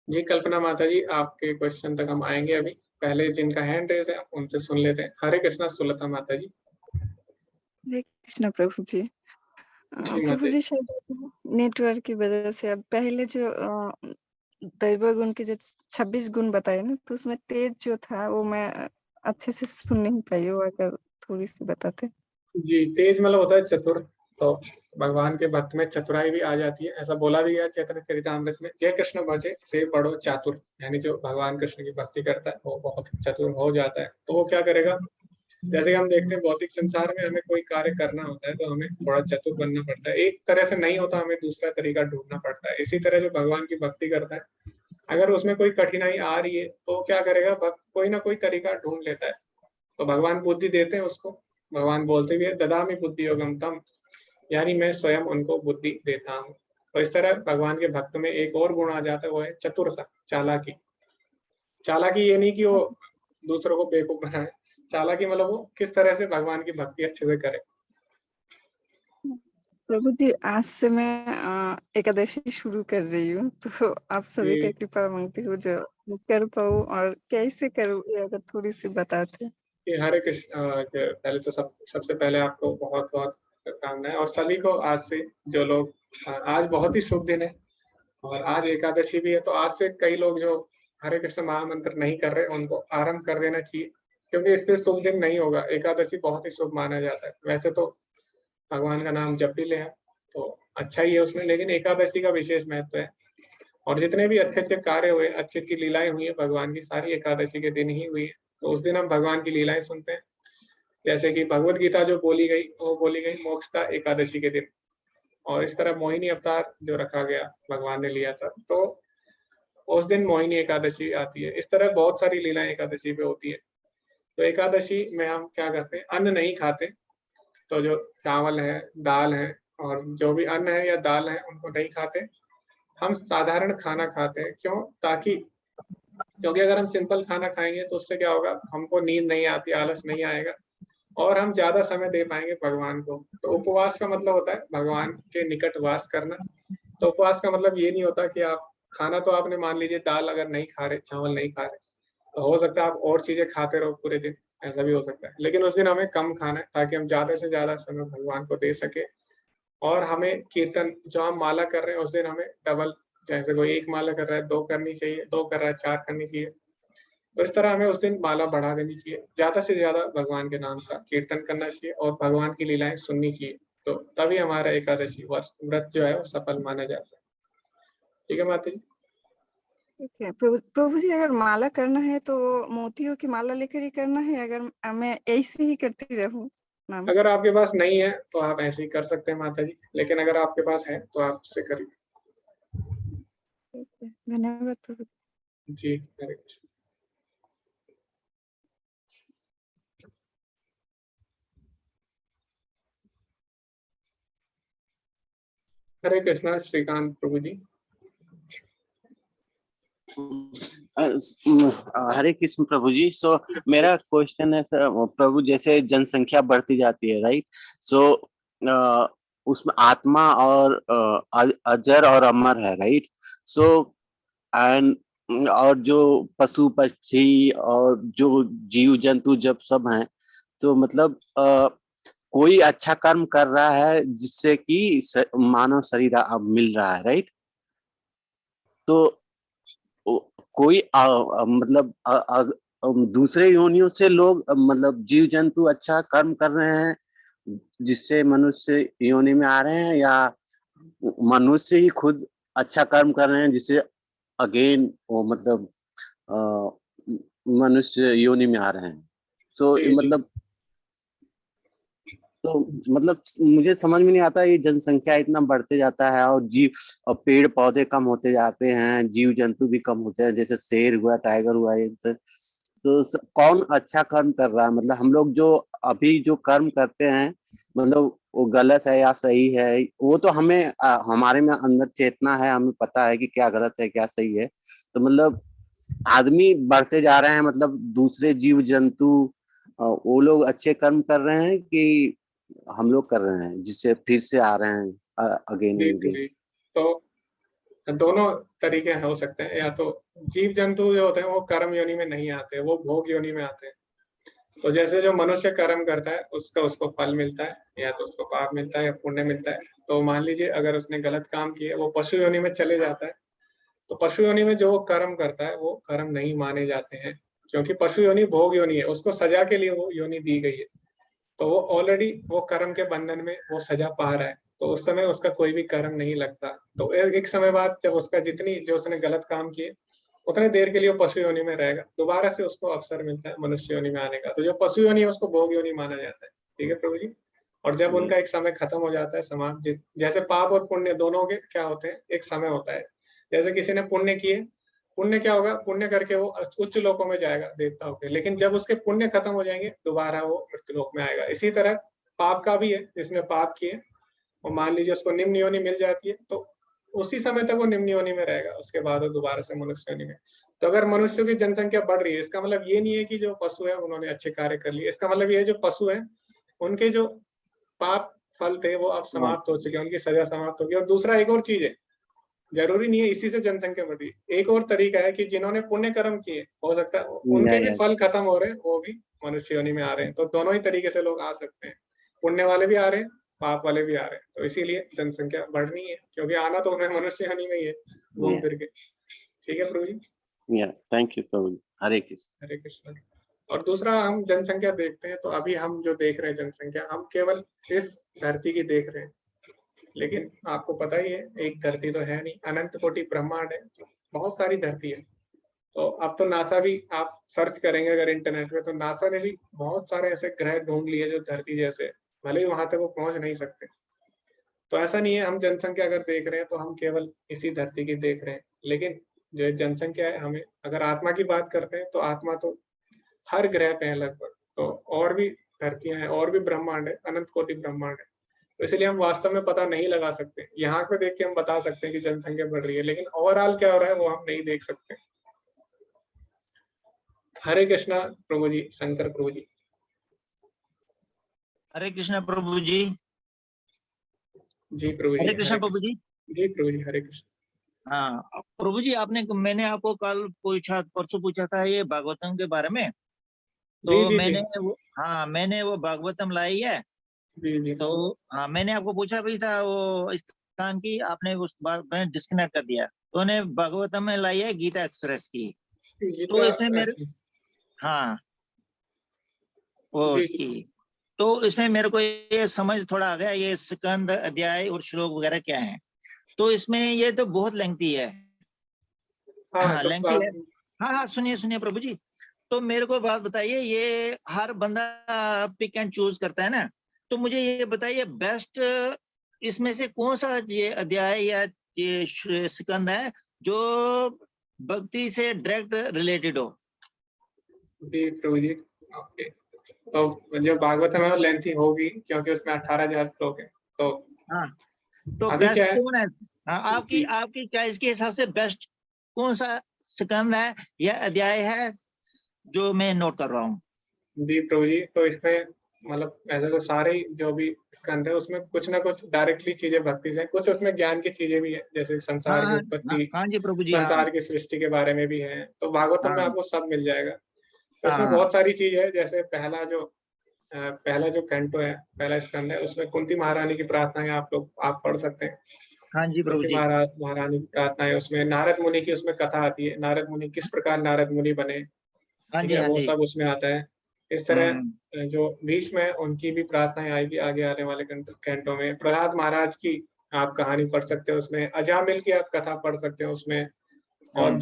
जी कल्पना माता जी, आपके क्वेश्चन तक हम आएंगे अभी, पहले जिनका हैंड रेज है उनसे सुन लेते हैं। हरे कृष्णा सुलता माता जी। हरे कृष्ण प्रभु जी। जी प्रभु माता जी जी। शायद नेटवर्क की वजह से अब पहले जो दैव गुण के जो 26 गुण बताए ना, तो उसमें तेज जो था वो मैं अच्छे से सुन नहीं पाई, वो अगर थोड़ी सी बताते। जी तेज मतलब होता है चतुर, तो भगवान के भक्त में चतुराई भी आ जाती है, ऐसा बोला भी गया चैतन्य चरितामृत में, जय कृष्ण भजे से पढ़ो चातुर, यानी जो भगवान कृष्ण की भक्ति करता है वो बहुत चतुर हो जाता है। तो वो क्या करेगा, जैसे कि हम देखते हैं भौतिक संसार में हमें कोई कार्य करना होता है तो हमें थोड़ा चतुर बनना पड़ता है, एक तरह से नहीं होता, हमें दूसरा तरीका ढूंढना पड़ता है। इसी तरह जो भगवान की भक्ति करता है, अगर उसमें कोई कठिनाई आ रही है तो क्या करेगा, भक्त कोई ना कोई तरीका ढूंढ लेता है। तो भगवान बुद्धि देते हैं उसको, भगवान बोलते भी है ददामि बुद्धि योगम तम, यानी मैं स्वयं उनको बुद्धि देता हूँ। तो इस तरह भगवान के भक्त में एक और गुण आ जाता है, वो है चतुरता, चालाकी। चालाकी ये नहीं कि वो दूसरों को बेवकूफ बनाए, चालाकी मतलब वो किस तरह से भगवान की भक्ति अच्छे से करे। प्रभु जी आज से मैं एकादशी शुरू कर रही हूँ, तो आप सभी का जी कृपा मांगती हूँ जो मैं कर पाऊँ और कैसे करूँ, ये अगर थोड़ी सी बताते। कि हरे कृष्ण पहले तो सबसे पहले आपको बहुत बहुत शुभकामनाएं, और सभी को आज से जो लोग आज बहुत ही शुभ दिन है और आज एकादशी भी है, तो आज से कई लोग जो हरे कृष्ण महामंत्र नहीं कर रहे उनको आरंभ कर देना चाहिए, क्योंकि इससे शुभ दिन नहीं होगा। एकादशी बहुत ही शुभ माना जाता है। वैसे तो भगवान का नाम जब भी ले तो अच्छा ही है उसमें, लेकिन एकादशी का विशेष महत्व है। और जितने भी अच्छे अच्छे कार्य हुए, अच्छी अच्छी लीलाएं हुई है भगवान की, सारी एकादशी के दिन ही हुई है। तो उस दिन हम भगवान की लीलाएं सुनते हैं। जैसे कि भगवत गीता जो बोली गई, वो बोली गई मोक्षता एकादशी के दिन, और इस तरह मोहिनी अवतार जो रखा गया भगवान ने लिया था, तो उस दिन मोहिनी एकादशी आती है। इस तरह बहुत सारी लीलाएं एकादशी पे होती है। तो एकादशी में हम क्या करते हैं, अन्न नहीं खाते। तो जो चावल है, दाल है, और जो भी अन्न है या दाल है उनको नहीं खाते। हम साधारण खाना खाते हैं। क्यों? क्योंकि अगर हम सिंपल खाना खाएंगे तो उससे क्या होगा, हमको नींद नहीं आती, आलस नहीं आएगा, और हम ज्यादा समय दे पाएंगे भगवान को। तो उपवास का मतलब होता है भगवान के निकट वास करना। तो उपवास का मतलब ये नहीं होता कि आप खाना, तो आपने मान लीजिए दाल अगर नहीं खा रहे, चावल नहीं खा रहे, तो हो सकता है आप और चीजें खाते रहो पूरे दिन, ऐसा भी हो सकता है। लेकिन उस दिन हमें कम खाना है ताकि हम ज्यादा से ज्यादा समय भगवान को दे सके। और हमें कीर्तन जो हम माला कर रहे हैं उस दिन हमें डबल, जैसे कोई एक माला कर रहा है 2 करनी चाहिए, 2 कर रहा है 4 करनी चाहिए। तो इस तरह हमें उस दिन माला बढ़ा देनी चाहिए, ज्यादा से ज्यादा भगवान के नाम का कीर्तन करना चाहिए और भगवान की लीलाएं सुननी चाहिए। तो तभी हमारा एकादशी व्रत जो है वो सफल माना जाता है। ठीक है माता जी। ठीक है प्रभु प्रभु जी, अगर माला करना है तो मोतियों की माला लेकर ही करना है, अगर मैं ऐसे ही करती रहूं नाम? अगर आपके पास नहीं है तो आप ऐसे ही कर सकते हैं माता जी, लेकिन अगर आपके पास है तो आप उससे करिए। ठीक है, धन्यवाद प्रभु। जी, हरे कृष्ण। हरे कृष्णा श्रीकांत प्रभु जी। हरे कृष्ण प्रभु जी। सो मेरा क्वेश्चन है सर, प्रभु जैसे जनसंख्या बढ़ती जाती है, राइट? सो उसमें आत्मा और अजर और अमर है, राइट? सो एंड और जो पशु पक्षी और जो जीव जंतु जब सब हैं, तो मतलब कोई अच्छा कर्म कर रहा है जिससे कि मानव शरीर मिल रहा है, राइट? तो कोई मतलब दूसरे योनियों से लोग मतलब जीव जंतु अच्छा कर्म कर रहे हैं जिससे मनुष्य योनि में आ रहे हैं, या मनुष्य ही खुद अच्छा कर्म कर रहे हैं जिससे अगेन वो मतलब मनुष्य योनि में आ रहे हैं? सो जी, जी। मतलब तो मतलब मुझे समझ में नहीं आता, ये जनसंख्या इतना बढ़ते जाता है और पेड़ पौधे कम होते जाते हैं, जीव जंतु भी कम होते हैं, जैसे शेर हुआ, टाइगर हुआ, इनसे तो कौन अच्छा कर्म कर रहा है? मतलब हम लोग जो अभी जो कर्म करते हैं, मतलब वो गलत है या सही है? वो तो हमें हमारे में अंदर चेतना है, हमें पता है कि क्या गलत है क्या सही है। तो मतलब आदमी बढ़ते जा रहे हैं, मतलब दूसरे जीव जंतु वो लोग अच्छे कर्म कर रहे हैं कि हम लोग कर रहे हैं जिससे फिर से आ रहे हैं अगेन जी, एंड अगेन? जी। तो दोनों तरीके हो सकते हैं। या तो जीव जंतु जो होते हैं वो कर्म योनि में नहीं आते, वो भोग योनि में आते हैं। तो जैसे जो मनुष्य कर्म करता है उसका उसको फल मिलता है, या तो उसको पाप मिलता है या पुण्य मिलता है। तो मान लीजिए अगर उसने गलत काम किया, वो पशु योनि में चले जाता है। तो पशु योनि में जो कर्म करता है वो कर्म नहीं माने जाते हैं, क्योंकि पशु योनि भोग योनि है, उसको सजा के लिए वो योनि दी गई है। तो वो ऑलरेडी वो कर्म के बंधन में वो सजा पा रहा है, तो उस समय उसका कोई भी कर्म नहीं लगता। तो एक समय बाद जब उसका जितनी जो उसने गलत काम किए उतने देर के लिए वो पशु योनि में रहेगा, दोबारा से उसको अवसर मिलता है मनुष्य योनि में आने का। तो जो पशु योनि है उसको भोग योनि माना जाता है। ठीक है प्रभु जी। और जब उनका एक समय खत्म हो जाता है, समाप्त, जैसे पाप और पुण्य दोनों के क्या होते हैं, एक समय होता है। जैसे किसी ने पुण्य किए, पुण्य क्या होगा, पुण्य करके वो उच्च लोकों में जाएगा देवताओं के, लेकिन जब उसके पुण्य खत्म हो जाएंगे दोबारा वो मृत्यु लोक में आएगा। इसी तरह पाप का भी है, जिसने पाप किए और मान लीजिए उसको निम्न योनि मिल जाती है, तो उसी समय तक वो निम्न योनि में रहेगा, उसके बाद वो दोबारा से मनुष्य योनि में। तो अगर मनुष्यों की जनसंख्या बढ़ रही है, इसका मतलब ये नहीं है कि जो पशु है उन्होंने अच्छे कार्य कर लिए। इसका मतलब ये है जो पशु है उनके जो पाप फल थे वो अब समाप्त हो चुके हैं, उनकी सजा समाप्त होगी। और दूसरा एक और चीज है, जरूरी नहीं है इसी से जनसंख्या बढ़ रही है। एक और तरीका है कि जिन्होंने पुण्य कर्म किए, हो सकता है उनके भी फल खत्म हो रहे हैं, वो भी मनुष्य योनि में आ रहे हैं, तो दोनों ही तरीके से लोग आ सकते हैं, पुण्य वाले भी आ रहे हैं, पाप वाले भी आ रहे हैं, तो इसीलिए जनसंख्या बढ़नी है, क्योंकि आना तो उन्हें मनुष्य योनि में ही है घूम फिर के। ठीक है प्रभु जी। थैंक यू प्रभु जी। हरे कृष्ण। हरे कृष्ण। और दूसरा, हम जनसंख्या देखते हैं तो अभी हम जो देख रहे हैं जनसंख्या, हम केवल इस धरती की देख रहे हैं, लेकिन आपको पता ही है एक धरती तो है नहीं, अनंत कोटि ब्रह्मांड है, बहुत सारी धरती है। तो अब तो नासा भी, आप सर्च करेंगे अगर इंटरनेट पे, तो नासा ने भी बहुत सारे ऐसे ग्रह ढूंढ लिए जो धरती जैसे, भले ही वहां तक वो पहुंच नहीं सकते। तो ऐसा नहीं है, हम जनसंख्या अगर देख रहे हैं तो हम केवल इसी धरती की देख रहे हैं, लेकिन जो जनसंख्या है, हमें अगर आत्मा की बात करते हैं तो आत्मा तो हर ग्रह पे है लगभग, तो और भी धरतियां हैं, और भी ब्रह्मांड है, अनंत कोटि ब्रह्मांड है। तो इसलिए हम वास्तव में पता नहीं लगा सकते। यहाँ पे देख के हम बता सकते हैं कि जनसंख्या बढ़ रही है, लेकिन ओवरऑल क्या हो रहा है वो हम नहीं देख सकते। हरे कृष्णा प्रभु जी, शंकर प्रभु जी। हरे कृष्ण प्रभु जी। जी प्रभु जी। हरे कृष्ण प्रभु जी। जी प्रभु जी, हरे कृष्ण। हाँ प्रभु जी, मैंने आपको कल पूछा, परसों पूछा था ये भागवतम के बारे में, तो जी, जी, मैंने वो भागवतम लाई है। जी, जी। तो हाँ, मैंने आपको पूछा भी था वो इस स्थान की, आपने उस बात में डिस्कनेक्ट कर दिया। तो उन्हें भागवतम में लाई है गीता एक्सप्रेस की, तो इसमें मेरे हाँ वो उसकी, तो इसमें मेरे को ये समझ थोड़ा आ गया, ये स्कंद, अध्याय और श्लोक वगैरह क्या है। तो इसमें ये तो बहुत लेंथी है। हाँ तो लेंथी है। हाँ सुनिए प्रभु जी, तो मेरे को बात बताइए, ये हर बंदा पिक एंड चूज करता है ना, तो मुझे ये बताइए बेस्ट इसमें से कौन सा ये अध्याय या ये स्कंद है जो भक्ति से डायरेक्ट रिलेटेड हो। जी प्रभु जी, ओके। तो जो भागवतम है वो लेंथी होगी, क्योंकि उसमें 18,000 श्लोक है। तो हाँ, तो अभी बेस्ट क्या है? कौन है? हाँ, आपकी चॉइस के हिसाब से बेस्ट कौन सा स्कंद है या अध्याय है जो मैं नोट कर रहा हूँ? जी प्रभु जी, तो इसमें मतलब ऐसे तो सारे जो भी स्कंद है उसमें कुछ ना कुछ डायरेक्टली चीजें भक्ति से, कुछ उसमें ज्ञान की चीजें भी है, जैसे संसार की उत्पत्ति, हाँ जी प्रभु जी, संसार की सृष्टि के बारे में भी है। तो भागवतम में हाँ, आपको सब मिल जाएगा। तो इसमें हाँ, बहुत सारी चीज है, जैसे पहला जो कैंटो है, पहला स्कंद है, उसमें कुंती महारानी की प्रार्थनाएं आप पढ़ सकते हैं। हाँ जी प्रभु जी। महारानी की प्रार्थना है, उसमें नारद मुनि की उसमें कथा आती है, नारद मुनि किस प्रकार नारद मुनि बने, हाँ ठीक जी, है, हाँ वो जी। सब उसमें आता है। इस तरह जो बीच में उनकी भी प्रार्थनाएं आएगी आगे आने वाले कैंटों में। प्रहलाद महाराज की आप कहानी पढ़ सकते हो उसमें, अजामिल की आप कथा पढ़ सकते हो उसमें, और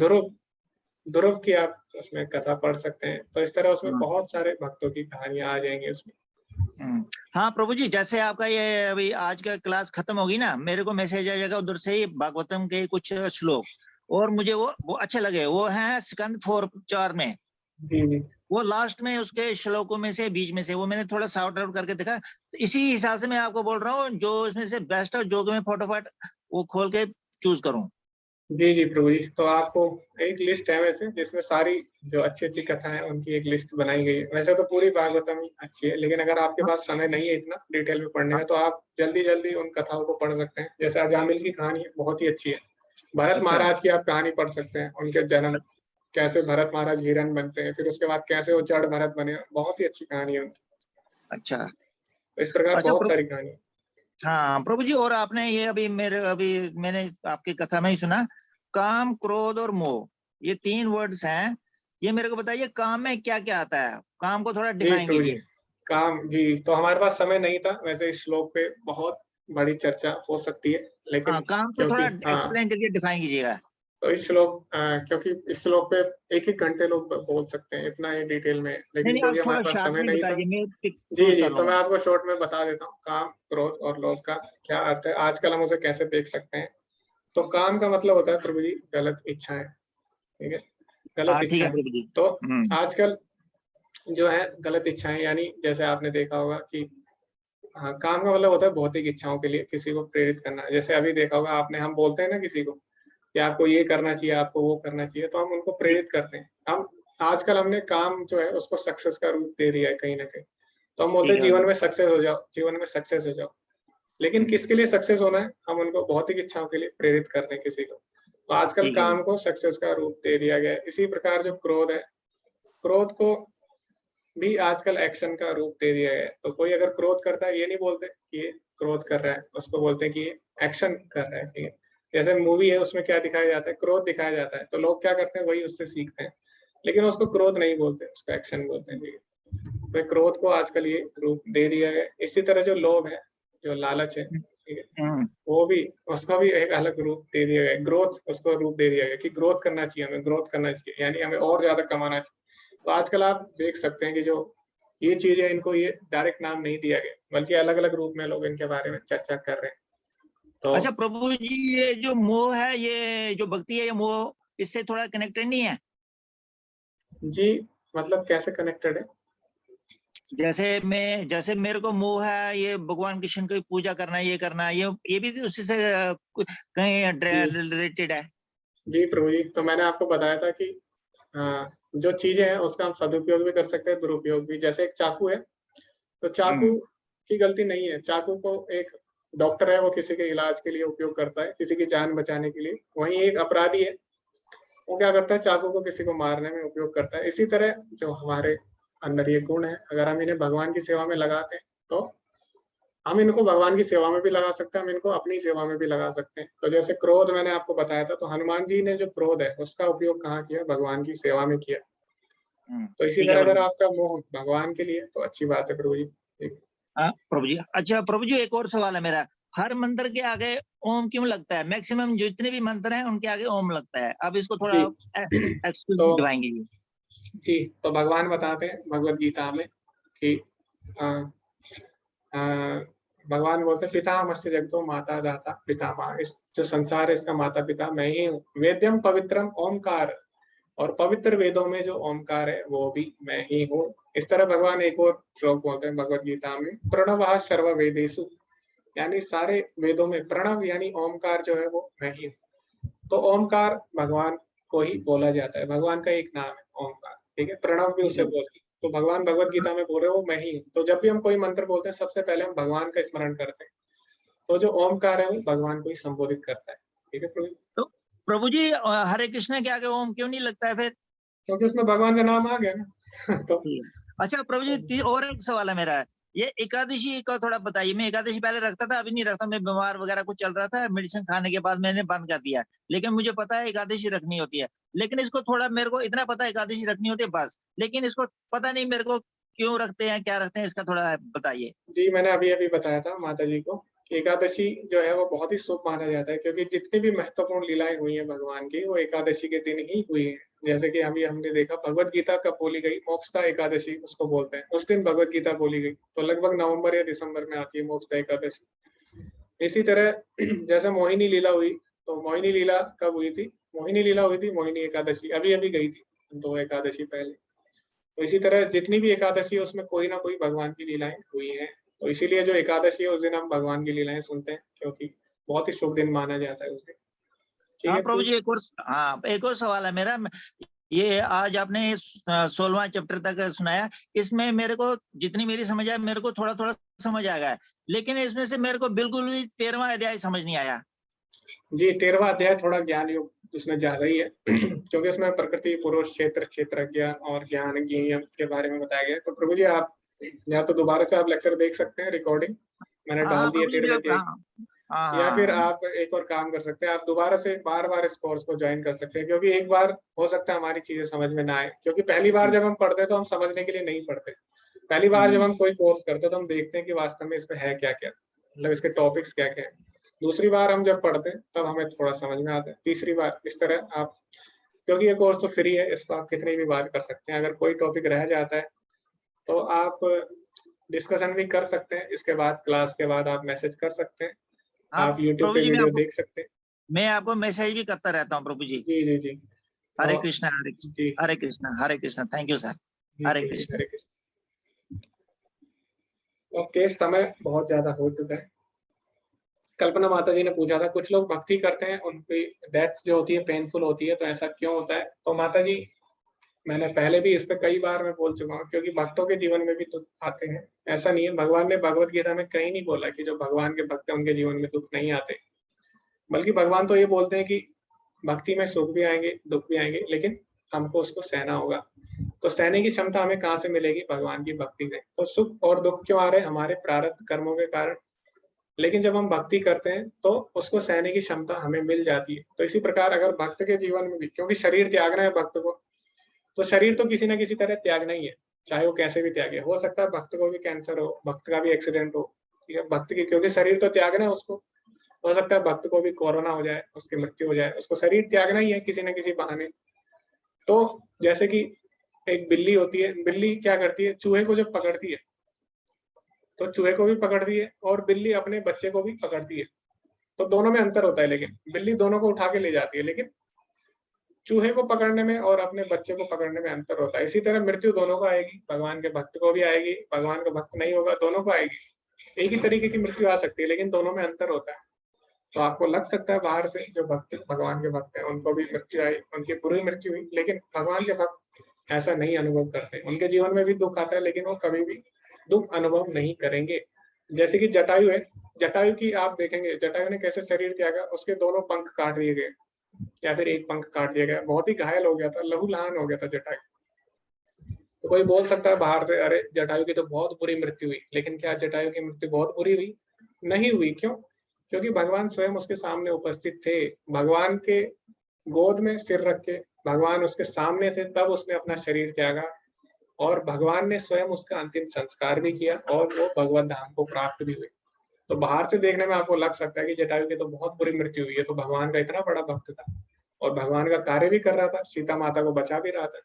ध्रुव की आप उसमें कथा पढ़ सकते हैं। तो इस तरह उसमें बहुत सारे भक्तों की कहानियां आ जाएंगी उसमें। हाँ प्रभु जी, जैसे आपका ये अभी आज का क्लास खत्म होगी ना, मेरे को मैसेज आ जाएगा उधर से ही भागवतम के कुछ श्लोक, और मुझे वो अच्छे लगे, वो है स्कंद 4 में। जी। वो लास्ट में उसके श्लोकों में से, बीच में से, वो मैंने थोड़ा सॉर्ट आउट करके देखा, तो इसी हिसाब से मैं आपको बोल रहा हूँ जो इसमें से बेस्ट है, जो मैं फटाफट वो खोल के चूज करूँ। जी प्रभु जी, तो आपको एक लिस्ट है वैसे, जिसमें सारी जो अच्छी अच्छी कथा है उनकी एक लिस्ट बनाई गई है। वैसे तो पूरी भागवतम ही अच्छी है, लेकिन अगर आपके पास समय नहीं है इतना डिटेल में पढ़ने का, तो आप जल्दी जल्दी उन कथाओं को पढ़ सकते हैं। जैसे अजामिल की कहानी बहुत ही अच्छी है। भरत महाराज की आप कहानी पढ़ सकते हैं, उनके जन्म, कैसे भरत महाराज हिरण बनते हैं, फिर उसके बाद कैसे वो जड़ भरत बने, बहुत ही अच्छी कहानी है उनकी। अच्छा, इस प्रकार बहुत सारी कहानी। हाँ प्रभु जी, और आपने ये अभी मैंने आपकी कथा में ही सुना, काम, क्रोध और मोह, ये 3 वर्ड्स हैं। ये मेरे को बताइए, काम में क्या क्या आता है? काम को थोड़ा डिफाइन कीजिए। काम जी, तो हमारे पास समय नहीं था, वैसे इस श्लोक पे बहुत बड़ी चर्चा हो सकती है, लेकिन काम को थोड़ा एक्सप्लेन करके डिफाइन कीजिएगा। तो इस श्लोक, क्योंकि इस श्लोक पे 1-1 घंटे लोग बोल सकते हैं इतना ही डिटेल में, लेकिन क्योंकि हमारे पास समय नहीं था। जी, तो मैं आपको शॉर्ट में बता देता हूँ। काम, क्रोध और लोभ का क्या अर्थ है, आजकल हम उसे कैसे देख सकते हैं। तो काम का मतलब होता है प्रभु जी गलत इच्छाएं, ठीक है, गलत इच्छाएं। तो आजकल जो है गलत इच्छाएं, यानी जैसे आपने देखा होगा कि हाँ, काम का मतलब होता है भौतिक इच्छाओं के लिए किसी को प्रेरित करना। जैसे अभी देखा होगा आपने, हम बोलते हैं ना किसी को कि आपको ये करना चाहिए, आपको वो करना चाहिए, तो हम उनको प्रेरित करते हैं। हम आजकल हमने काम जो है उसको सक्सेस का रूप दे दिया है कहीं ना कहीं। तो हम बोलते हैं जीवन में सक्सेस हो जाओ, जीवन में सक्सेस हो जाओ, लेकिन किसके लिए सक्सेस होना है? हम उनको भौतिक इच्छाओं के लिए प्रेरित कर रहे हैं किसी को। तो आजकल काम को सक्सेस का रूप दे दिया गया है। इसी प्रकार जो क्रोध है, क्रोध को भी आजकल एक्शन का रूप दे दिया है। तो कोई अगर क्रोध करता है, ये नहीं बोलते कि ये क्रोध कर रहा है, उसको बोलते हैं कि ये एक्शन कर रहा है, ठीक है। जैसे मूवी है, उसमें क्या दिखाया जाता है, क्रोध दिखाया जाता है, तो लोग क्या करते हैं, वही उससे सीखते हैं, लेकिन उसको क्रोध नहीं बोलते, उसको एक्शन बोलते हैं, ठीक है। तो क्रोध को आजकल ये रूप दे दिया है। इसी तरह जो लोभ है, जो लालच है, ठीक है, वो भी, उसका भी एक अलग रूप दे दिया गया। ग्रोथ, उसको रूप दे दिया गया कि ग्रोथ करना चाहिए, हमें ग्रोथ करना चाहिए, यानी हमें और ज्यादा कमाना चाहिए। तो आजकल आप देख सकते हैं कि जो ये चीजें, इनको ये डायरेक्ट नाम नहीं दिया गया, बल्कि अलग अलग रूप में लोग इनके बारे में चर्चा कर रहे हैं। तो अच्छा प्रभु जी, ये जो मोह है, ये जो भक्ति है, ये मोह इससे थोड़ा कनेक्टेड नहीं है? जी, मतलब कैसे कनेक्टेड है? जैसे मेरे को मोह है ये भगवान कृष्ण की पूजा करना, ये करना, ये भी उसी से कहीं रिलेटेड है? जी प्रभु जी, तो मैंने आपको बताया था कि जो चीजें हैं उसका हम सदुपयोग भी कर सकते हैं, दुरुपयोग भी। जैसे एक चाकू है, तो चाकू की गलती नहीं है, चाकू को एक डॉक्टर है, वो किसी के इलाज के लिए उपयोग करता है, किसी की जान बचाने के लिए। वहीं एक अपराधी है, वो क्या करता है, चाकू को किसी को मारने में उपयोग करता है। इसी तरह जो हमारे अंदर ये गुण है, अगर हम इन्हें भगवान की सेवा में लगाते हैं, तो हम इनको भगवान की सेवा में भी लगा सकते हैं, हम इनको अपनी सेवा में भी लगा सकते हैं। तो जैसे क्रोध मैंने आपको बताया था, तो हनुमान जी ने जो क्रोध है उसका उपयोग कहाँ किया, भगवान की सेवा में किया। तो इसी ठीक है तरह अगर प्रभु। आपका मोह भगवान के लिए, तो अच्छी बात है प्रभु जी। हाँ प्रभु जी। अच्छा प्रभु जी, एक और सवाल है मेरा, हर मंत्र के आगे ओम क्यों लगता है? मैक्सिमम जितने भी मंत्र हैं उनके आगे ओम लगता है। अब इसको थोड़ा एक्सक्यूज तो दिवाएंगे जी? जी, तो भगवान बताते हैं भगवत गीता में कि भगवान बोलते हैं, पितामहस्य जगतो माता दाता पितामह, इस जो संसार है इसका माता पिता मैं ही हूँ। वेद्यम पवित्रम ओमकार, और पवित्र वेदों में जो ओमकार है वो भी मैं ही हूँ। इस तरह भगवान एक और श्लोक बोलते हैं भगवत गीता में, प्रणवः सर्व वेदेषु, यानी सारे वेदों में प्रणव यानी ओमकार जो है वो मैं ही हूँ। तो ओमकार भगवान को ही बोला जाता है, भगवान का एक नाम है ओमकार, ठीक है। प्रणव भी उसे बोलते हैं। तो भगवान भगवत गीता में बोल रहे हो मैं ही हूँ। तो जब भी हम कोई मंत्र बोलते हैं, सबसे पहले हम भगवान का स्मरण करते हैं। तो जो ओमकार है वो भगवान को ही संबोधित करता है, ठीक है प्रभु। तो प्रभु जी, हरे कृष्ण के आगे ओम क्यों नहीं लगता है फिर? क्योंकि उसमें भगवान का नाम आ गया ना। तो अच्छा प्रभु जी, और एक सवाल है मेरा, ये एकादशी का थोड़ा बताइए। मैं एकादशी पहले रखता था, अभी नहीं रखता, मैं बीमार वगैरह कुछ चल रहा था, मेडिसिन खाने के बाद मैंने बंद कर दिया। लेकिन मुझे पता है एकादशी रखनी होती है, लेकिन इसको थोड़ा, मेरे को इतना पता है एकादशी रखनी होती है बस, लेकिन इसको पता नहीं मेरे को क्यों रखते हैं, क्या रखते हैं, इसका थोड़ा बताइए। जी, मैंने अभी बताया था माता जी को, एकादशी जो है वो बहुत ही शुभ माना जाता है, क्योंकि जितनी भी महत्वपूर्ण लीलाएं हुई हैं भगवान की, वो एकादशी के दिन ही हुई है। जैसे कि अभी हमने देखा भगवत गीता कब बोली गई, मोक्षदा एकादशी उसको बोलते हैं, उस दिन भगवत गीता बोली गई। तो लगभग नवंबर या दिसंबर में आती है मोक्षदा एकादशी। इसी तरह जैसे मोहिनी लीला हुई, तो मोहिनी लीला कब हुई थी, मोहिनी लीला हुई थी मोहिनी एकादशी, अभी गई थी 2 एकादशी पहले। तो इसी तरह जितनी भी एकादशी है उसमें कोई ना कोई भगवान की लीलाएं हुई हैं। तो इसीलिए जो एकादशी है उस दिन हम भगवान की लीलाएं सुनते हैं, क्योंकि बहुत ही शुभ दिन माना जाता है उस दिन, ठीक हाँ है प्रभु जी, एक और सवाल है मेरा। ये आज आपने 16वां चैप्टर तक सुनाया, इसमें मेरे को जितनी मेरी समझ आया, मेरे को थोड़ा थोड़ा समझ आ गया, लेकिन इसमें से मेरे को बिल्कुल भी 13वां अध्याय समझ नहीं आया। जी, 13वां अध्याय थोड़ा ज्ञान युग उसमें ज्यादा ही है क्योंकि उसमें प्रकृति पुरुष क्षेत्र क्षेत्रज्ञ और ज्ञान ज्ञेय के बारे में बताया गया है। तो प्रभु जी आप या तो दोबारा से आप लेक्चर देख सकते हैं, रिकॉर्डिंग मैंने डाल दी है प्रभु जी, 13वें अध्याय, या फिर हाँ आप एक और काम कर सकते हैं, आप दोबारा से बार इस कोर्स को ज्वाइन कर सकते हैं, क्योंकि एक बार हो सकता है हमारी चीजें समझ में ना आए, क्योंकि पहली बार जब हम पढ़ते हैं तो हम समझने के लिए नहीं पढ़ते। पहली बार जब हम कोई कोर्स करते हैं तो हम देखते हैं कि वास्तव में इसमें है क्या क्या, मतलब इसके टॉपिक्स क्या क्या है। दूसरी बार हम जब पढ़ते हैं तब हमें थोड़ा समझ में आता है, तीसरी बार इस तरह आप, क्योंकि ये कोर्स तो फ्री है, इसको आप कितनी भी बार कर सकते हैं। अगर कोई टॉपिक रह जाता है तो आप डिस्कशन भी कर सकते हैं, इसके बाद क्लास के बाद आप मैसेज कर सकते हैं, आप यूट्यूब प्रभु पे जी, वीडियो देख सकते हैं। मैं आपको मैसेज भी करता रहता हूँ प्रभु जी। जी जी। हरे तो Krishna ji Hare Krishna Hare Krishna. Thank you sir. Hare Krishna. Hare Krishna. Okay, समय बहुत ज्यादा हो चुका है। कल्पना माता जी ने पूछा था, कुछ लोग भक्ति करते हैं उनकी डेथ जो होती है पेनफुल होती है, तो ऐसा क्यों होता है? तो माता जी, मैंने पहले भी इस पे कई बार मैं बोल चुका हूँ, क्योंकि भक्तों के जीवन में भी दुख आते हैं। ऐसा नहीं है, भगवान ने भगवत गीता में कहीं नहीं बोला कि जो भगवान के भक्त हैं उनके जीवन में दुख नहीं आते, बल्कि भगवान तो ये बोलते हैं कि भक्ति में सुख भी आएंगे दुख भी आएंगे, लेकिन हमको उसको सहना होगा। तो सहने की क्षमता हमें कहाँ से मिलेगी? भगवान की भक्ति से। तो सुख और दुख क्यों आ रहे हैं? हमारे प्रारब्ध कर्मों के कारण। लेकिन जब हम भक्ति करते हैं तो उसको सहने की क्षमता हमें मिल जाती है। तो इसी प्रकार अगर भक्त के जीवन में भी, क्योंकि शरीर त्यागना है भक्त को, तो शरीर तो किसी न किसी तरह त्यागना ही है, चाहे वो कैसे भी त्यागे। हो सकता है भक्त को भी कैंसर हो, भक्त का भी एक्सीडेंट हो, या भक्त की, क्योंकि शरीर तो त्यागना है उसको। हो सकता है भक्त को भी कोरोना हो जाए, उसकी मृत्यु हो जाए, उसको शरीर त्यागना ही है किसी न किसी बहाने। तो जैसे कि एक बिल्ली होती है, बिल्ली क्या करती है? चूहे को जब पकड़ती है तो चूहे को भी पकड़ती है और बिल्ली अपने बच्चे को भी पकड़ती है। तो दोनों में अंतर होता है, लेकिन बिल्ली दोनों को उठा के ले जाती है, लेकिन चूहे को पकड़ने में और अपने बच्चे को पकड़ने में अंतर होता है। इसी तरह मृत्यु दोनों को आएगी, भगवान के भक्त को भी आएगी, भगवान का भक्त नहीं होगा दोनों को आएगी। एक ही तरीके की मृत्यु आ सकती है, लेकिन दोनों में अंतर होता है। तो आपको लग सकता है बाहर से जो भक्त भगवान के भक्त हैं उनको भी मृत्यु आई, उनकी पूरी मृत्यु हुई, लेकिन भगवान के भक्त ऐसा नहीं अनुभव करते। उनके जीवन में भी दुख आता है, लेकिन वो कभी भी दुख अनुभव नहीं करेंगे। जैसे कि जटायु है, जटायु की आप देखेंगे जटायु ने कैसे शरीर त्यागा, उसके दोनों पंख काट दिए गए या फिर एक पंख काट दिया गया, बहुत ही घायल हो गया था, लहूलुहान हो गया था जटायु। तो कोई बोल सकता है बाहर से, अरे जटायु की तो बहुत बुरी मृत्यु हुई, लेकिन क्या जटायु की मृत्यु बहुत बुरी हुई? नहीं हुई। क्यों? क्योंकि भगवान स्वयं उसके सामने उपस्थित थे, भगवान के गोद में सिर रख के भगवान उसके सामने थे, तब उसने अपना शरीर त्यागा और भगवान ने स्वयं उसका अंतिम संस्कार भी किया और वो भगवत धाम को प्राप्त भी हुए। तो बाहर से देखने में आपको लग सकता है कि जटायु की तो बहुत बुरी मृत्यु हुई है, तो भगवान का इतना बड़ा भक्त था और भगवान का कार्य भी कर रहा था, सीता माता को बचा भी रहा था,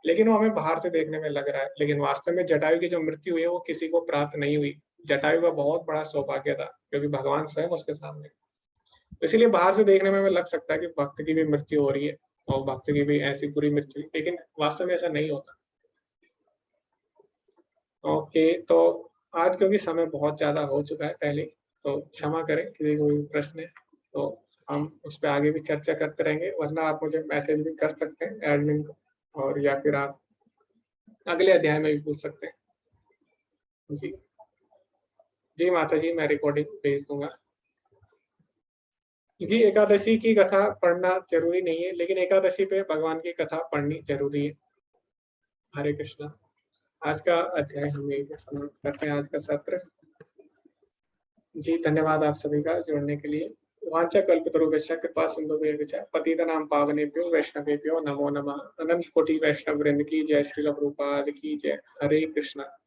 लेकिन वो हमें बाहर से देखने में लग रहा है। लेकिन वास्तव में जटायु की जो मृत्यु हुई है वो किसी को प्राप्त नहीं हुई। जटायु का बहुत बड़ा सौभाग्य था, क्योंकि भगवान स्वयं उसके सामने। तो इसलिए बाहर से देखने में लग सकता है कि भक्त की भी मृत्यु हो रही है और भक्त की भी ऐसी बुरी मृत्यु, लेकिन वास्तव में ऐसा नहीं होता। ओके, तो आज क्योंकि समय बहुत ज्यादा हो चुका है पहले, तो क्षमा करें, किसी को भी प्रश्न है तो हम उस पर आगे भी चर्चा करते रहेंगे, वरना आप मुझे मैसेज भी कर सकते हैं एडमिन को, और या फिर आप अगले अध्याय में भी पूछ सकते हैं। जी जी माता जी, मैं रिकॉर्डिंग भेज दूंगा। जी, एकादशी की कथा पढ़ना जरूरी नहीं है, लेकिन एकादशी पे भगवान की कथा पढ़नी जरूरी है। हरे कृष्णा। आज का अध्याय हम यही पे समाप्त करते हैं, आज का सत्र। जी धन्यवाद आप सभी का जुड़ने के लिए। वांछा कल्पतरुभ्यश्च कृपा सिन्धुभ्यश्च पतितनां पावनेभ्यो वैष्णवेभ्यो नमो नमः। अनंत कोटि वैष्णव वृंद की जय, श्रील प्रभुपाद की जय। हरे कृष्णा।